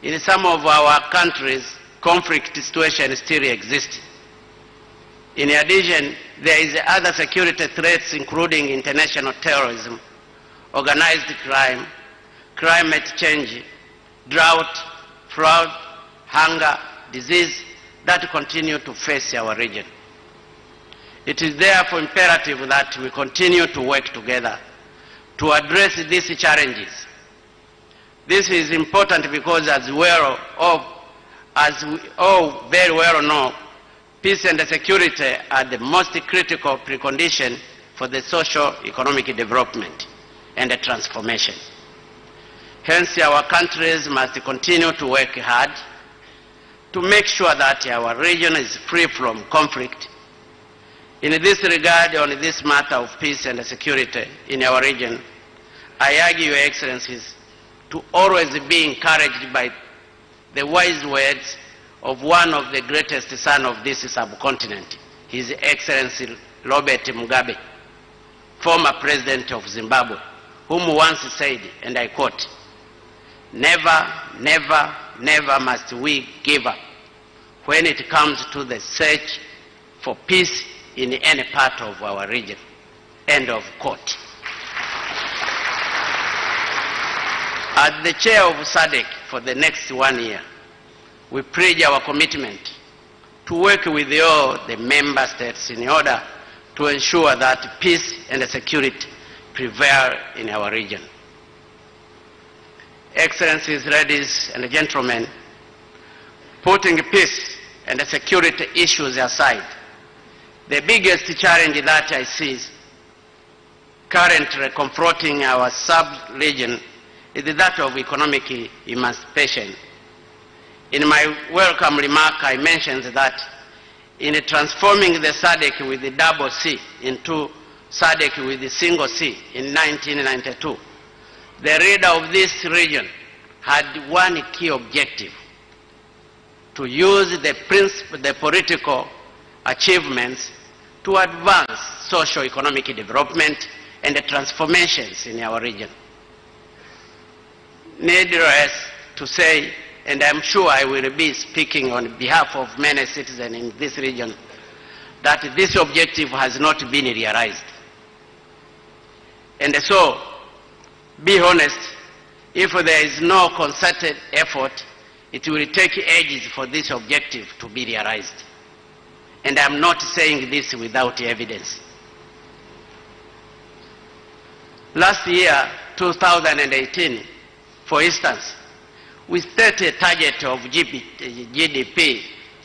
In some of our countries, conflict situations still exist. In addition, there is other security threats including international terrorism, organized crime, climate change, drought, flood, hunger, disease that continue to face our region. It is therefore imperative that we continue to work together to address these challenges. This is important because as we all very well know, peace and security are the most critical precondition for the socio-economic development and the transformation. Hence, our countries must continue to work hard to make sure that our region is free from conflict. In this regard, on this matter of peace and security in our region, I urge Your Excellencies to always be encouraged by the wise words of one of the greatest sons of this subcontinent, His Excellency Robert Mugabe, former President of Zimbabwe, whom once said, and I quote, "Never, never, never must we give up when it comes to the search for peace in any part of our region." End of quote. As the chair of SADC for the next 1 year, we pledge our commitment to work with all the member states in order to ensure that peace and security prevail in our region. Excellencies, ladies and gentlemen, putting peace and security issues aside, the biggest challenge that I see currently confronting our sub-region is that of economic emancipation. In my welcome remark, I mentioned that in transforming the SADC with the double C into SADC with the single C in 1992, the leader of this region had one key objective: to use the political achievements to advance socio-economic development and the transformations in our region. Needless to say, and I'm sure I will be speaking on behalf of many citizens in this region, that this objective has not been realized. And so, be honest, if there is no concerted effort, it will take ages for this objective to be realized. And I'm not saying this without evidence. Last year, 2018, for instance, we set a target of GDP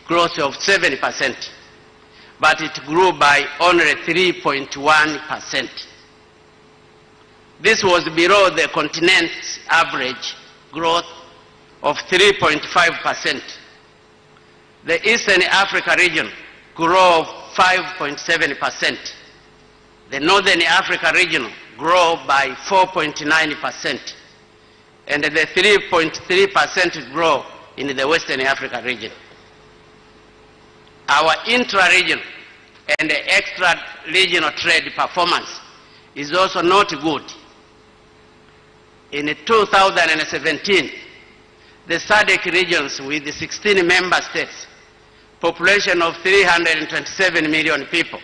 growth of 7%, but it grew by only 3.1%. This was below the continent's average growth of 3.5%. The Eastern Africa region grew 5.7%. The Northern Africa region grew by 4.9%. And the 3.3% growth in the Western Africa region. Our intra-region and extra-regional trade performance is also not good. In 2017, the Sadc regions with 16 member states, population of 327 million people,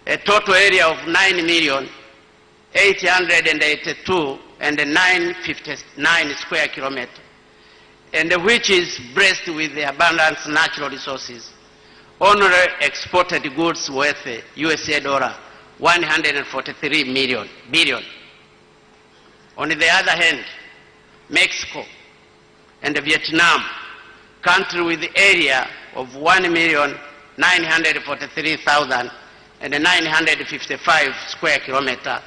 a total area of 9,882,959 square kilometers, and which is blessed with the abundant natural resources, only exported goods worth USA dollar 143 billion. On the other hand, Mexico and Vietnam, country with the area of 1,943,955 square kilometers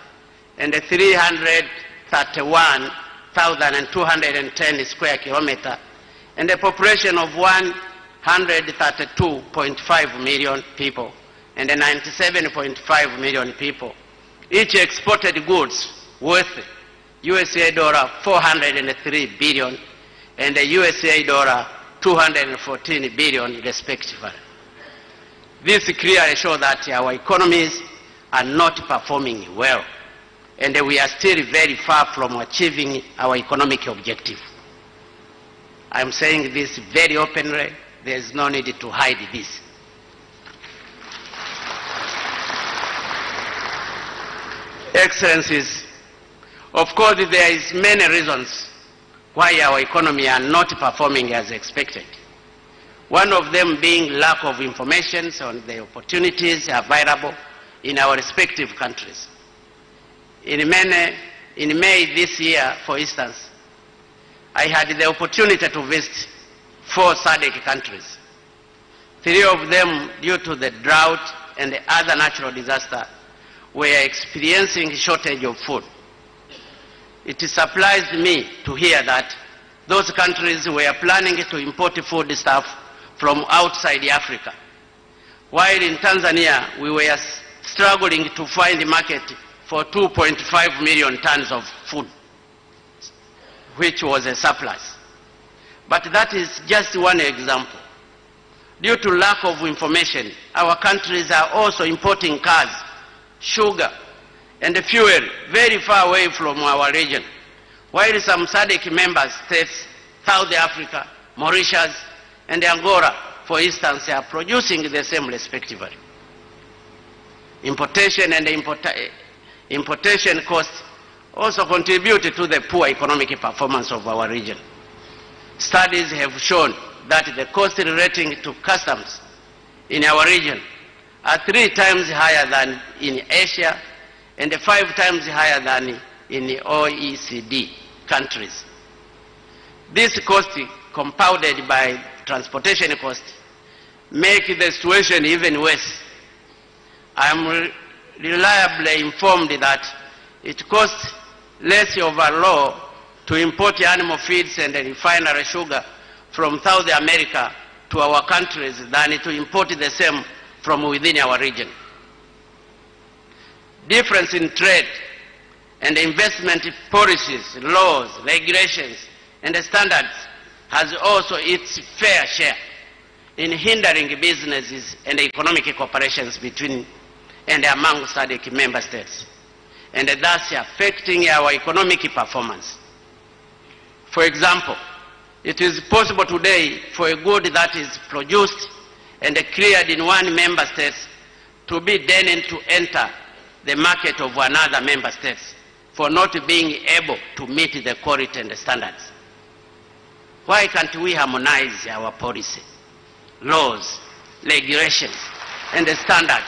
and 331,210 square kilometers, and a population of 132.5 million people and 97.5 million people, each exported goods worth USA dollar 403 billion and USA dollar 214 billion respectively. This clearly shows that our economies are not performing well, and we are still very far from achieving our economic objective. I'm saying this very openly. There is no need to hide this. Excellencies, of course there is many reasons why our economy are not performing as expected. One of them being lack of information on the opportunities available in our respective countries. In May this year, for instance, I had the opportunity to visit 4 Sadc countries. 3 of them, due to the drought and the other natural disaster, were experiencing shortage of food. It surprised me to hear that those countries were planning to import food stuff from outside Africa, while in Tanzania we were struggling to find a market for 2.5 million tons of food, which was a surplus. But that is just one example. Due to lack of information, our countries are also importing cars, sugar, and fuel very far away from our region, while some Sadc member states, South Africa, Mauritius, and Angola, for instance, are producing the same respectively. Importation and importation costs also contribute to the poor economic performance of our region. Studies have shown that the cost relating to customs in our region are 3 times higher than in Asia and 5 times higher than in the OECD countries. This cost, compounded by transportation costs, make the situation even worse. I am reliably informed that it costs less overall to import animal feeds and refined sugar from South America to our countries than to import the same from within our region. Difference in trade and investment policies, laws, regulations, and standards has also its fair share in hindering businesses and economic cooperations between and among Sadc member states, and thus affecting our economic performance. For example, It is possible today for a good that is produced and cleared in one member state to be deigning to enter the market of another member state for not being able to meet the quality and the standards. Why can't we harmonize our policy, laws, regulations, and the standards,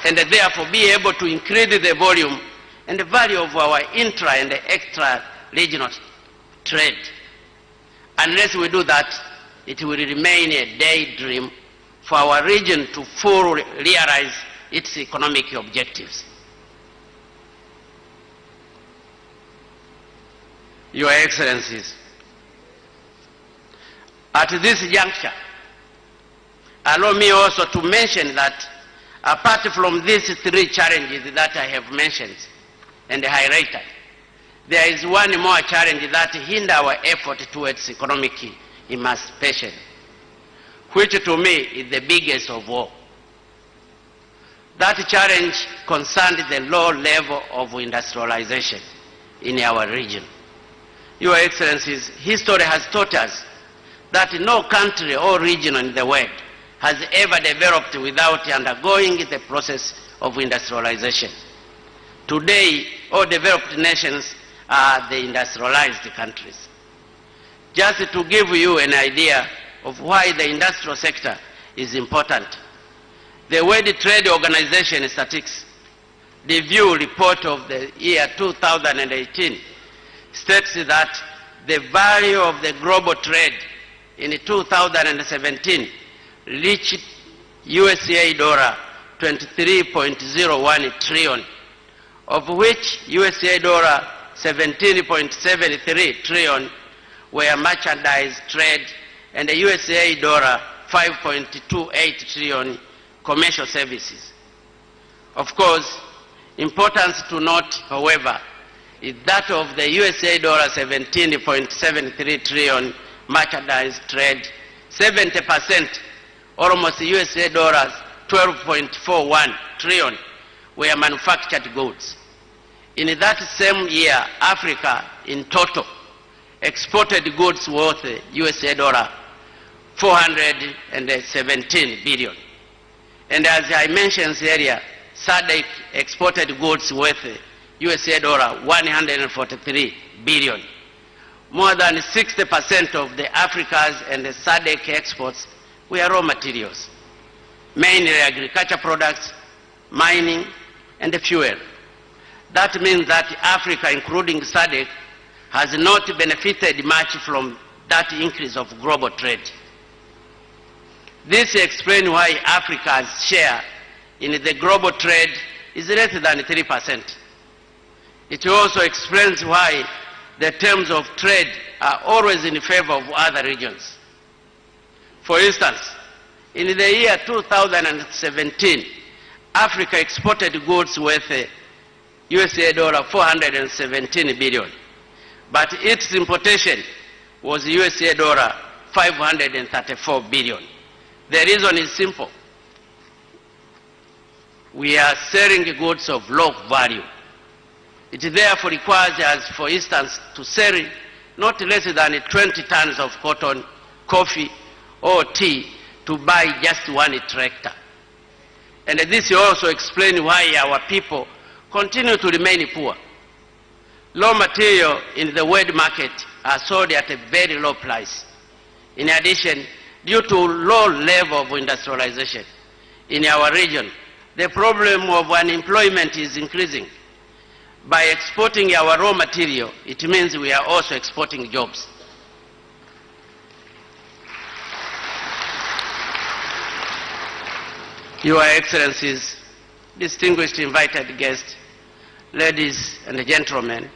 and therefore be able to increase the volume and the value of our intra and extra regional trade? Unless we do that, it will remain a daydream for our region to fully realize its economic objectives. Your Excellencies, at this juncture, allow me also to mention that apart from these three challenges that I have mentioned and highlighted, there is one more challenge that hinders our effort towards economic emancipation, which to me is the biggest of all. That challenge concerns the low level of industrialization in our region. Your Excellencies, history has taught us that no country or region in the world has ever developed without undergoing the process of industrialization. Today, all developed nations are the industrialized countries. Just to give you an idea of why the industrial sector is important, the World Trade Organization Sadc review report of the year 2018 states that the value of the global trade in 2017 reached USA dollar 23.01 trillion, of which USA dollar 17.73 trillion were merchandise trade and the USA dollar 5.28 trillion commercial services. Of course, important to note, however, is that of the USA dollar 17.73 trillion merchandise trade, 70%, almost USA dollars 12.41 trillion, were manufactured goods. In that same year, Africa in total exported goods worth USA dollar 417 billion. And as I mentioned earlier, Sadc exported goods worth USA dollar 143 billion. More than 60% of the Africa's and the Sadc exports were raw materials, mainly agriculture products, mining, and fuel. That means that Africa, including Sadc, has not benefited much from that increase of global trade. This explains why Africa's share in the global trade is less than 3%. It also explains why the terms of trade are always in favor of other regions. For instance, in the year 2017, Africa exported goods worth USA dollar 417 billion, but its importation was USA dollar 534 billion. The reason is simple. We are selling goods of low value. It therefore requires us, for instance, to sell not less than 20 tons of cotton, coffee, or tea to buy just one tractor. And this also explains why our people continue to remain poor. Raw material in the world market are sold at a very low price. In addition, due to low level of industrialization in our region, the problem of unemployment is increasing. By exporting our raw material, it means we are also exporting jobs. Your Excellencies, distinguished invited guests, ladies and gentlemen,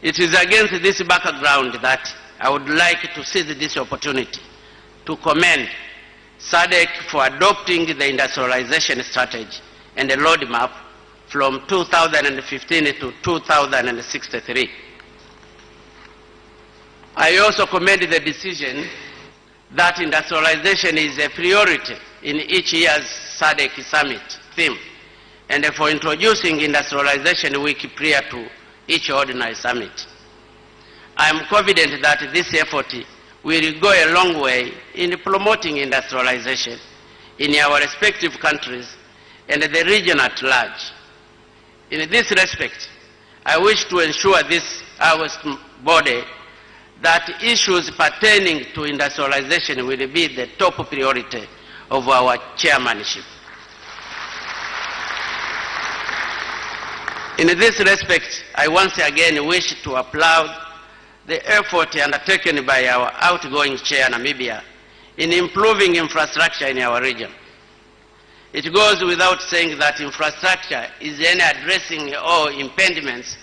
it is against this background that I would like to seize this opportunity to commend Sadc for adopting the industrialization strategy and the roadmap from 2015 to 2063. I also commend the decision that industrialization is a priority in each year's Sadc summit theme, and for introducing industrialization week prior to each ordinary summit. I am confident that this effort will go a long way in promoting industrialization in our respective countries and the region at large. In this respect, I wish to ensure this August body that issues pertaining to industrialization will be the top priority of our chairmanship. In this respect, I once again wish to applaud the effort undertaken by our outgoing chair, Namibia, in improving infrastructure in our region. It goes without saying that infrastructure is in addressing all impediments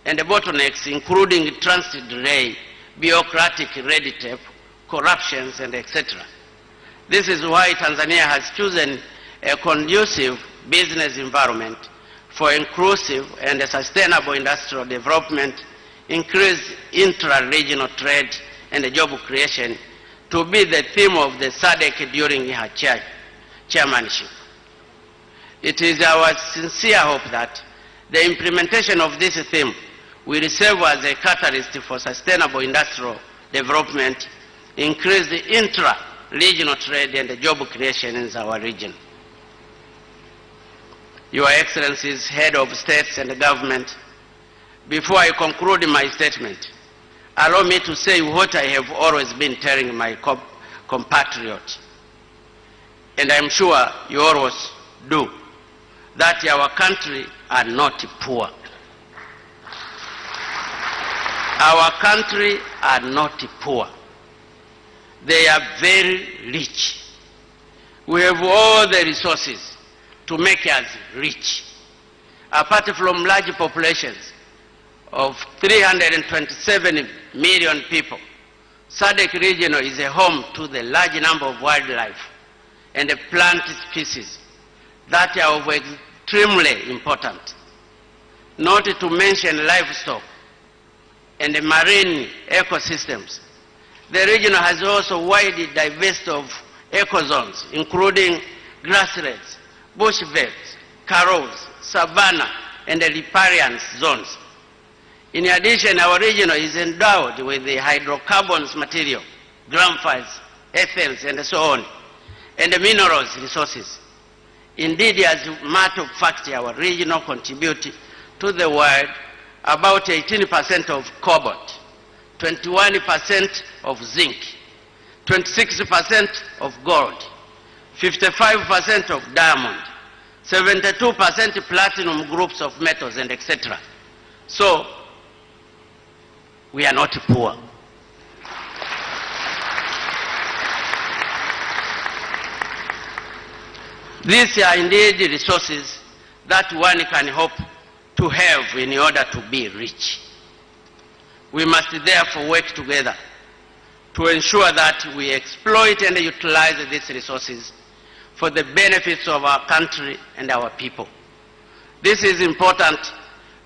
and bottlenecks, including transit delay, bureaucratic red tape, corruptions, and etc. This is why Tanzania has chosen a conducive business environment for inclusive and sustainable industrial development, increased intra-regional trade, and job creation to be the theme of the Sadc during her chairmanship. It is our sincere hope that the implementation of this theme will serve as a catalyst for sustainable industrial development, increased intra-regional trade, and job creation in our region. Your Excellencies, Head of States and Government, before I conclude my statement, allow me to say what I have always been telling my compatriots, and I'm sure you always do, that our country are not poor. Our country are not poor. They are very rich. We have all the resources to make us rich. Apart from large populations of 327 million people, Sadc region is a home to the large number of wildlife and plant species that are of extremely important, not to mention livestock and marine ecosystems. The region has also wide diversity of ecozones, including grasslands, bushvelds, corals, savanna, and riparian zones. In addition, our region is endowed with the hydrocarbons material, gramphite, ethers, and so on, and the minerals resources. Indeed, as a matter of fact, our region contributes to the world about 18% of cobalt, 21% of zinc, 26% of gold, 55% of diamond, 72% platinum groups of metals, and etc. So, we are not poor. These are indeed resources that one can hope to have in order to be rich. We must therefore work together to ensure that we exploit and utilize these resources for the benefits of our country and our people. This is important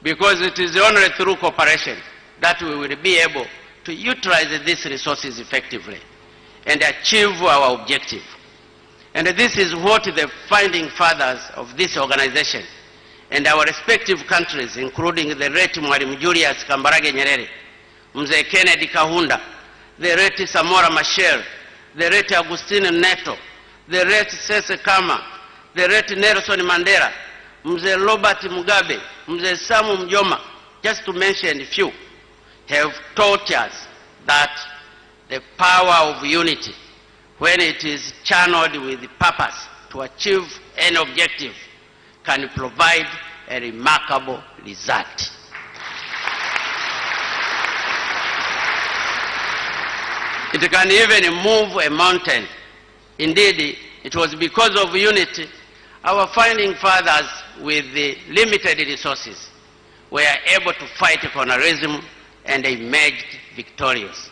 because it is only through cooperation that we will be able to utilize these resources effectively and achieve our objective. And this is what the founding fathers of this organization and our respective countries, including the late Mwalimu Julius Kambarage Nyerere, Mzee Kennedy Kahunda, the late Samora Machel, the late Agustino Neto, the late Sese Kama, the late Nelson Mandela, Mzee Robert Mugabe, Mzee Samu Mjoma, just to mention a few, have taught us that the power of unity, when it is channeled with the purpose to achieve any objective, can provide a remarkable result. It can even move a mountain. Indeed, it was because of unity our founding fathers, with the limited resources, were able to fight colonialism and emerged victorious.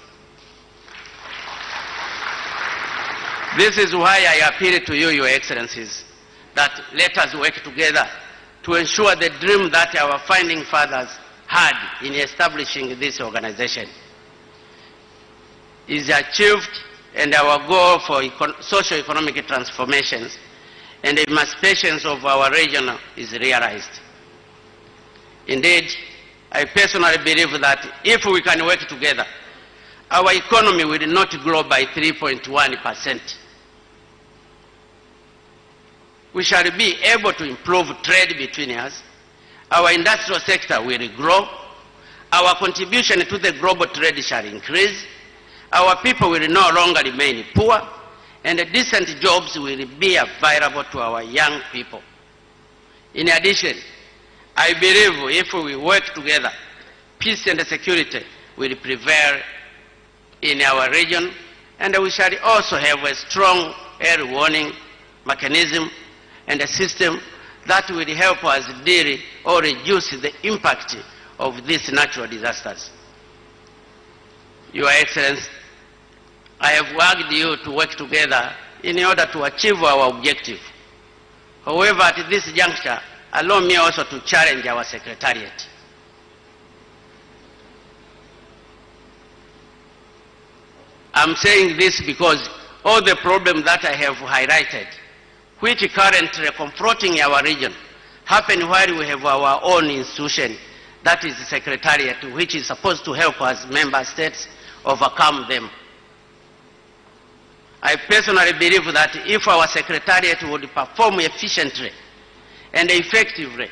This is why I appeal to you, Your Excellencies, that let us work together to ensure the dream that our founding fathers had in establishing this organization is achieved, and our goal for socio-economic transformations and emancipations of our region is realized. Indeed, I personally believe that if we can work together, our economy will not grow by 3.1%. We shall be able to improve trade between us. Our industrial sector will grow. Our contribution to the global trade shall increase. Our people will no longer remain poor, and decent jobs will be available to our young people. In addition, I believe if we work together, peace and security will prevail in our region, and we shall also have a strong early warning mechanism and a system that will help us deal or reduce the impact of these natural disasters. Your Excellency, I have urged you to work together in order to achieve our objective. However, at this juncture, allow me also to challenge our Secretariat. I'm saying this because all the problems that I have highlighted, which currently confronting our region, happen while we have our own institution, that is the Secretariat, which is supposed to help us member states overcome them. I personally believe that if our Secretariat would perform efficiently and effectively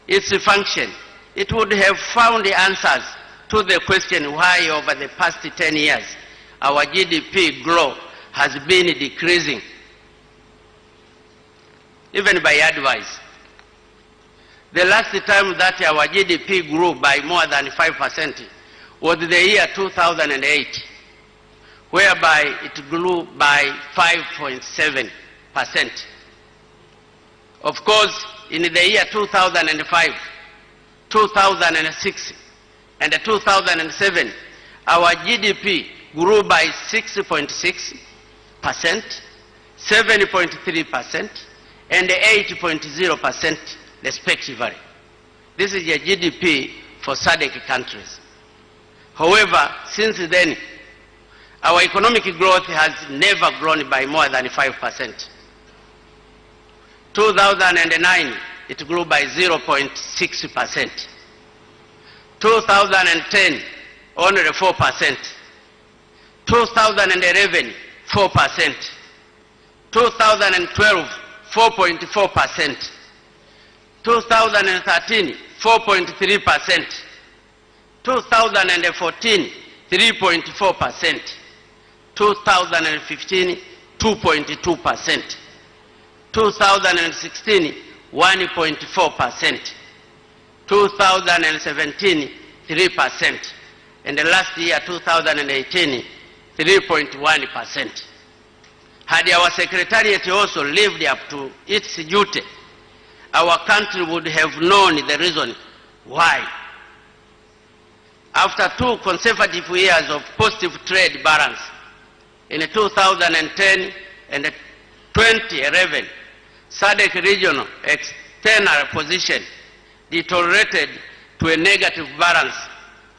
its function, it would have found the answers to the question why over the past 10 years our GDP growth has been decreasing, even by advice. The last time that our GDP grew by more than 5% was the year 2008, whereby it grew by 5.7%. Of course, in the year 2005, 2006, and 2007, our GDP grew by 6.6%, 7.3%, and 8.0% respectively. This is the GDP for Sadc countries. However, since then, our economic growth has never grown by more than 5%. 2009, it grew by 0.6%. 2010, only 4%. 2011, 4%. 2012, 4.4%. 2013, 4.3%. 2014, 3.4%. 2015, 2.2%. 2016, 1.4%. 2017, 3%. And the last year, 2018, 3.1%. Had our Secretariat also lived up to its duty, our country would have known the reason why. After 2 consecutive years of positive trade balance, in 2010 and 2011, Sadc regional external position deteriorated to a negative balance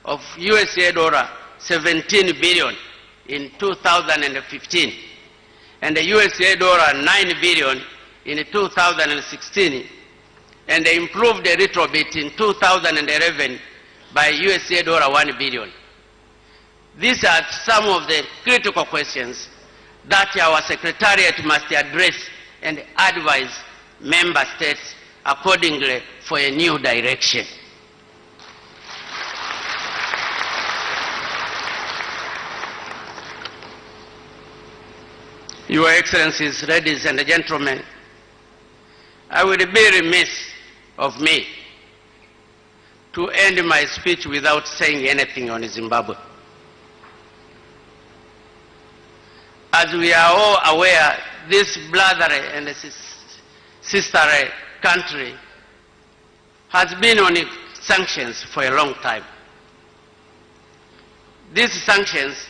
of $17 billion in 2015 and $9 billion in 2016, and improved a little bit in 2011 by $1 billion. These are some of the critical questions that our Secretariat must address and advise member states accordingly for a new direction. Your Excellencies, ladies and gentlemen, I will be remiss of me to end my speech without saying anything on Zimbabwe. As we are all aware, this brother and sister country has been on sanctions for a long time. These sanctions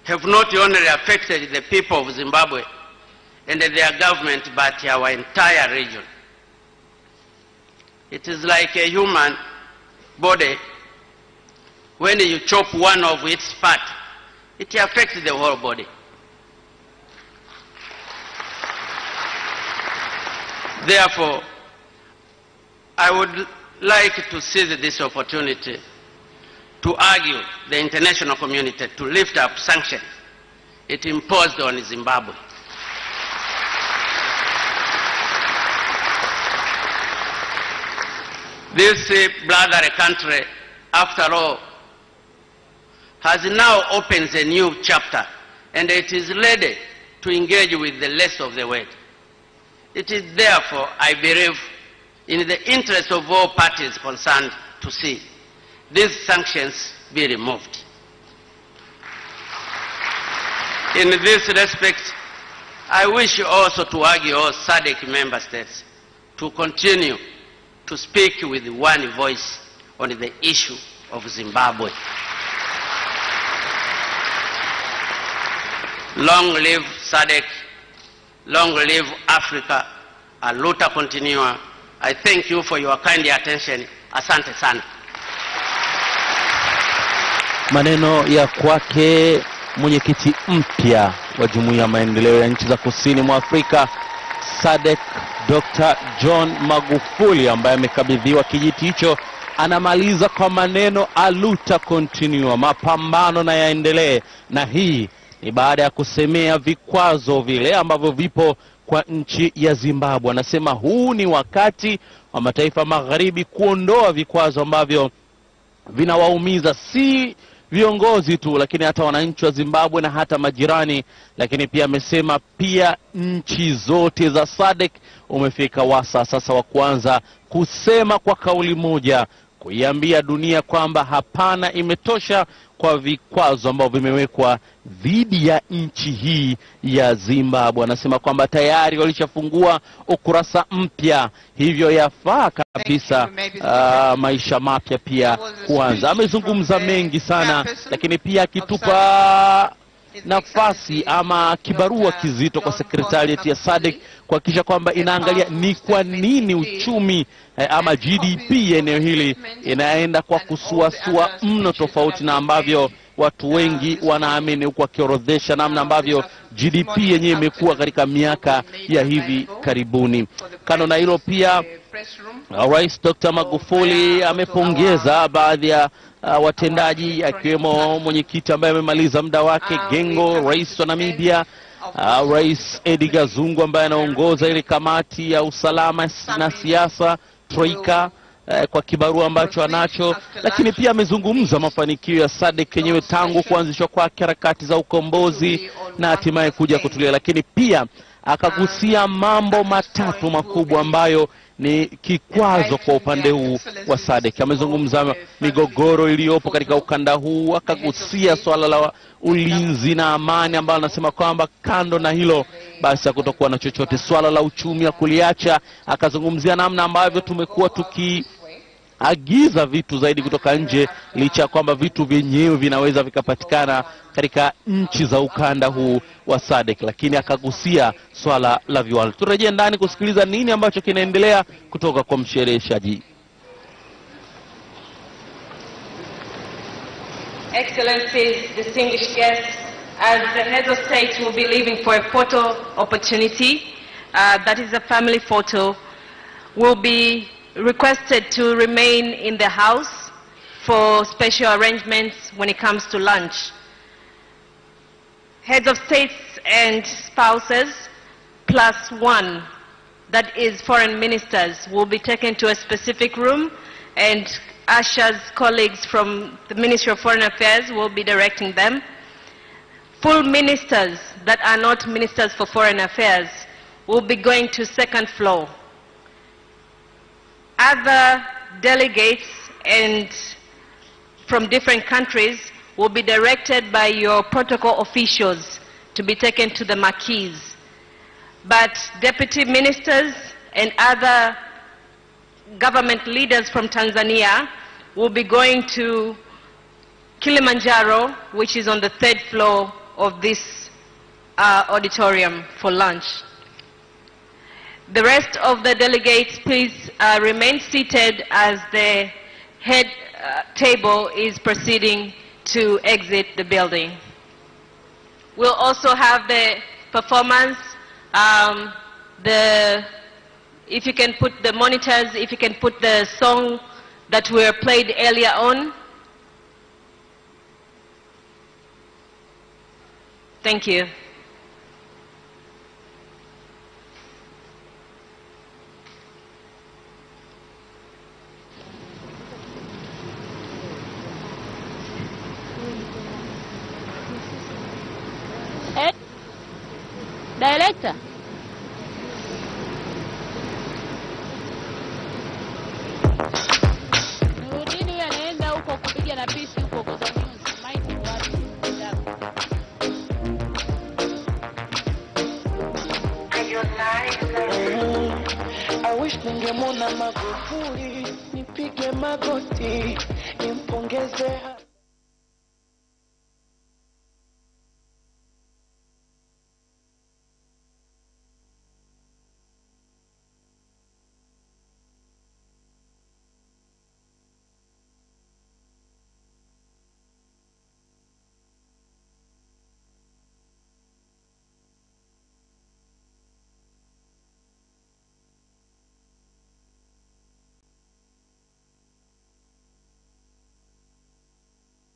have not only affected the people of Zimbabwe and their government, but our entire region. It is like a human body. When you chop one of its parts, it affects the whole body. Therefore, I would like to seize this opportunity to argue the international community to lift up sanctions it imposed on Zimbabwe. This brotherly country, after all, has now opened a new chapter, and it is ready to engage with the rest of the world. It is therefore, I believe, in the interest of all parties concerned to see these sanctions be removed. In this respect, I wish also to urge all SADC member states to continue to speak with one voice on the issue of Zimbabwe. Long live SADC, long live Africa, a luta continua. I thank you for your kind attention. Asante sana. Maneno ya kwake mwenyekiti mpya wa Jumuiya ya Maendeleo ya Nchi za Kusini mwa Afrika SADC, Dr. John Magufuli, ambaye amekabidhiwa kijiti hicho. Anamaliza kwa maneno aluta continua, mapambano na yaendelee, na hii ni baada ya kusemea vikwazo vile ambavyo vipo kwa nchi ya Zimbabwe. Anasema huu ni wakati wa mataifa magharibi kuondoa vikwazo ambavyo vinawaumiza si viongozi tu, lakini hata wananchi wa Zimbabwe na hata majirani. Lakini pia amesema pia nchi zote za SADC umefika wasa sasa wa kuanza kusema kwa kauli moja, kuiambia dunia kwamba hapana, imetosha kwa vikwazo ambavyo vimewekwa dhidi ya nchi hii ya Zimbabwe. Anasema kwamba tayari walishafungua ukurasa mpya, hivyo yafaa kabisa maisha mapya pia kuanza. Amezungumza mengi sana, lakini pia akitupa nafasi ama kibarua kizito kwa sekretariat ya SADC kuhakikisha kwamba inaangalia ni kwa nini uchumi ama GDP eneo hili inaenda kwa kusuasua mno, tofauti na ambavyo watu wengi wanaamini, huku akiorodhesha namna ambavyo GDP yenyewe imekuwa katika miaka ya hivi karibuni. Kando na hilo pia Rais Dr. Magufuli amepongeza baadhi ya watendaji, akiwemo mwenyekiti ambaye amemaliza muda wake Gengo, rais wa Namibia, Rais Edgar Zungu ambaye anaongoza ile kamati ya usalama na siasa Troika, kwa kibarua ambacho anacho. Lakini pia amezungumza mafanikio ya SADC yenyewe tangu kuanzishwa kwa harakati za ukombozi na hatimaye kuja kutulia. Lakini pia akagusia mambo matatu makubwa ambayo ni kikwazo kwa upande huu wa SADC. Amezungumza migogoro iliyopo katika ukanda huu, akagusia swala la ulinzi na amani ambalo anasema kwamba kando na hilo basi hakutokuwa na chochote. Swala la uchumi wa kuliacha, akazungumzia namna ambavyo tumekuwa tukiagiza vitu zaidi kutoka nje, licha kwamba vitu vyenyewe vinaweza vikapatikana katika nchi za ukanda huu wa SADC. Lakini akagusia swala la viwanda. Turejee ndani kusikiliza nini ambacho kinaendelea kutoka kwa mshereheshaji. Excellencies, distinguished guests, as the heads of state will be leaving for a photo opportunity, that is a family photo, will be requested to remain in the house for special arrangements when it comes to lunch. Heads of states and spouses +1, that is foreign ministers, will be taken to a specific room, and Asha's colleagues from the Ministry of Foreign Affairs will be directing them. Full ministers that are not ministers for foreign affairs will be going to second floor. Other delegates and from different countries will be directed by your protocol officials to be taken to the marquees. But deputy ministers and other government leaders from Tanzania will be going to Kilimanjaro, which is on the 3rd floor of this auditorium for lunch. The rest of the delegates, please remain seated as the head table is proceeding to exit the building. We'll also have the performance. If you can put the monitors, if you can put the song that were played earlier on. Thank you. Director. Nurudini anaenda huko kupiga na pisi huko kwa news. Mike wapi? I wish ningemwona Magufuli, nipige magoti, nimpongeze.